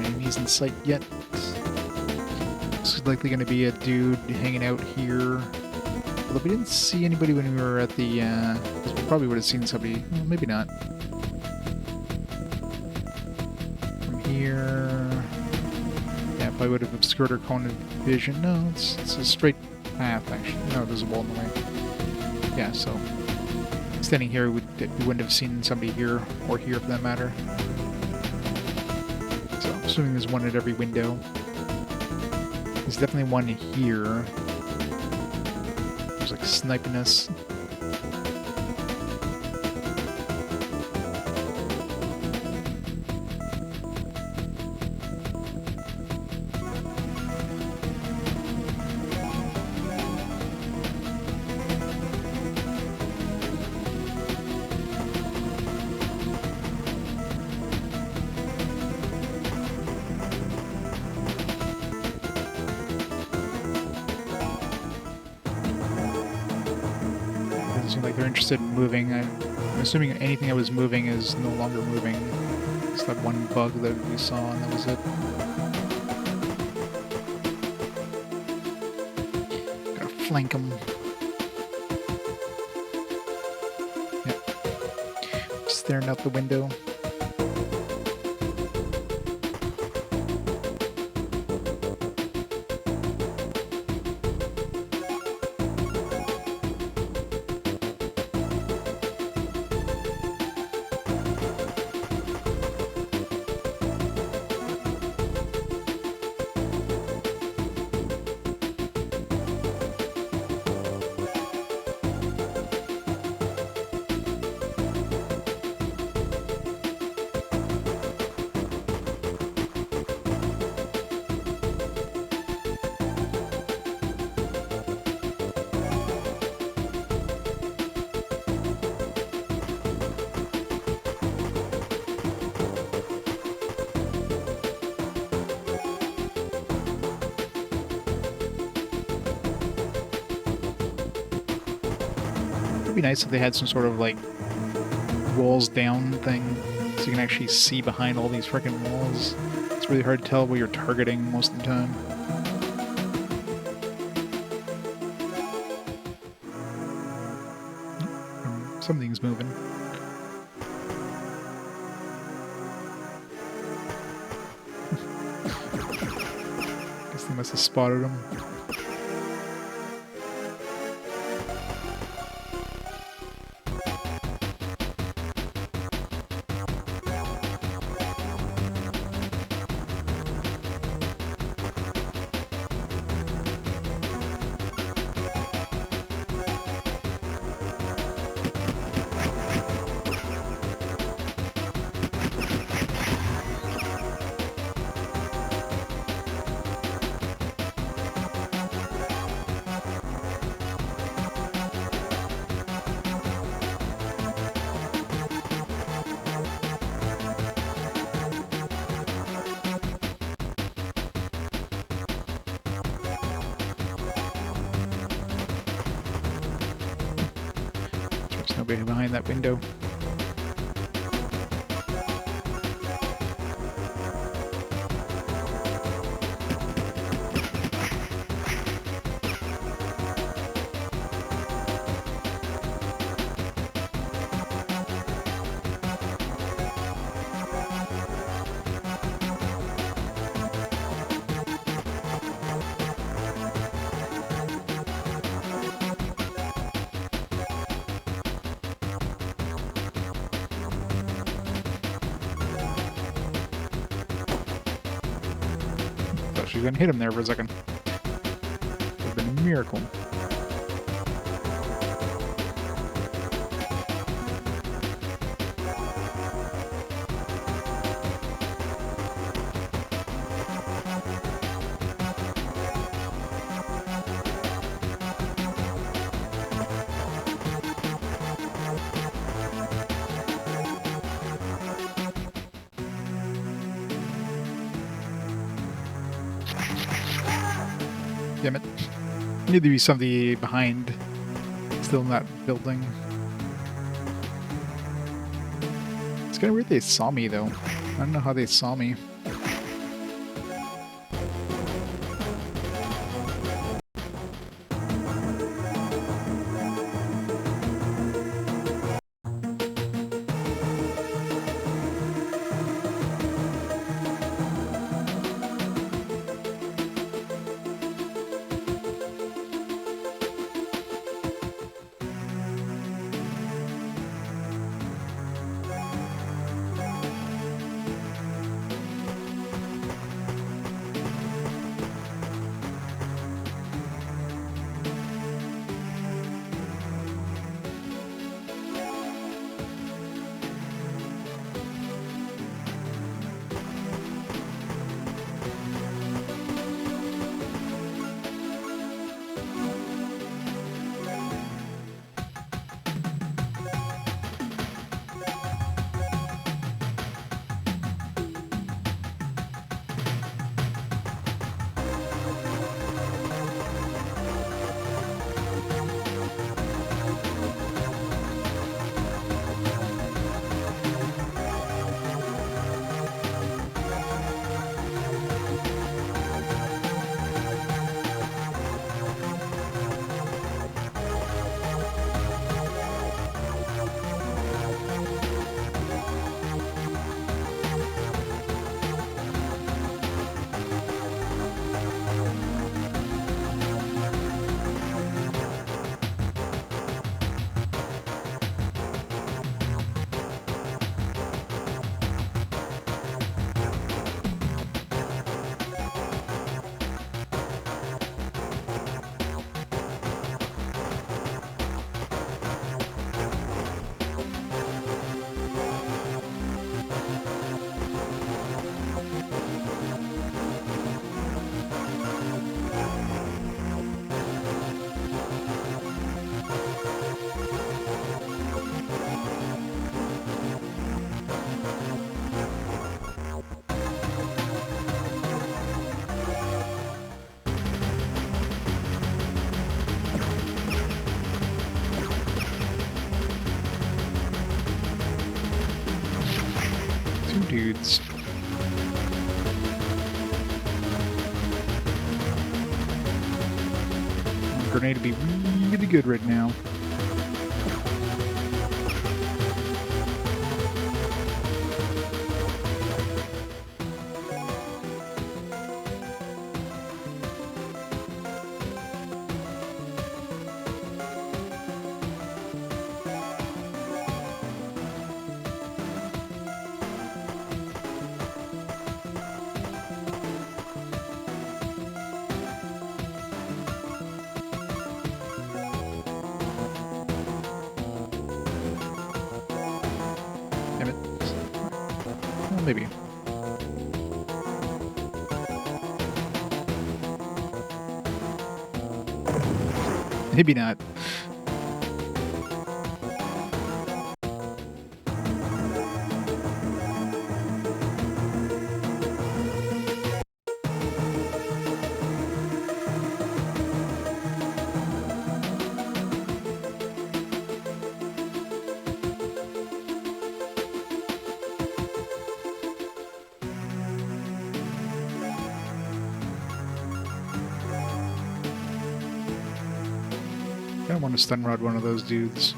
A: Enemies in sight yet. This is likely going to be a dude hanging out here. Although we didn't see anybody when we were at the, we probably would have seen somebody. Well, maybe not. From here... I would have obscured her cone of vision. No, it's a straight path, actually. No, there's a wall in the way. Yeah, so... standing here, we wouldn't have seen somebody here, or here for that matter. So I'm assuming there's one at every window. There's definitely one here. There's like sniping us. Seem like they're interested in moving. I'm assuming anything that was moving is no longer moving. Just that one bug that we saw, and that was it. Gotta flank them. Yep. Just staring out the window. It'd be nice if they had some sort of, like, walls down thing, so you can actually see behind all these freaking walls. It's really hard to tell what you're targeting most of the time. Something's moving. Guess they must have spotted him. There's nobody behind that window. Thought she was gonna hit him there for a second. Would have been a miracle. Damn it. Need to be somebody behind, still in that building. It's kind of weird they saw me, though. I don't know how they saw me. Dudes. grenade would be really good right now. Damn it. Well, maybe. Maybe not. I want to stun rod one of those dudes.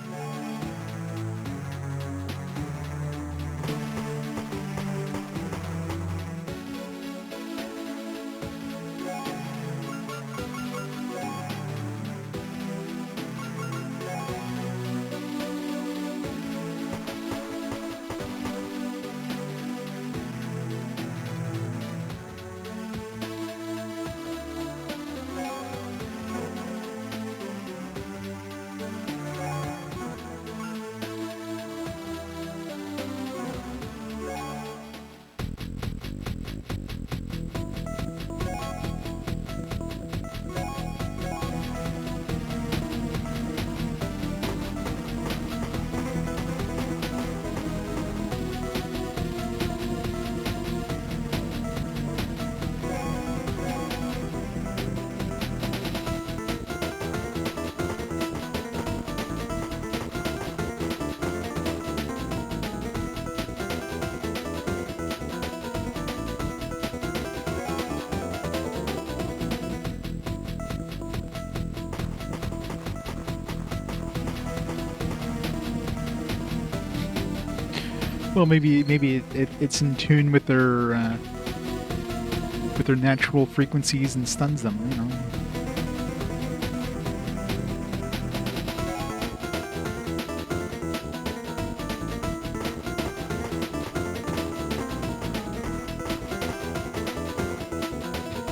A: Well, maybe it's in tune with their natural frequencies and stuns them. You know.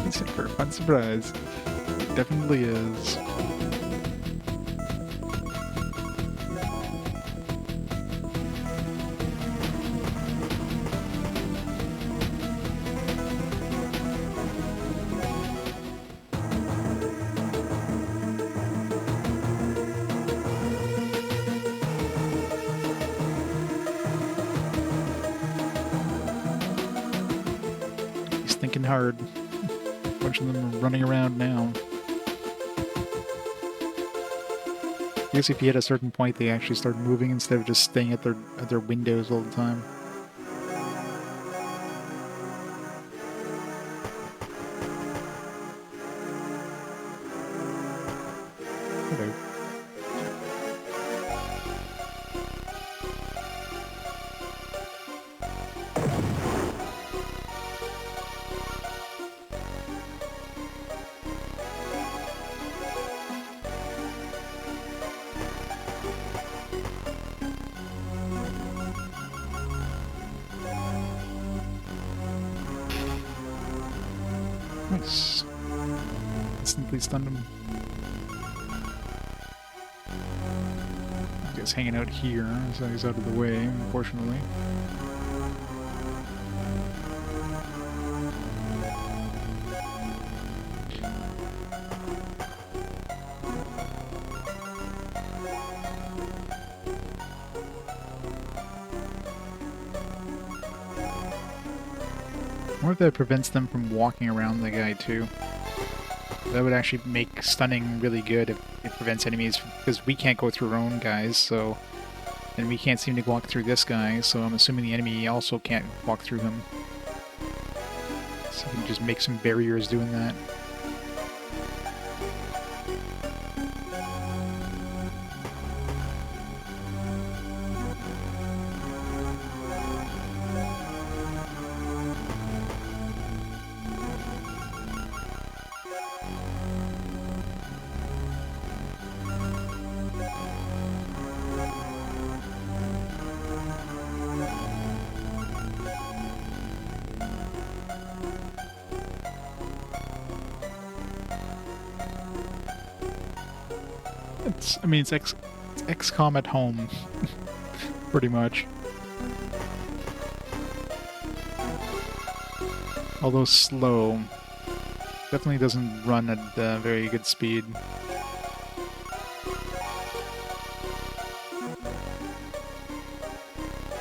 A: It's in for a fun surprise. It definitely is. Thinking hard. A bunch of them are running around now. I guess if you hit a certain point, they actually start moving instead of just staying at their windows all the time. Hello. Nice. Instantly stunned him. He's just hanging out here, so he's out of the way, unfortunately. I wonder if that prevents them from walking around the guy too. That would actually make stunning really good if it prevents enemies, because we can't go through our own guys, so... And we can't seem to walk through this guy, so I'm assuming the enemy also can't walk through him. So we can just make some barriers doing that. I mean, it's XCOM at home, pretty much. Although slow, definitely doesn't run at very good speed.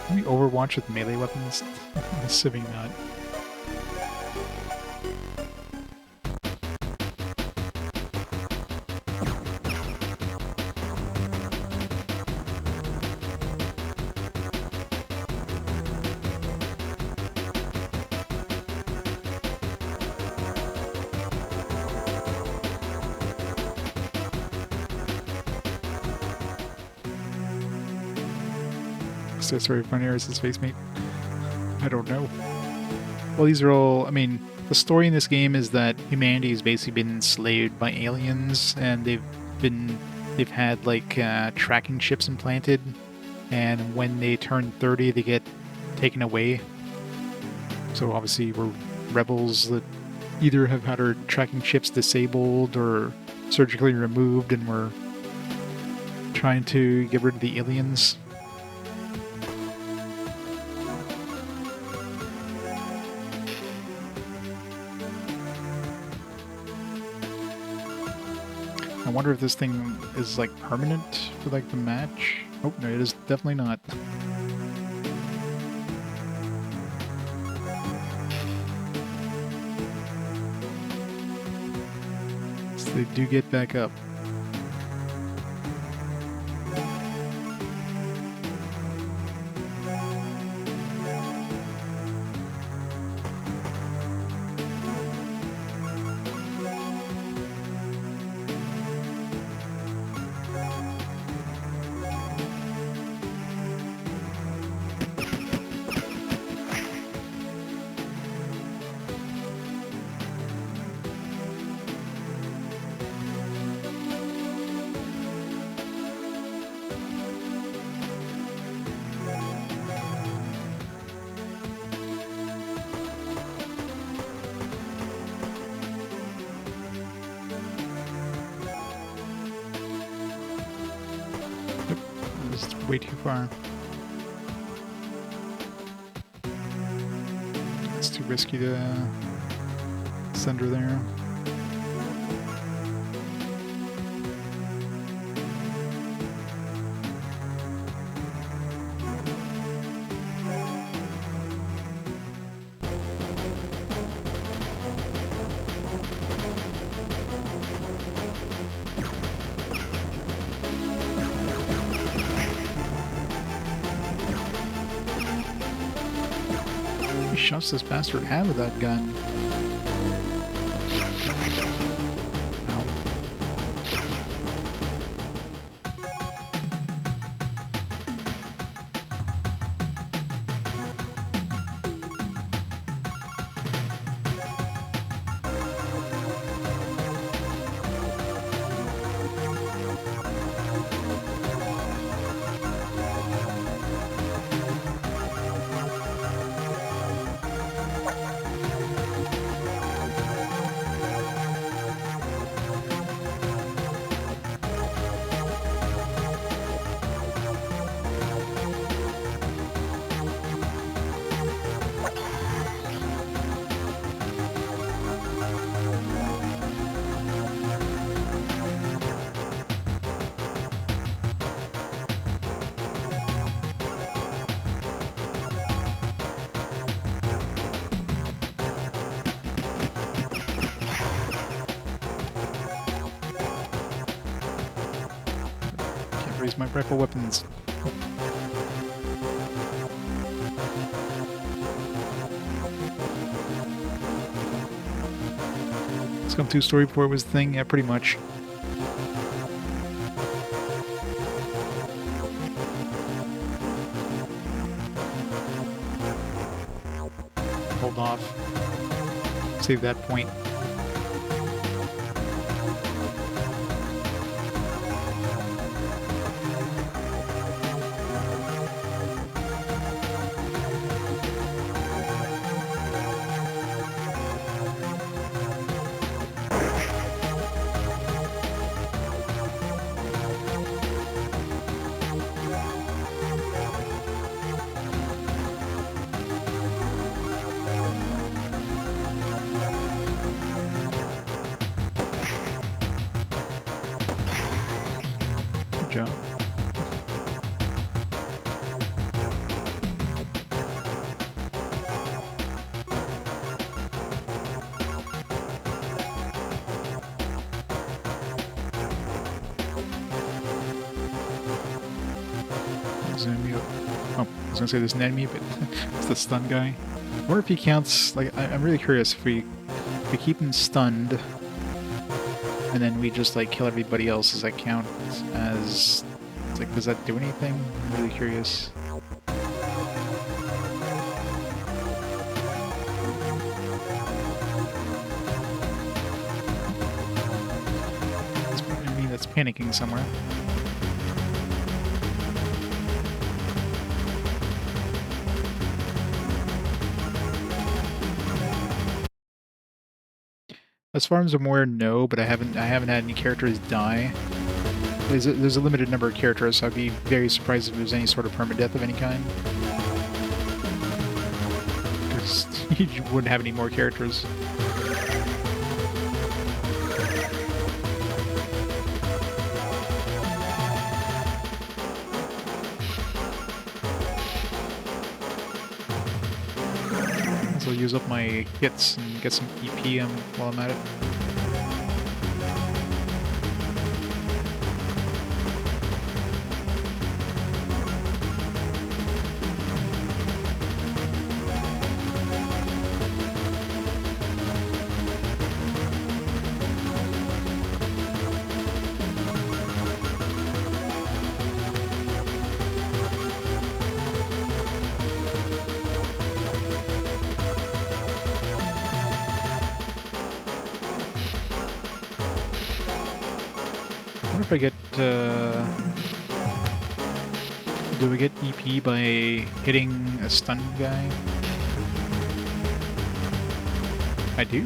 A: Can we Overwatch with melee weapons? I'm assuming not. Sorry, funny, or is his face mate? I don't know. Well, these are all, I mean, the story in this game is that humanity has basically been enslaved by aliens, and they've had, like, tracking chips implanted, and when they turn 30, they get taken away. So obviously we're rebels that either have had our tracking chips disabled or surgically removed, and we're trying to get rid of the aliens. I wonder if this thing is, like, permanent for, like, the match. Oh, no, it is definitely not. So they do get back up. Way too far. It's too risky to send her there. Shots this bastard have with that gun? Ow. Raise my rifle weapons. Scum 2 story before it was the thing? Yeah, pretty much. Hold off. Save that point. job. Oh, I was gonna say there's an enemy, but it's the stun guy. I wonder if he counts. Like, I'm really curious if we keep him stunned, and then we just like kill everybody else. Does that count as like? Does that do anything? I'm really curious. It's an enemy that's panicking somewhere. As far as I'm aware, no, but I haven't had any characters die. There's a limited number of characters, so I'd be very surprised if there's any sort of permadeath of any kind. Because you wouldn't have any more characters. So I'll use up my hits and get some EP while I'm at it. I get, do we get EP by hitting a stun guy? I do.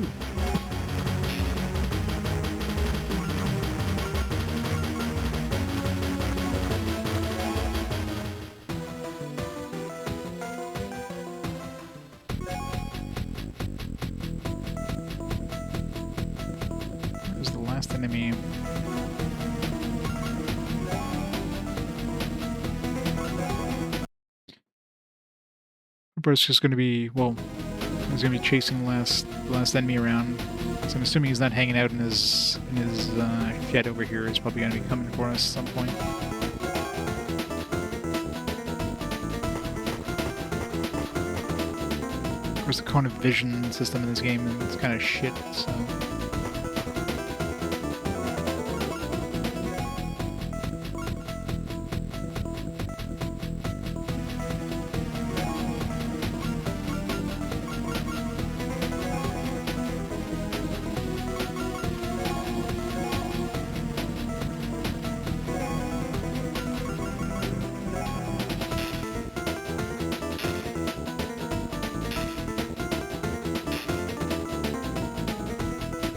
A: Where's the last enemy? It's just going to be, well, he's going to be chasing the last enemy around. So I'm assuming he's not hanging out in his shed over here. He's probably going to be coming for us at some point. Of course, the cone of vision system in this game is kind of shit, so...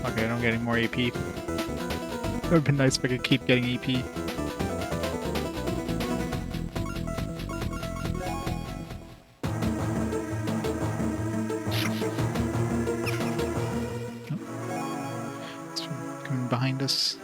A: Okay, I don't get any more AP. It would have been nice if I could keep getting AP. Oh. It's coming behind us.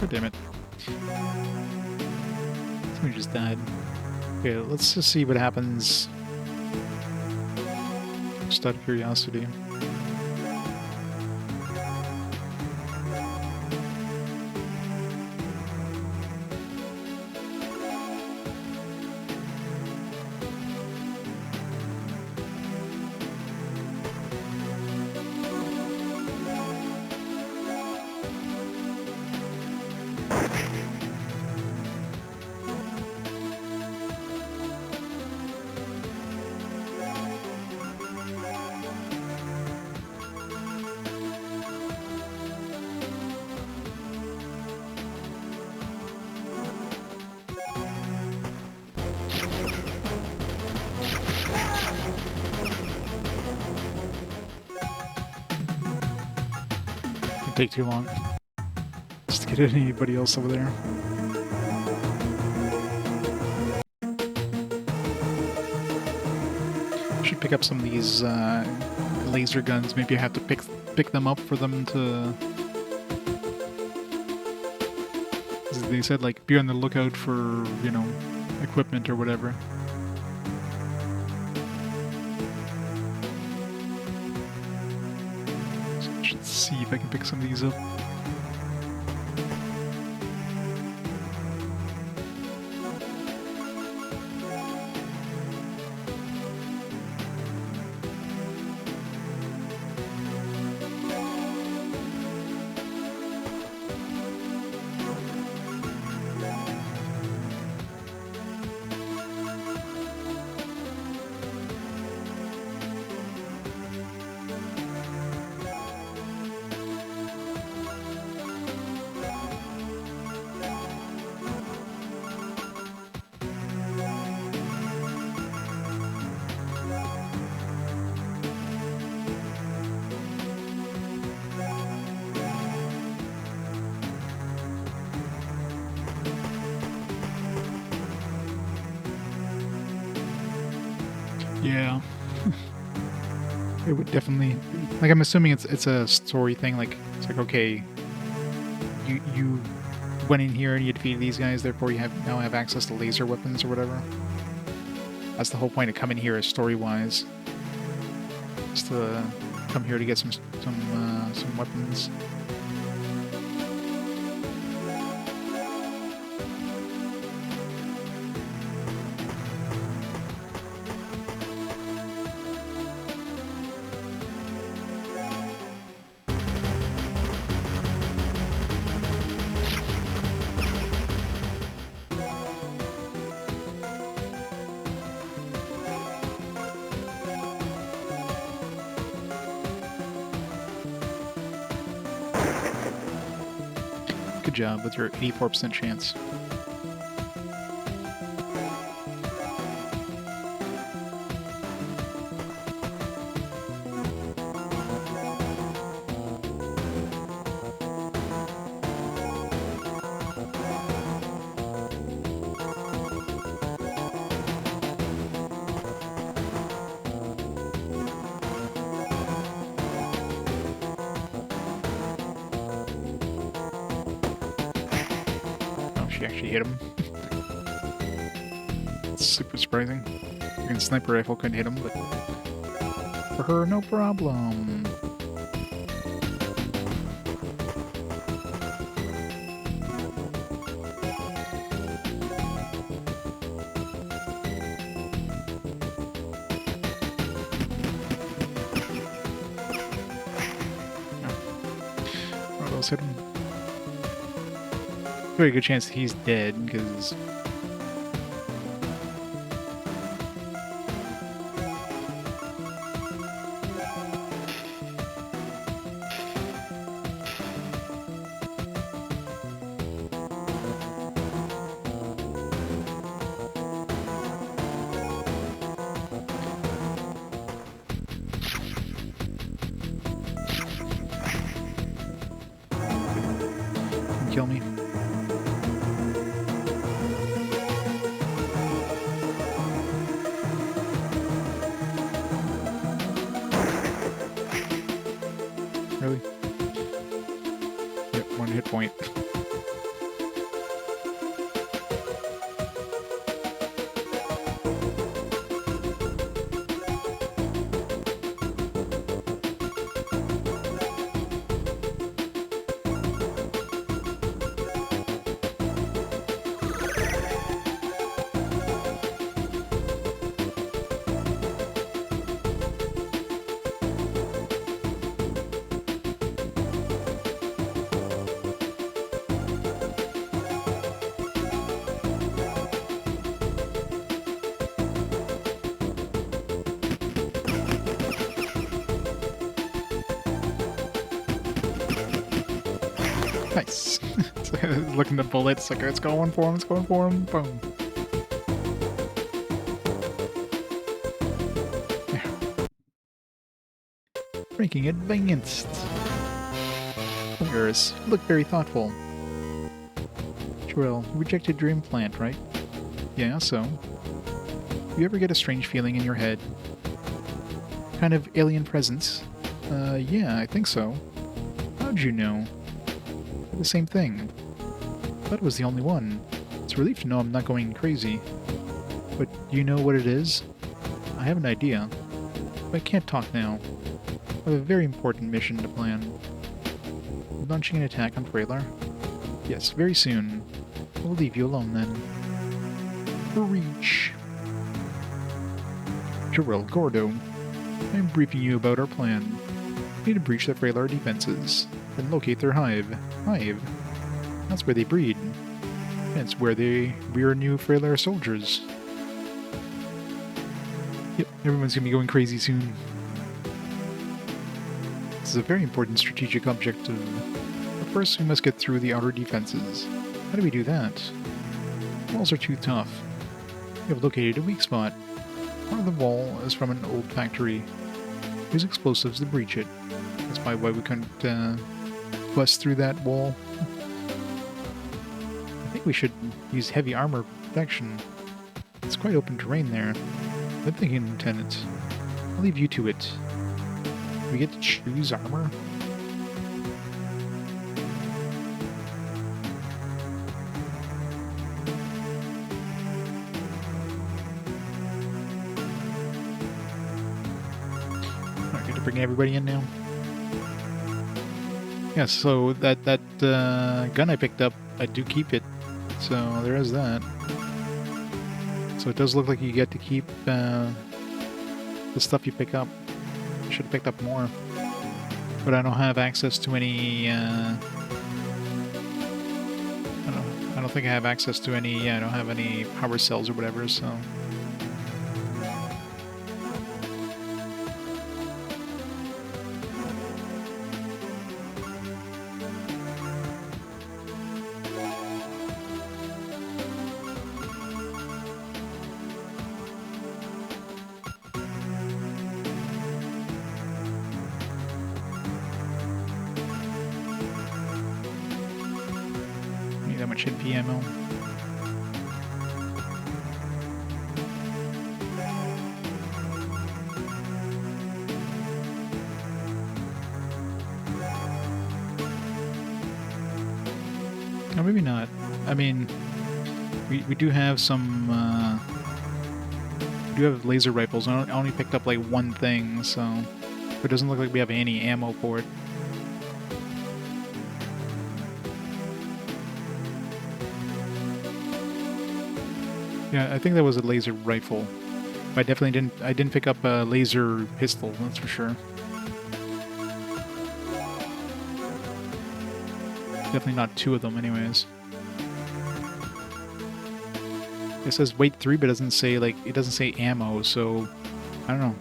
A: God damn it. Somebody just died. Okay, let's just see what happens. Just out of curiosity. It'd take too long just to get anybody else over there. Should pick up some of these laser guns. Maybe I have to pick them up for them to... They said, like, be on the lookout for, you know, equipment or whatever. So I should see if I can pick some of these up. Yeah. It would definitely, like, I'm assuming it's a story thing, like, it's like, okay, you went in here and you defeated these guys, therefore you now have access to laser weapons or whatever. That's the whole point of coming here, is story-wise. Just to come here to get some weapons. Good job with your 84% chance. She actually hit him. It's super surprising. Freaking sniper rifle couldn't hit him, but for her, no problem. One of those hit him. Very good chance that he's dead, because kill me. Really? Yep, 1 hit point. Nice. Looking at bullets, like, it's going for him, it's going for him. Boom. Yeah. Ranking advanced. Polaris, you look very thoughtful. Joel, you rejected your implant, right? Yeah, so? You ever get a strange feeling in your head? Kind of alien presence? Yeah, I think so. How'd you know? The same thing. Thought it was the only one. It's a relief to know I'm not going crazy. But do you know what it is? I have an idea. But I can't talk now. I have a very important mission to plan. Launching an attack on Frailer? Yes, very soon. We'll leave you alone then. Reach. Jarrell Gordo. I'm briefing you about our plan. We need to breach the Frailer defenses, then locate their hive. Hive? That's where they breed. And it's where they rear new Frailer soldiers. Yep, everyone's gonna be going crazy soon. This is a very important strategic objective. But first, we must get through the outer defenses. How do we do that? Walls are too tough. We have located a weak spot. Part of the wall is from an old factory. Use explosives to breach it. That's probably why we couldn't bust through that wall. I think we should use heavy armor protection. It's quite open terrain there. Good thinking, Lieutenant. I'll leave you to it. Do we get to choose armor? Bring everybody in now. Yeah, so that gun I picked up, I do keep it. So there is that. So it does look like you get to keep the stuff you pick up. Should have picked up more, but I don't have access to any. I don't think I have access to any. I don't have any power cells or whatever. So. That much NP ammo. No, maybe not. I mean, we do have some. We do have laser rifles. I only picked up like one thing, so it doesn't look like we have any ammo for it. Yeah, I think that was a laser rifle. But I definitely didn't pick up a laser pistol, that's for sure. Definitely not two of them anyways. It says weight 3, but it doesn't say ammo, so I don't know.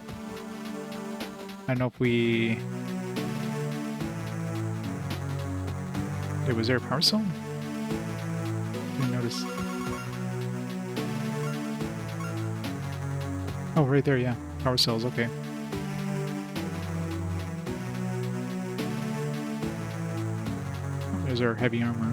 A: I don't know if we... Wait, was there a power cell? Didn't notice. Oh, right there, yeah. Power cells, okay. There's our heavy armor.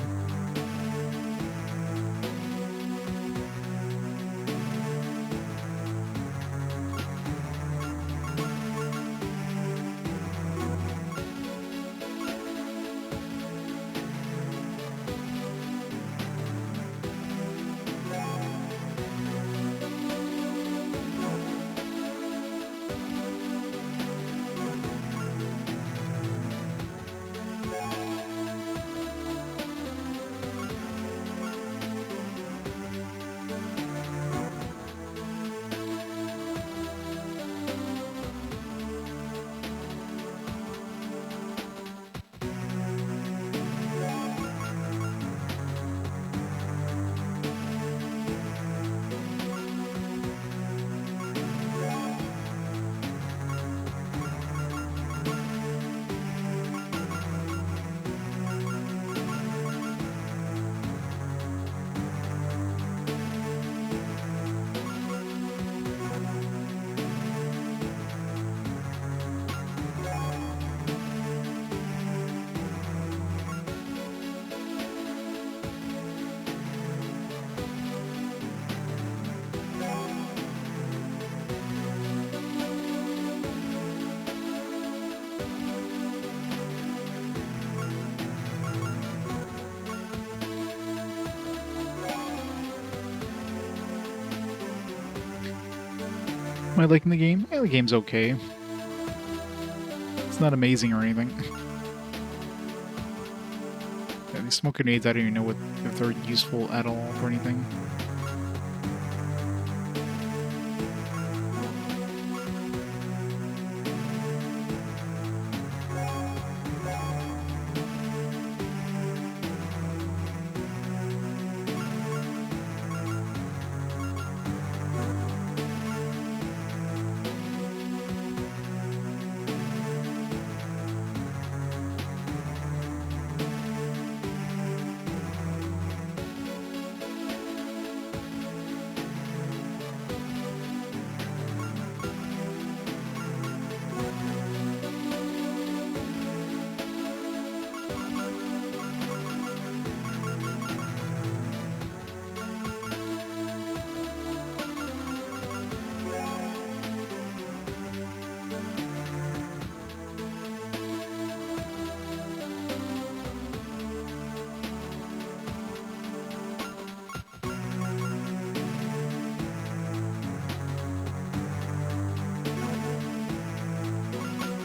A: Am I liking the game? Yeah, the game's okay. It's not amazing or anything. Yeah, these smoke grenades, I don't even know if they're useful at all for anything.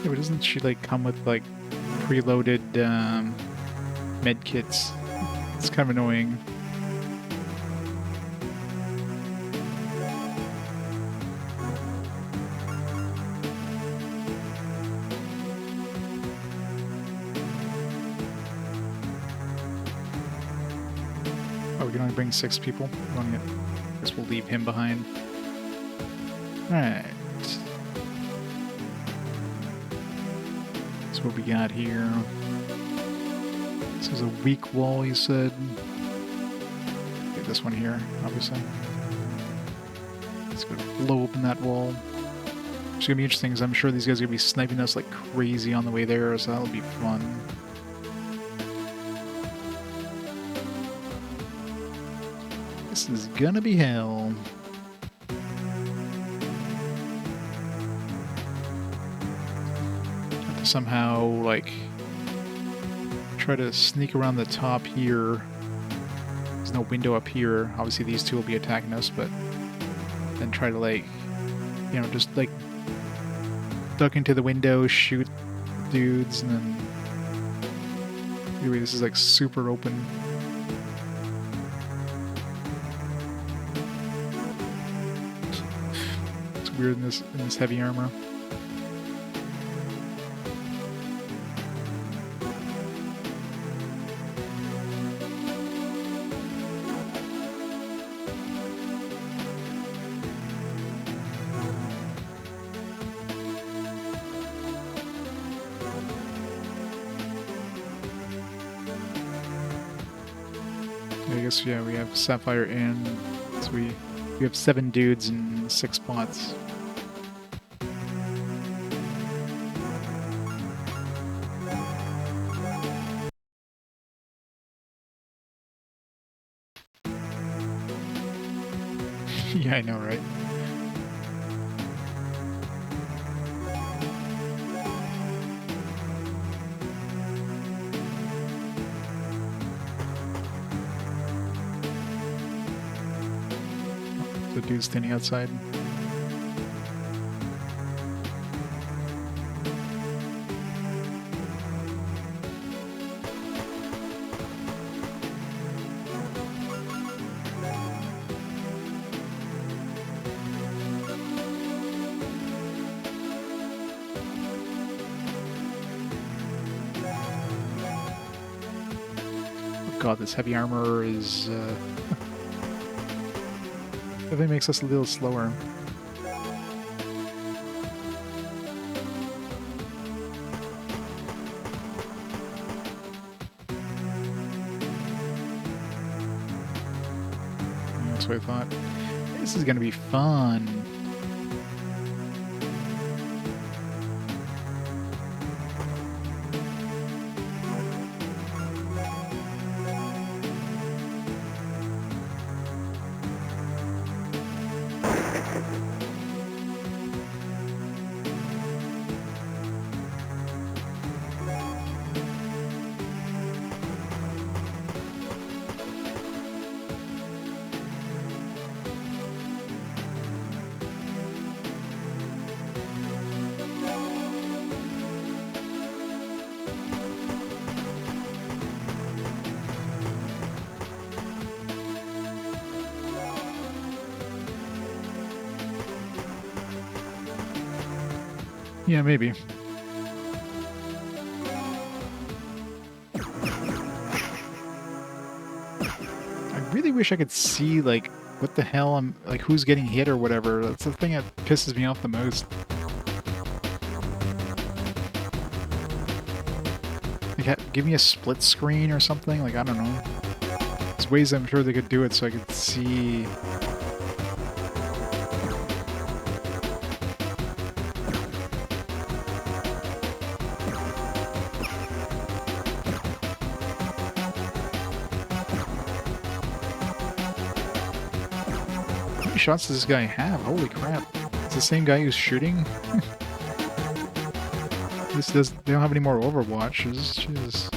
A: Yeah, but doesn't she like come with like preloaded med kits? It's kind of annoying. Oh, we can only bring 6 people. I guess we'll leave him behind. Alright. What we got here? This is a weak wall, you said. Get this one here, obviously. It's gonna blow open that wall. It's gonna be interesting because I'm sure these guys are gonna be sniping us like crazy on the way there, so that'll be fun. This is gonna be hell. Somehow, like, try to sneak around the top here. There's no window up here. Obviously, these two will be attacking us, but then try to, like, you know, just, like, duck into the window, shoot dudes, and then... Anyway, this is, like, super open. It's weird in this heavy armor. I guess, yeah, we have Sapphire and so we have 7 dudes and 6 spots. Yeah, I know, right? The dude's standing outside. Oh god, this heavy armor is definitely makes us a little slower. That's what I thought. This is gonna be fun. Yeah, maybe. I really wish I could see, like, what the hell I'm, like, who's getting hit or whatever. That's the thing that pisses me off the most. Like, give me a split screen or something, like, I don't know. There's ways I'm sure they could do it so I could see. How many shots does this guy have? Holy crap. It's the same guy who's shooting? They don't have any more Overwatches. Jeez.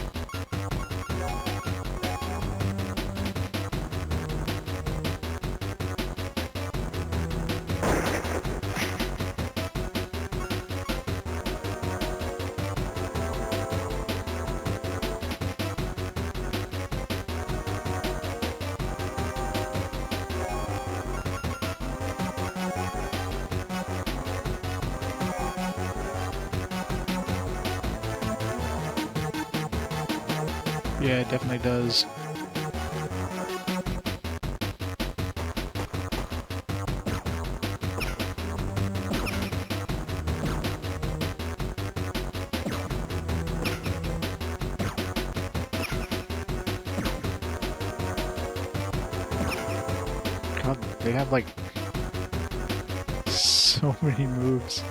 A: Yeah, it definitely does. God, they have like so many moves.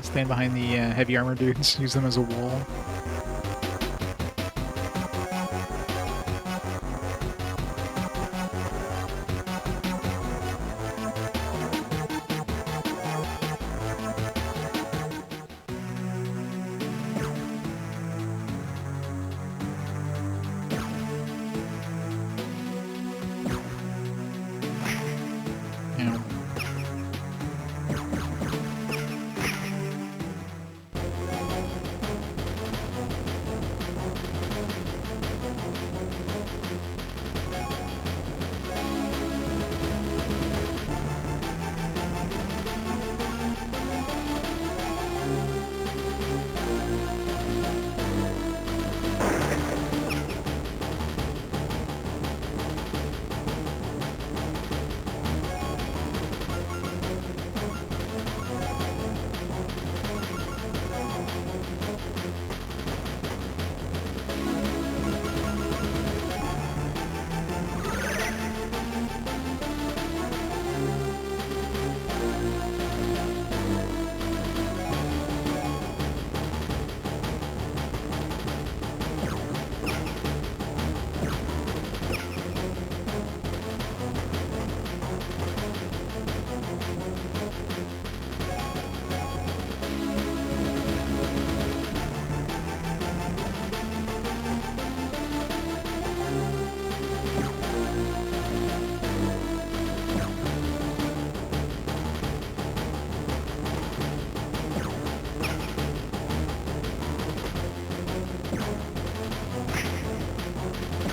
A: Stand behind the heavy armor dudes. Use them as a wall. Yeah.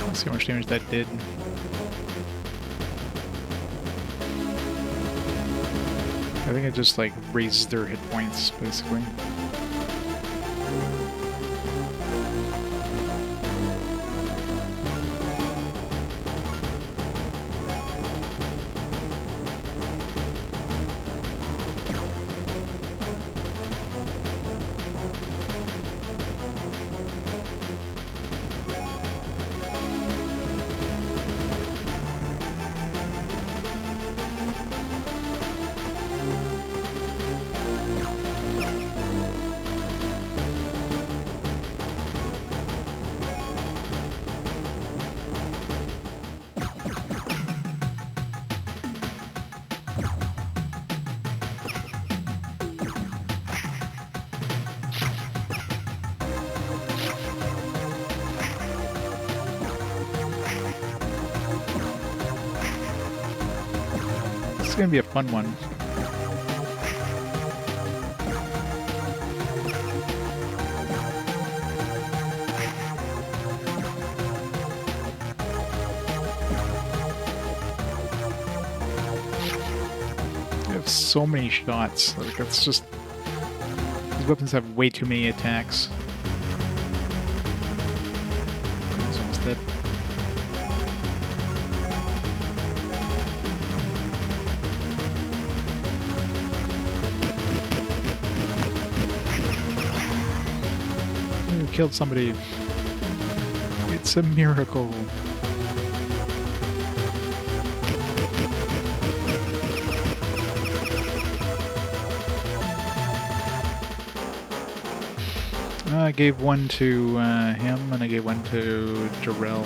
A: Let's see how much damage that did. I think it just like raises their hit points, basically. gonna be a fun one. I have so many shots. Like, that's just... These weapons have way too many attacks. He's almost dead. You killed somebody. It's a miracle. I gave one to him, and I gave one to Jarrell.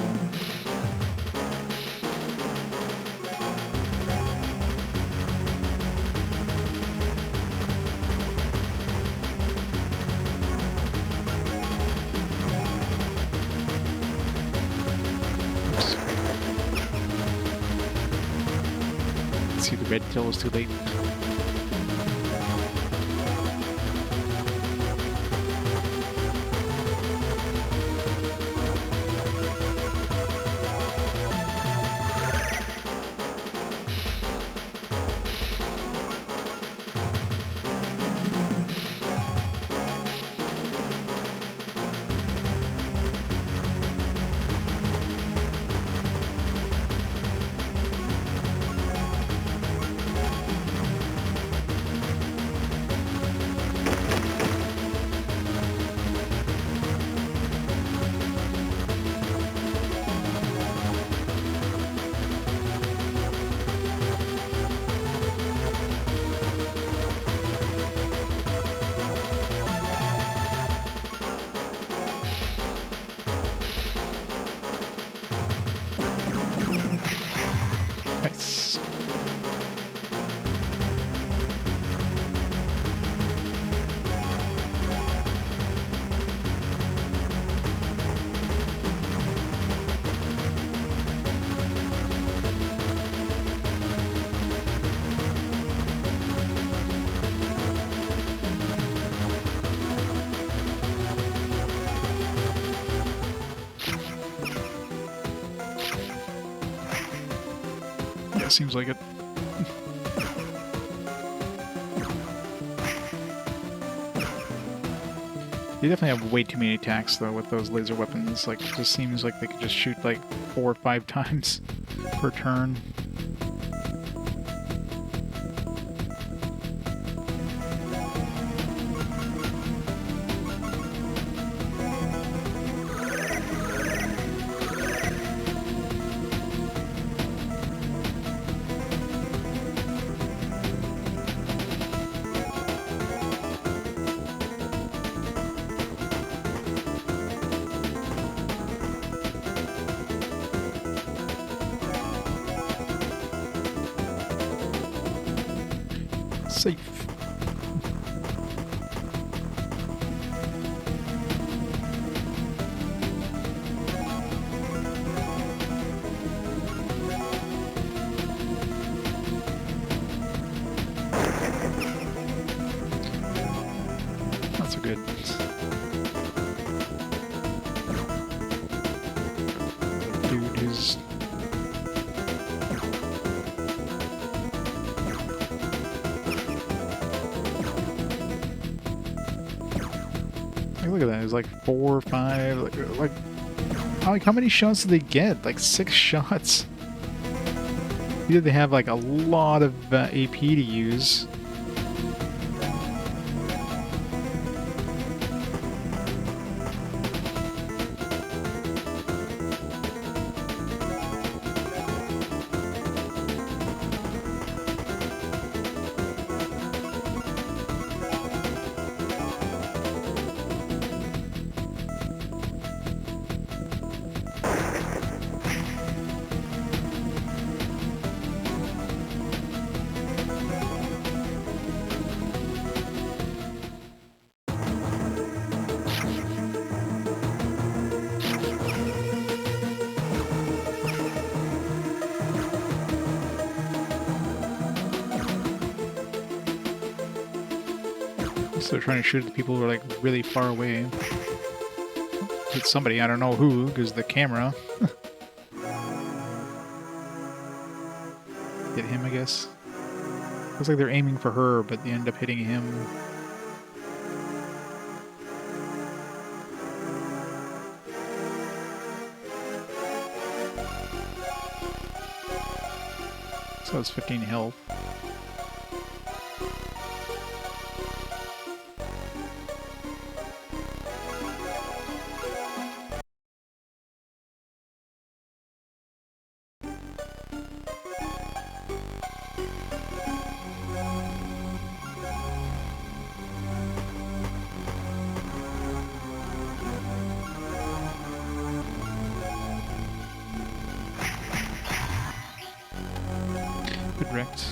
A: Oops. Let's see, the red tail is too late. Nice. Yeah, seems like it. You definitely have way too many attacks, though, with those laser weapons. Like, it just seems like they could just shoot, like, 4 or 5 times per turn. Safe. Not so good. Dude who's... Look at that, it's like 4 or 5, like how many shots did they get? Like 6 shots. Either they have like a lot of AP to use. So they're trying to shoot at the people who are like really far away. It's somebody, I don't know who, because the camera. Hit him, I guess. Looks like they're aiming for her, but they end up hitting him. So it's 15 health. Good wrecked.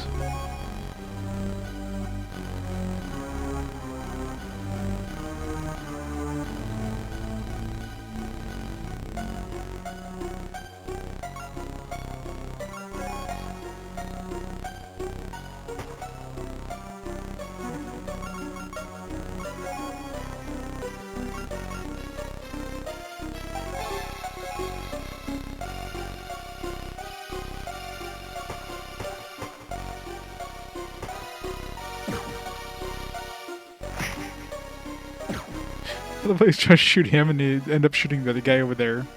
A: The place trying to shoot him and they end up shooting the other guy over there.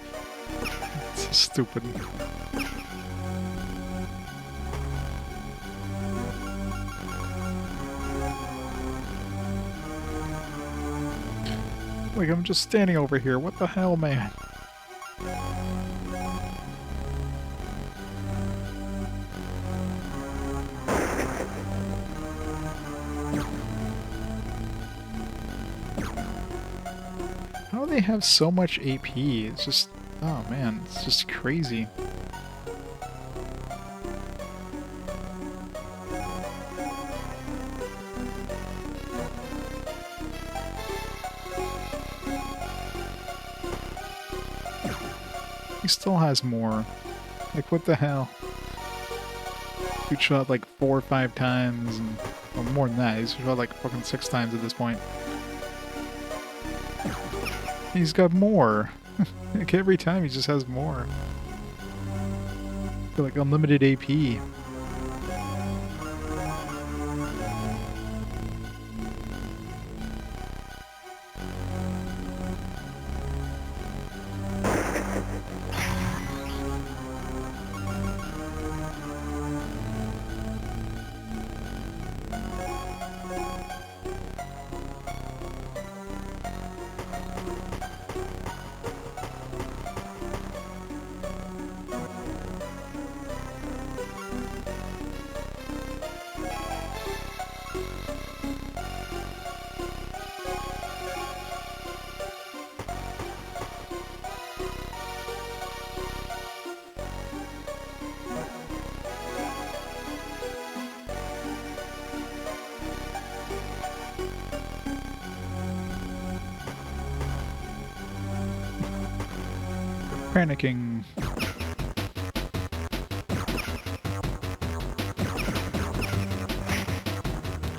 A: It's so stupid. Like, I'm just standing over here. What the hell, man? How do they have so much AP? It's just... oh man, it's just crazy. He still has more. Like, what the hell? He shot like 4 or 5 times, and well, more than that. He's shot like fucking 6 times at this point. He's got more. Like, every time he just has more. Like, unlimited AP. Panicking.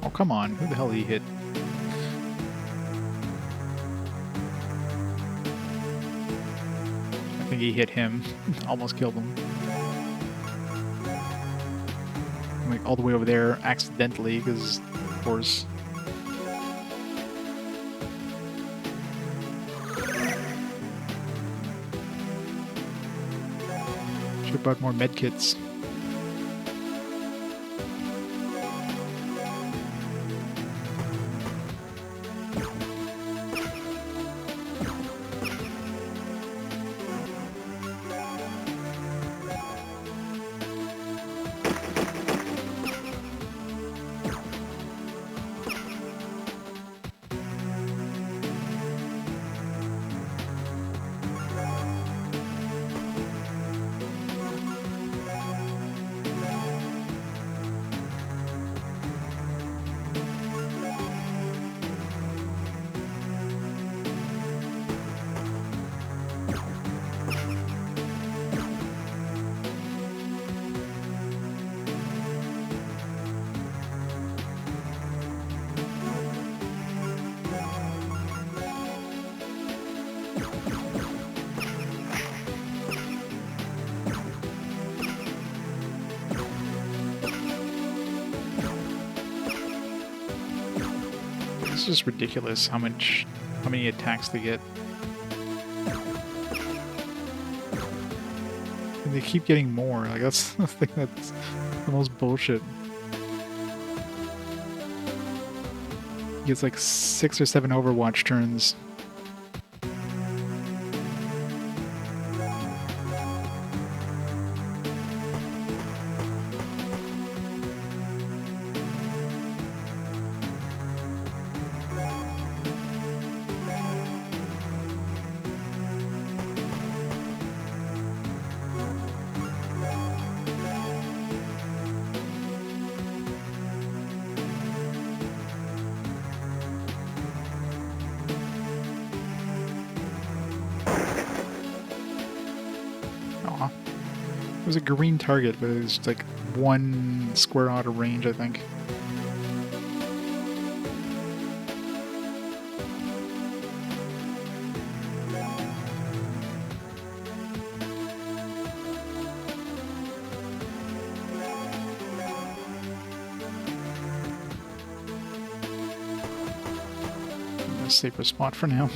A: Oh, come on. Who the hell did he hit? I think he hit him. Almost killed him. Like, all the way over there accidentally, because, of course... Should've bought more medkits. It's just ridiculous how many attacks they get. And they keep getting more. Like, that's the thing that's the most bullshit. He gets like 6 or 7 Overwatch turns. It was a green target, but it was like 1 square out of range, I think. A safer spot for now.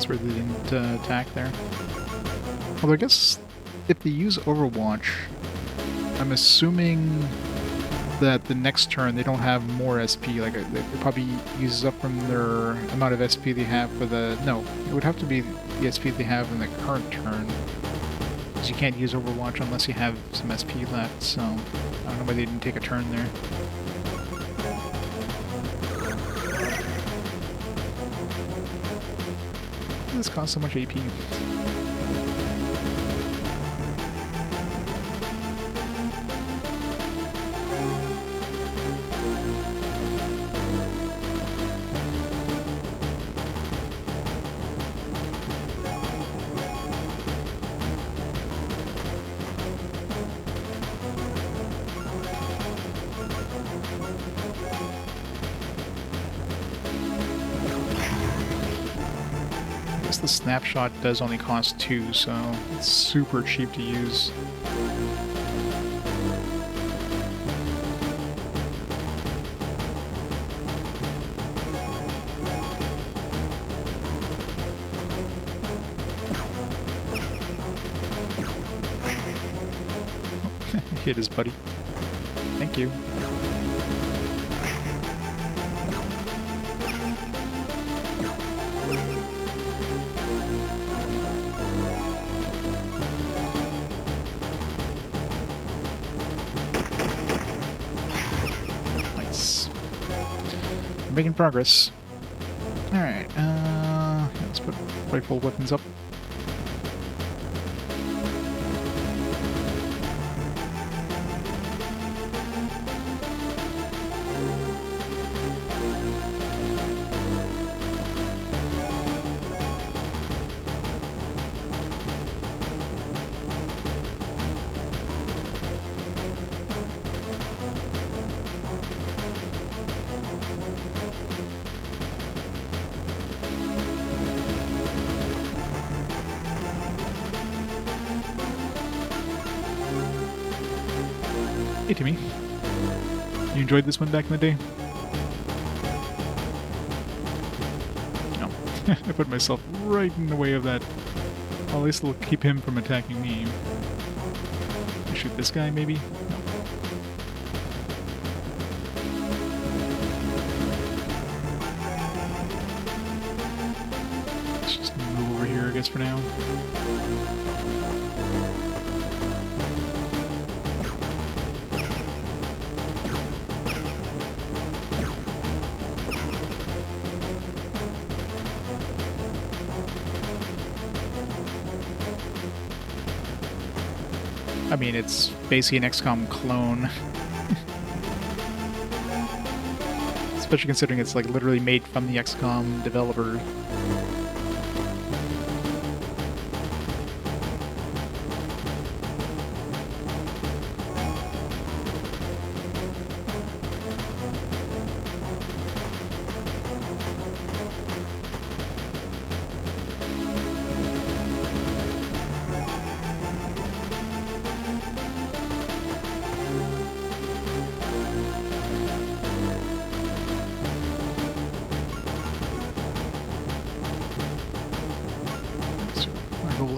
A: Where they didn't attack there. Although I guess if they use Overwatch, I'm assuming that the next turn they don't have more SP. Like, it probably uses up from their amount of SP they have for the... No, it would have to be the SP they have in the current turn. Because you can't use Overwatch unless you have some SP left, so I don't know why they didn't take a turn there. This costs so much AP. The snapshot does only cost 2, so it's super cheap to use. Hit his buddy. Thank you. Making progress. Alright, let's put rifle weapons up. Hey Timmy, you enjoyed this one back in the day? No, I put myself right in the way of that. Well, at least it'll keep him from attacking me. I shoot this guy, maybe? No. Let's just move over here, I guess, for now. I mean, it's basically an XCOM clone. It's Especially considering it's like literally made from the XCOM developer.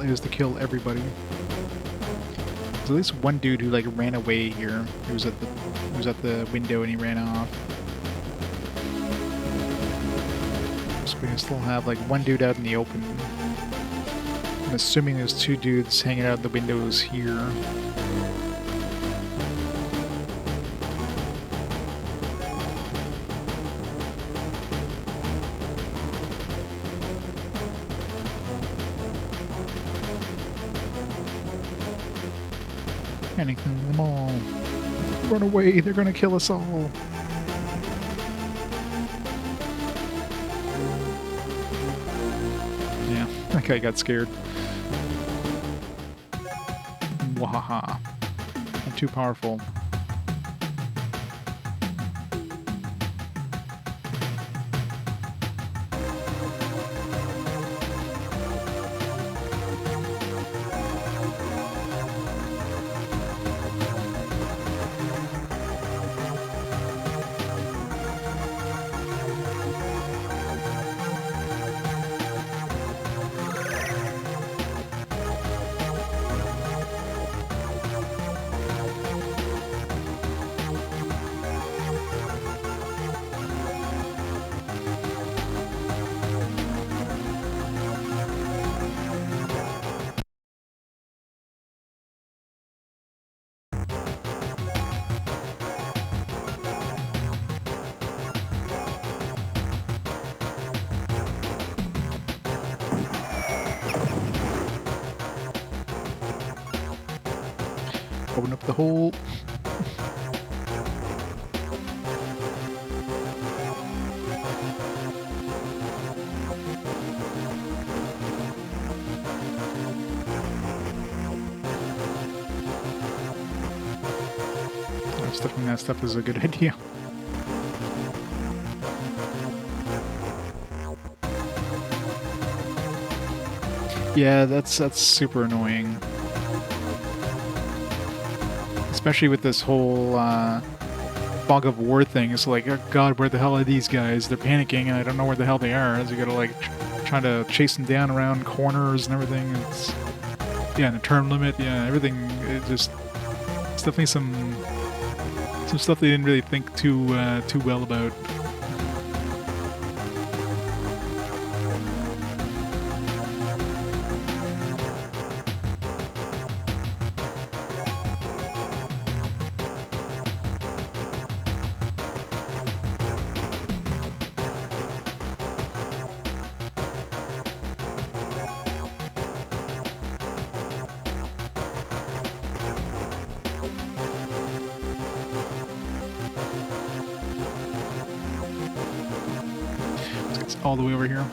A: Is to kill everybody. There's at least one dude who like ran away here. He was at the window and he ran off. So we can still have like one dude out in the open. I'm assuming there's two dudes hanging out the windows here. Panicking them all. Run away, they're gonna kill us all. Yeah, that guy got scared. Wahaha. I'm too powerful. Open up the hole. Stuffing that stuff is a good idea. Yeah, that's super annoying. Especially with this whole fog of war thing. It's like, oh god, where the hell are these guys? They're panicking and I don't know where the hell they are. So you gotta like try to chase them down around corners and everything. It's, yeah, and the term limit, yeah, everything. It's definitely some stuff they didn't really think too well about. All the way over here.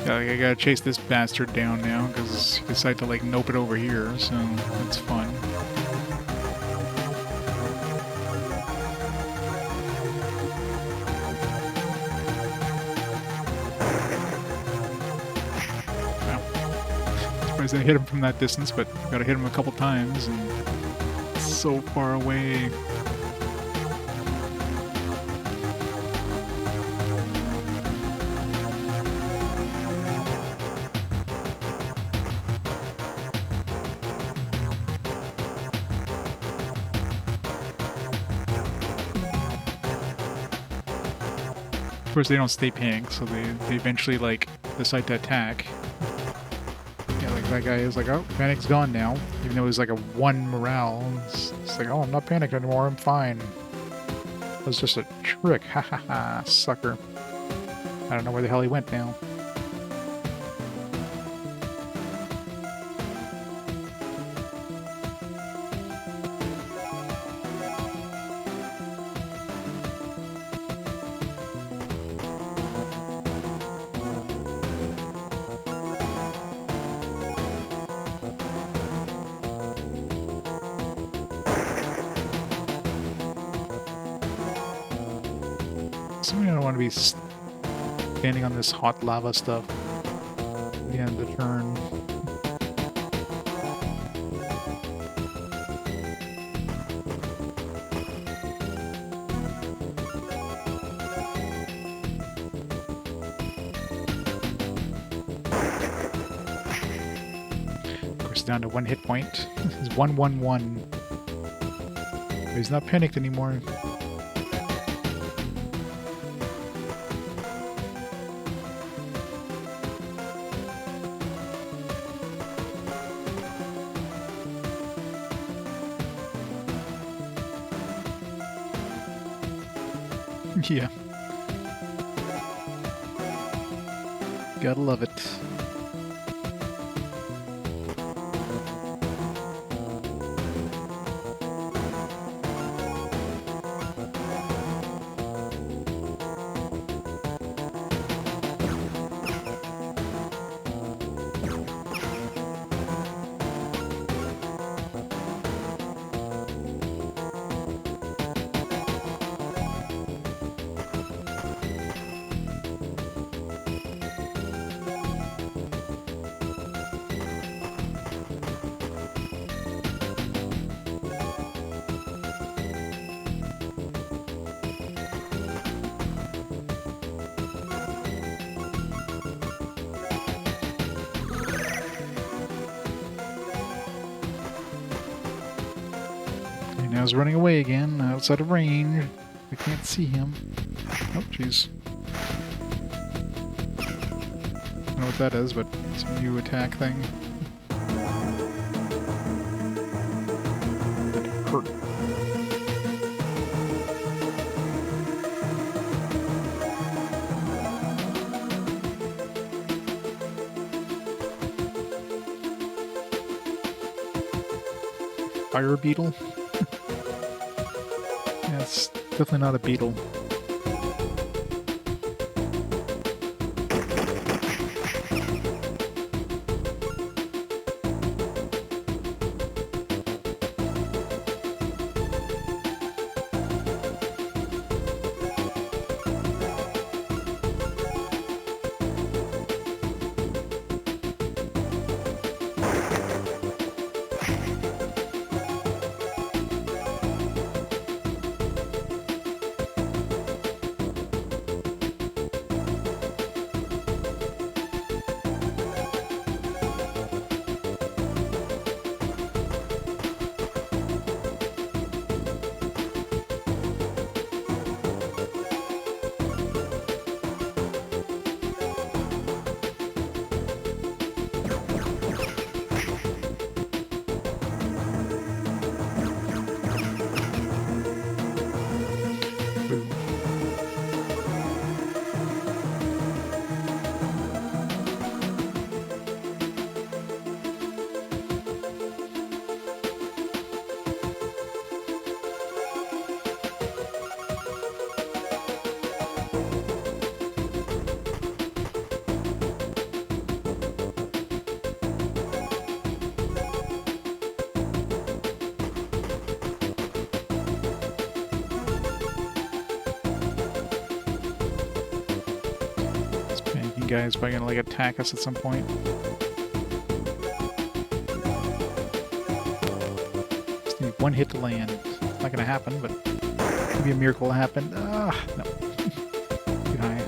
A: Yeah, I gotta chase this bastard down now because he decided to like nope it over here, so that's fun. I hit him from that distance, but gotta hit him a couple times, and it's so far away. Of course, they don't stay panicked, so they eventually like decide to attack. That guy is like, oh, panic's gone now. Even though it was like a 1 morale. It's like, oh, I'm not panicked anymore, I'm fine. was just a trick. Ha ha ha, sucker. I don't know where the hell he went now. Somebody don't want to be standing on this hot lava stuff. The end of the turn. Of course, down to 1 hit point. He's 1-1-1. But he's not panicked anymore. Yeah. Gotta love it. Now he's running away again, outside of range. We can't see him. Oh, jeez. I don't know what that is, but it's a new attack thing. That hurt. Fire beetle? It's definitely not a beetle. Guy's probably gonna like attack us at some point. Just need one hit to land. Not gonna happen, but maybe a miracle will happen. Ah, no. Too high.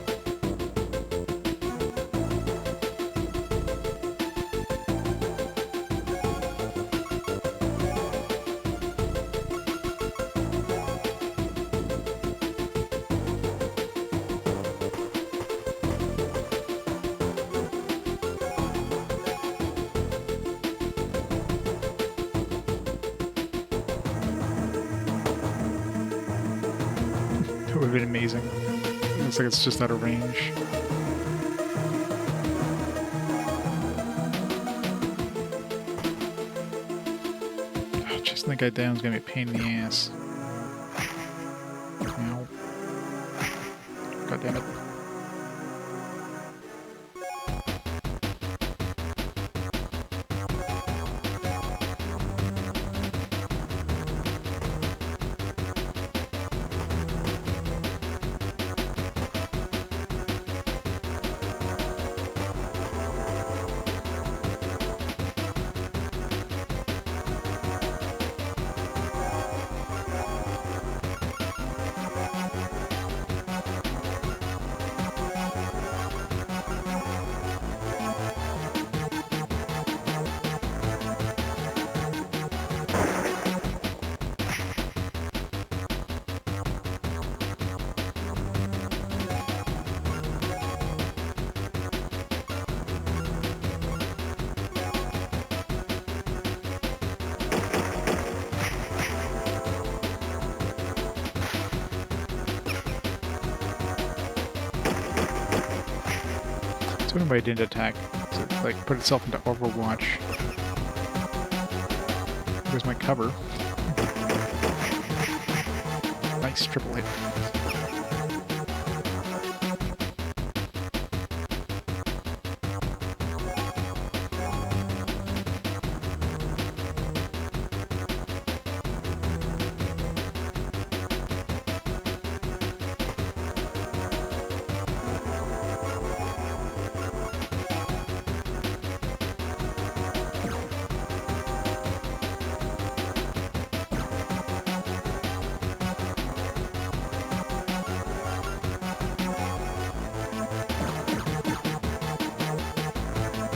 A: would have been amazing. Looks like it's just out of range. Oh, chasing the guy down is gonna be a pain in the ass. Ow. God damn it. So anybody didn't attack, so it, like, put itself into Overwatch. There's my cover. Nice triple hit.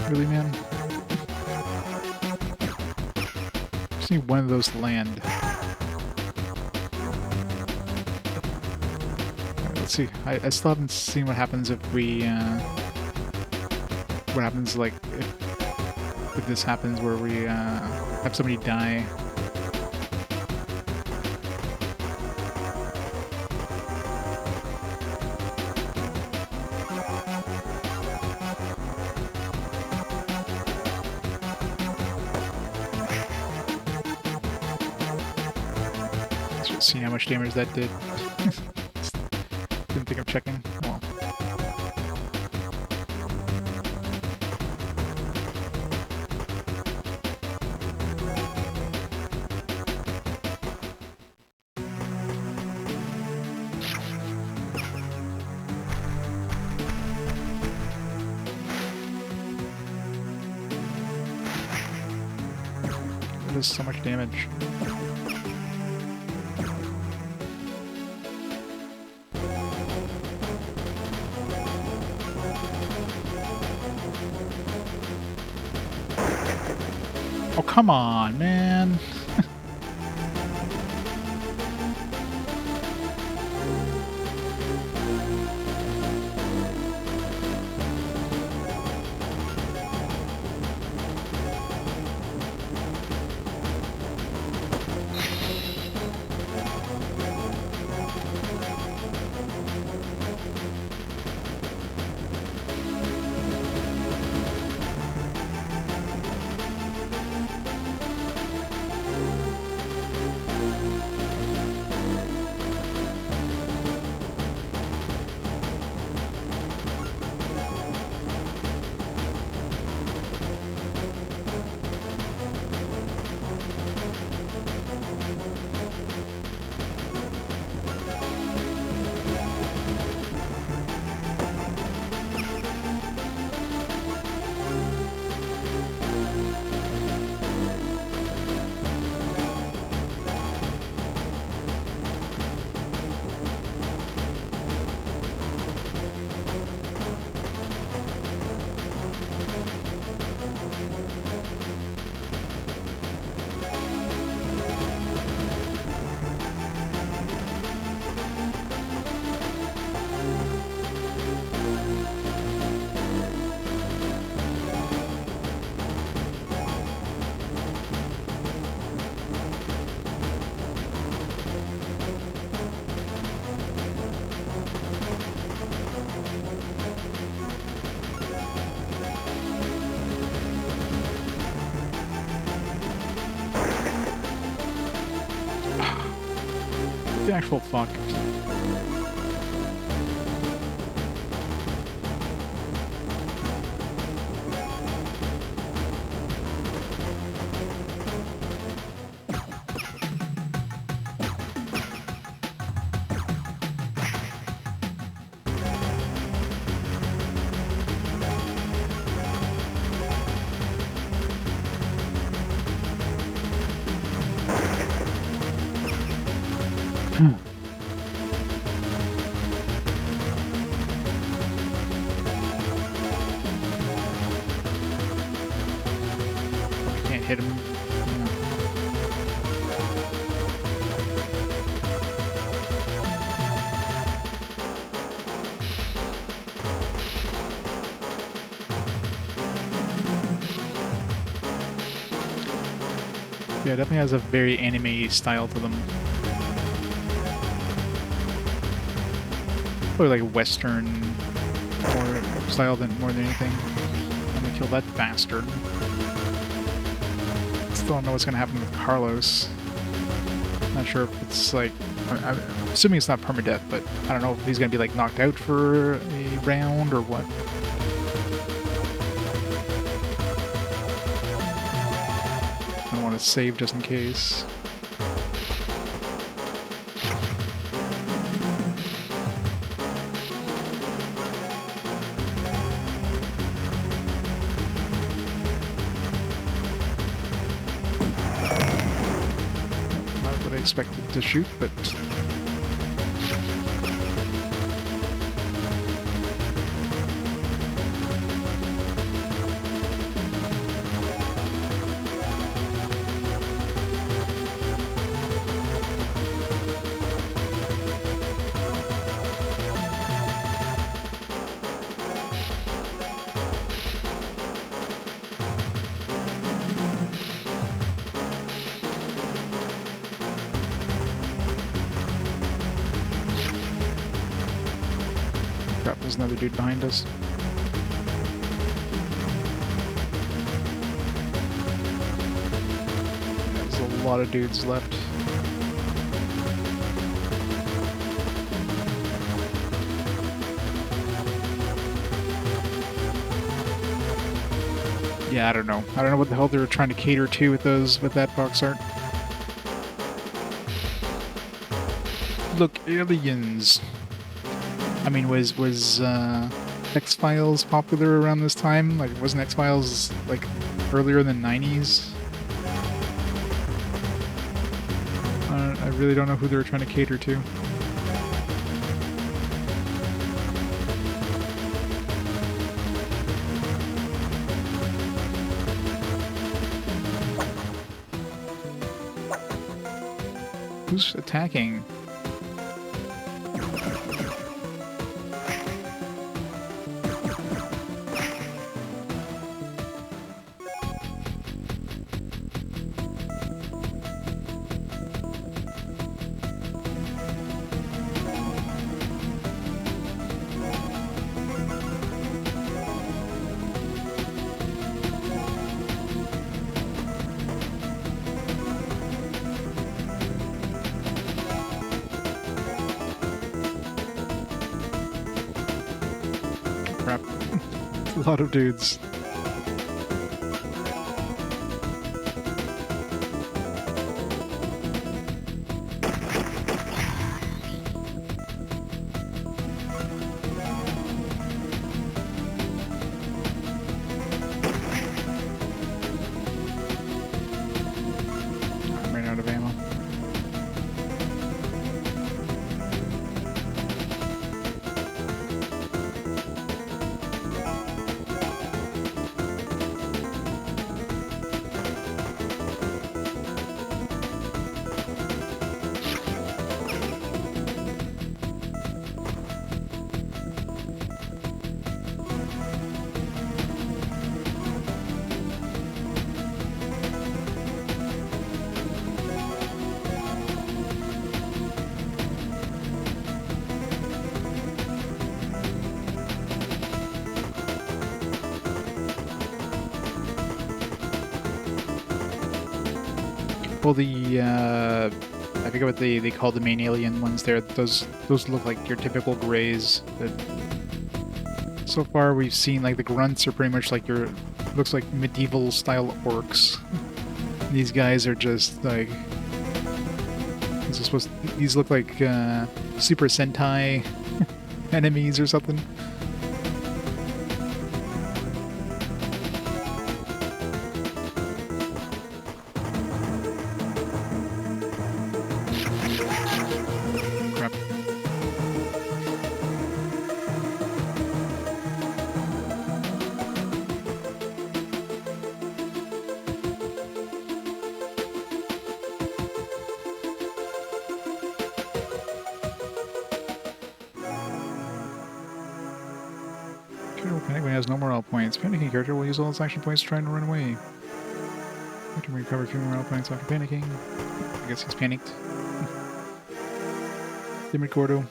A: Really, man? Just need one of those to land. Right, let's see. I still haven't seen what happens if we, what happens, like, if this happens where we, have somebody die. See how much damage that did. Didn't think of checking. Well. That is so much damage. Oh, come on, man. the actual fuck? Can't hit him. Yeah, it definitely has a very anime style to them. Probably like Western or style than more than anything. I'm gonna kill that bastard. Still don't know what's gonna happen with Carlos. Not sure if it's like, I'm assuming it's not permadeath, but I don't know if he's gonna be like knocked out for a round or what. I don't want to save just in case. Expected to shoot, but crap, there's another dude behind us. There's a lot of dudes left. Yeah, I don't know. I don't know what the hell they were trying to cater to with that box art. Look, aliens. I mean, was X-Files popular around this time? Like, wasn't X-Files, like, earlier in the 90s? I really don't know who they were trying to cater to. Who's attacking? Crap. A lot of dudes. I ran out of ammo. Well, the I forget what they call the main alien ones there. Those look like your typical greys. That so far we've seen like the grunts are pretty much like your looks like medieval style orcs. These guys are just like these look like Super Sentai enemies or something. Crap. Panic when he has no morale points. Panicking character will use all his action points trying to run away. You can recover a few morale points after panicking. I guess he's panicked. Damn it, Gordo.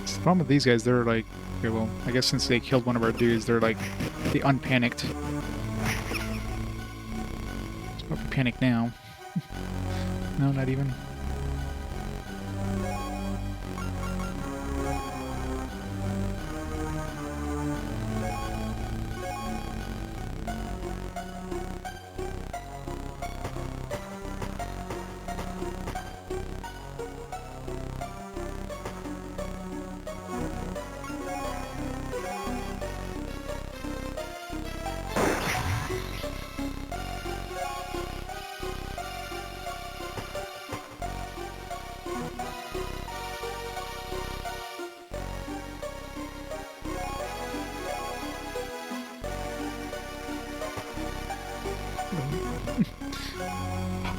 A: The problem with these guys, they're like, okay, well, I guess since they killed one of our dudes, they're like the unpanicked. It's about to panic now. No, not even.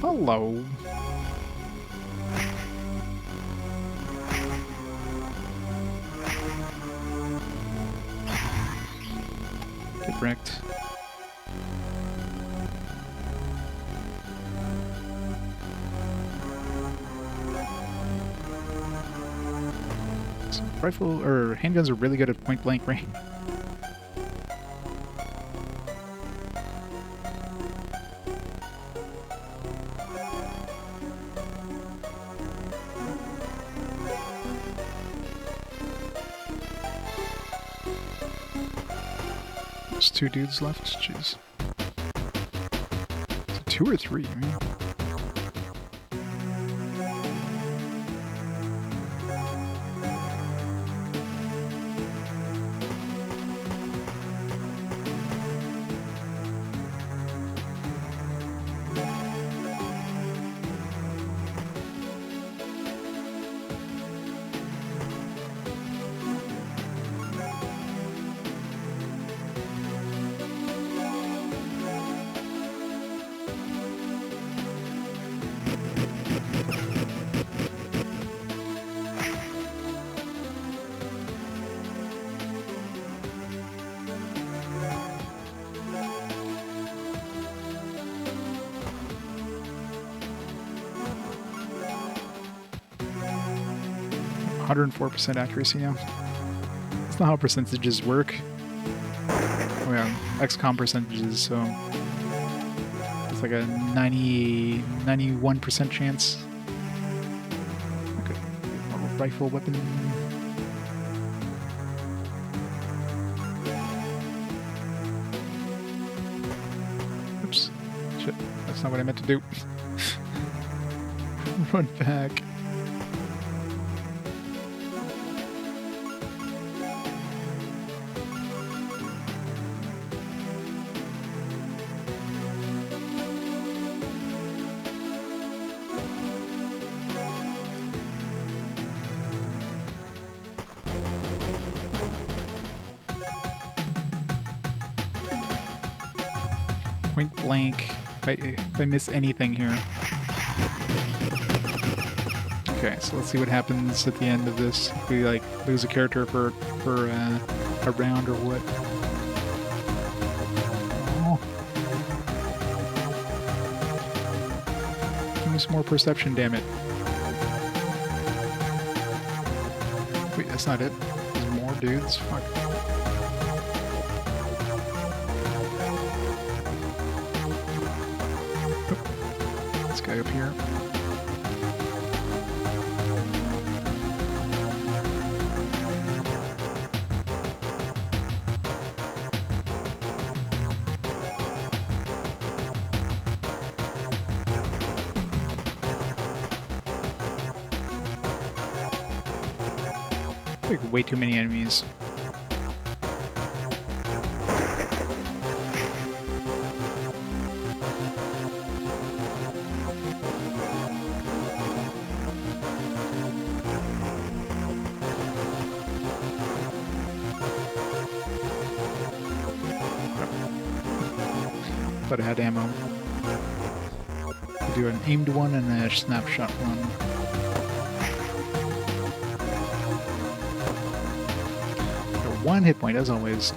A: Hello. Get wrecked. So rifle or handguns are really good at point blank range. There's 2 dudes left. Jeez. Is it 2 or 3? Right? %, accuracy now. That's not how percentages work. Oh yeah, XCOM percentages, so it's like a 91% chance. Okay, rifle weapon. Oops. Shit, that's not what I meant to do. Run back. Point blank. If I miss anything here. Okay, so let's see what happens at the end of this. If we like lose a character for a round or what. me some more perception, damn it. Wait, that's not it. There's more dudes? Fuck. Oh. This guy up here. Like way too many enemies. But I had ammo. Do an aimed one and a snapshot one. One hit point, as always.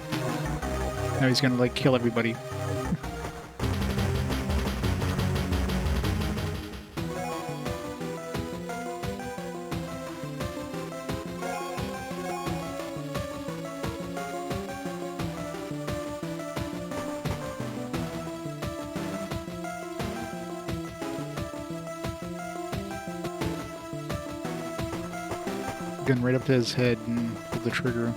A: Now he's gonna, like, kill everybody. Gun right up to his head and pull the trigger.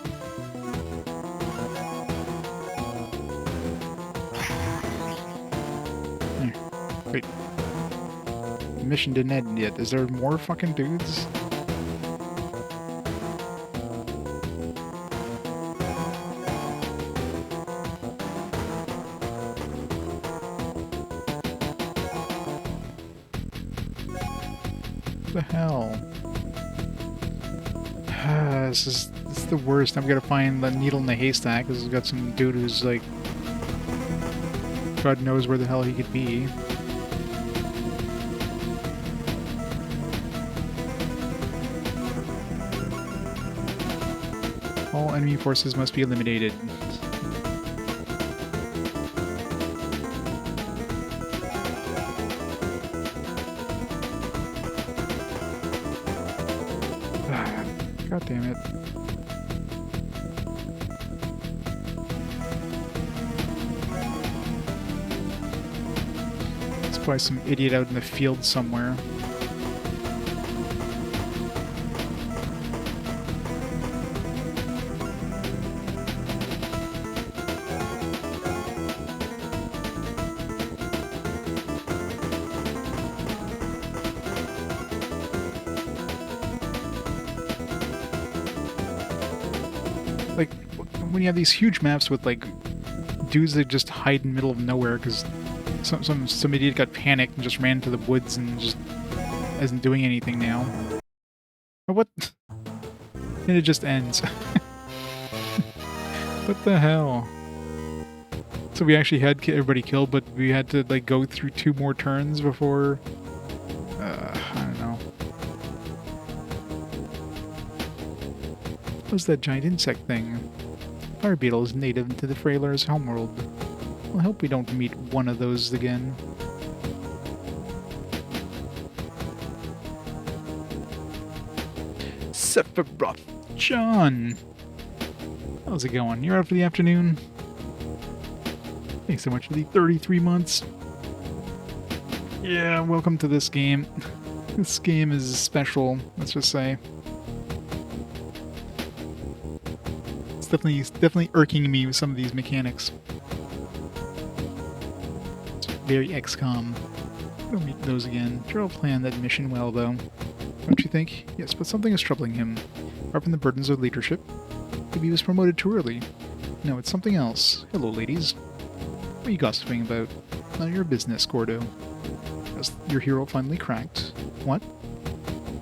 A: Wait. The mission didn't end yet. Is there more fucking dudes? What the hell? This is the worst. I'm gonna find the needle in the haystack because we've got some dude who's like, God knows where the hell he could be. All enemy forces must be eliminated. God damn it. There's probably some idiot out in the field somewhere. Like, when you have these huge maps with, like, dudes that just hide in the middle of nowhere because some idiot got panicked and just ran to the woods and just isn't doing anything now. Or what? And it just ends. What the hell? So we actually had everybody killed, but we had to, like, go through 2 more turns before... I don't know. What's that giant insect thing? Fire beetle is native to the Frailer's homeworld. I hope we don't meet one of those again. Sephiroth John! How's it going? You're out for the afternoon? Thanks so much for the 33 months. Yeah, welcome to this game. This game is special, let's just say. It's definitely irking me with some of these mechanics. It's very XCOM. Don't meet those again. Sure, I'll plan that mission well, though. Don't you think? Yes, but something is troubling him. Apart from the burdens of leadership, maybe he was promoted too early. No, it's something else. Hello, ladies. What are you gossiping about? None of your business, Gordo. Has your hero finally cracked? What?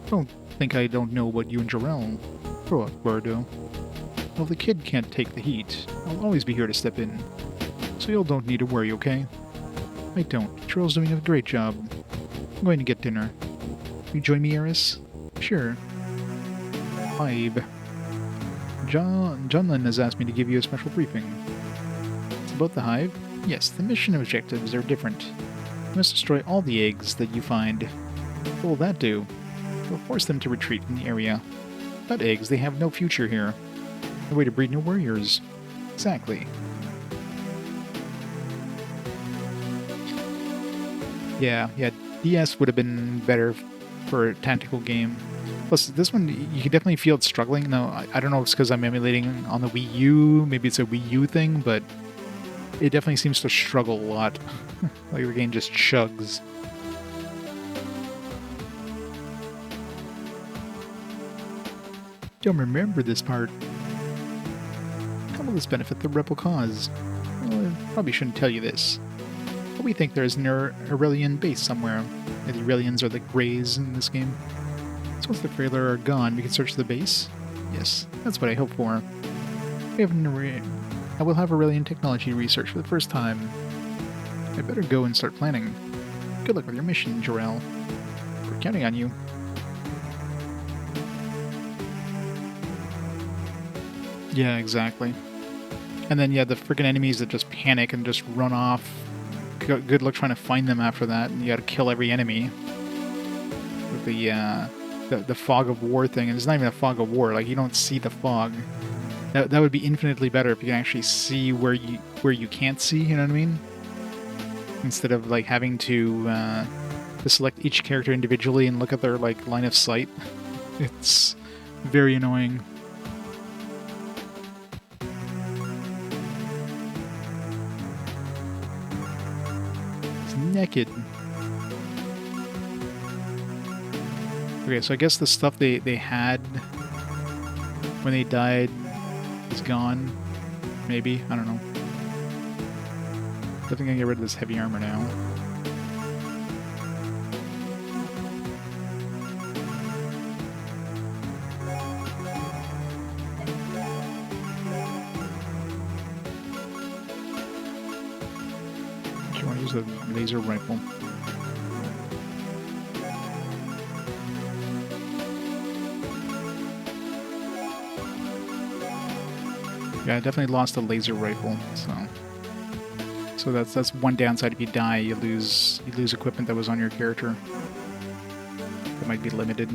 A: Don't think I don't know about you and Jarrell. Grow up, Gordo. Well, the kid can't take the heat. I'll always be here to step in. So you don't need to worry, okay? I don't. Jarrell's doing a great job. I'm going to get dinner. Will you join me, Eris? Sure. 5. Johnlin has asked me to give you a special briefing. It's about the hive? Yes, the mission objectives are different. You must destroy all the eggs that you find. What will that do? We'll force them to retreat from the area. Without eggs, they have no future here. No way to breed new warriors. Exactly. Yeah. DS would have been better for a tactical game. Plus, this one, you can definitely feel it struggling. No, I don't know if it's because I'm emulating on the Wii U. Maybe it's a Wii U thing, but it definitely seems to struggle a lot. Like the game just chugs. Don't remember this part. How will this benefit the rebel cause? Well, I probably shouldn't tell you this. But we think there's an Arelian base somewhere. The Arelians are the Greys in this game. So once the Frailer are gone, we can search the base? Yes, that's what I hope for. We have I will have Arelian technology research for the first time. I better go and start planning. Good luck with your mission, Jorel. We're counting on you. Yeah, exactly. And then, yeah, the freaking enemies that just panic and just run off. Good luck trying to find them after that, and you gotta kill every enemy. With the fog of war thing, and it's not even a fog of war, like, you don't see the fog. That would be infinitely better if you can actually see where you can't see, you know what I mean? Instead of, like, having to select each character individually and look at their, like, line of sight. It's very annoying. Naked. Okay, so I guess the stuff they had when they died is gone. Maybe. I don't know. I think I can get rid of this heavy armor now. I want to use the laser rifle. Yeah, I definitely lost the laser rifle, so that's one downside. If you die, you lose equipment that was on your character. That might be limited.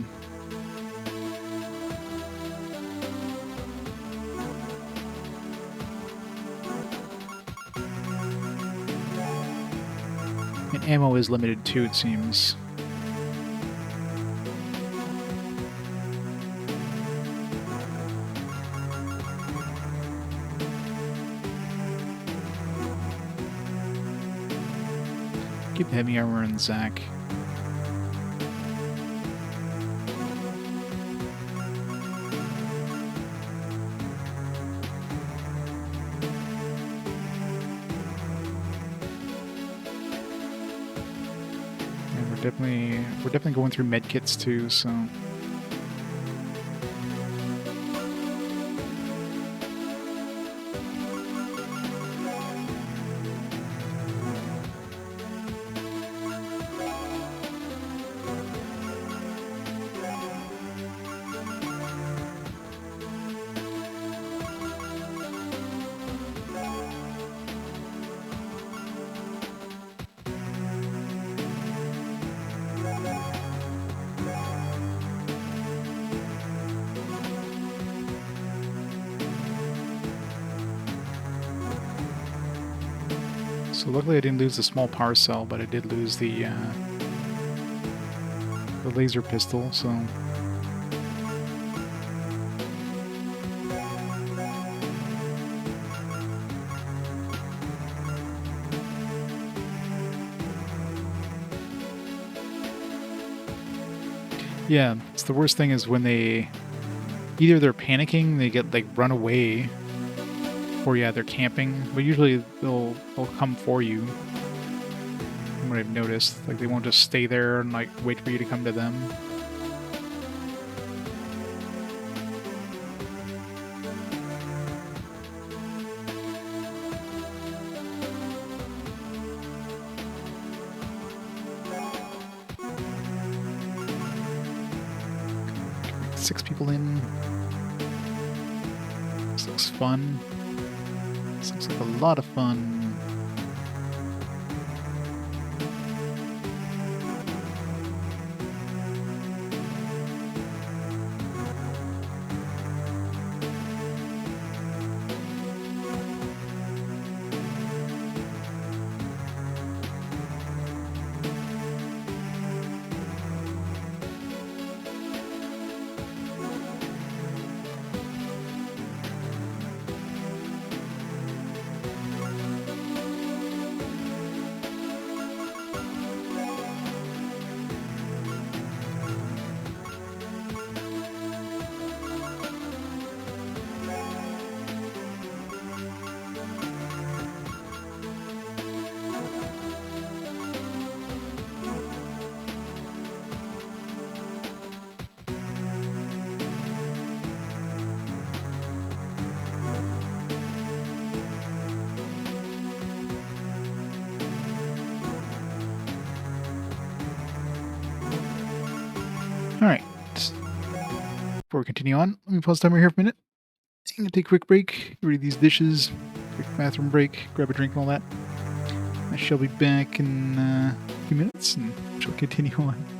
A: And ammo is limited too, it seems. Keep the heavy armor and Zac. We're definitely going through medkits too, so. So luckily I didn't lose the small power cell, but I did lose the laser pistol, so. Yeah, it's the worst thing is when either they're panicking, they get like run away, or yeah, they're camping, but usually they'll come for you. From what I've noticed, like they won't just stay there and like wait for you to come to them. Six people in. This looks fun. This looks like a lot of fun. Before we continue on, let me pause the timer here for a minute. I'm going to take a quick break, read these dishes, quick bathroom break, grab a drink and all that. I shall be back in a few minutes and she'll continue on.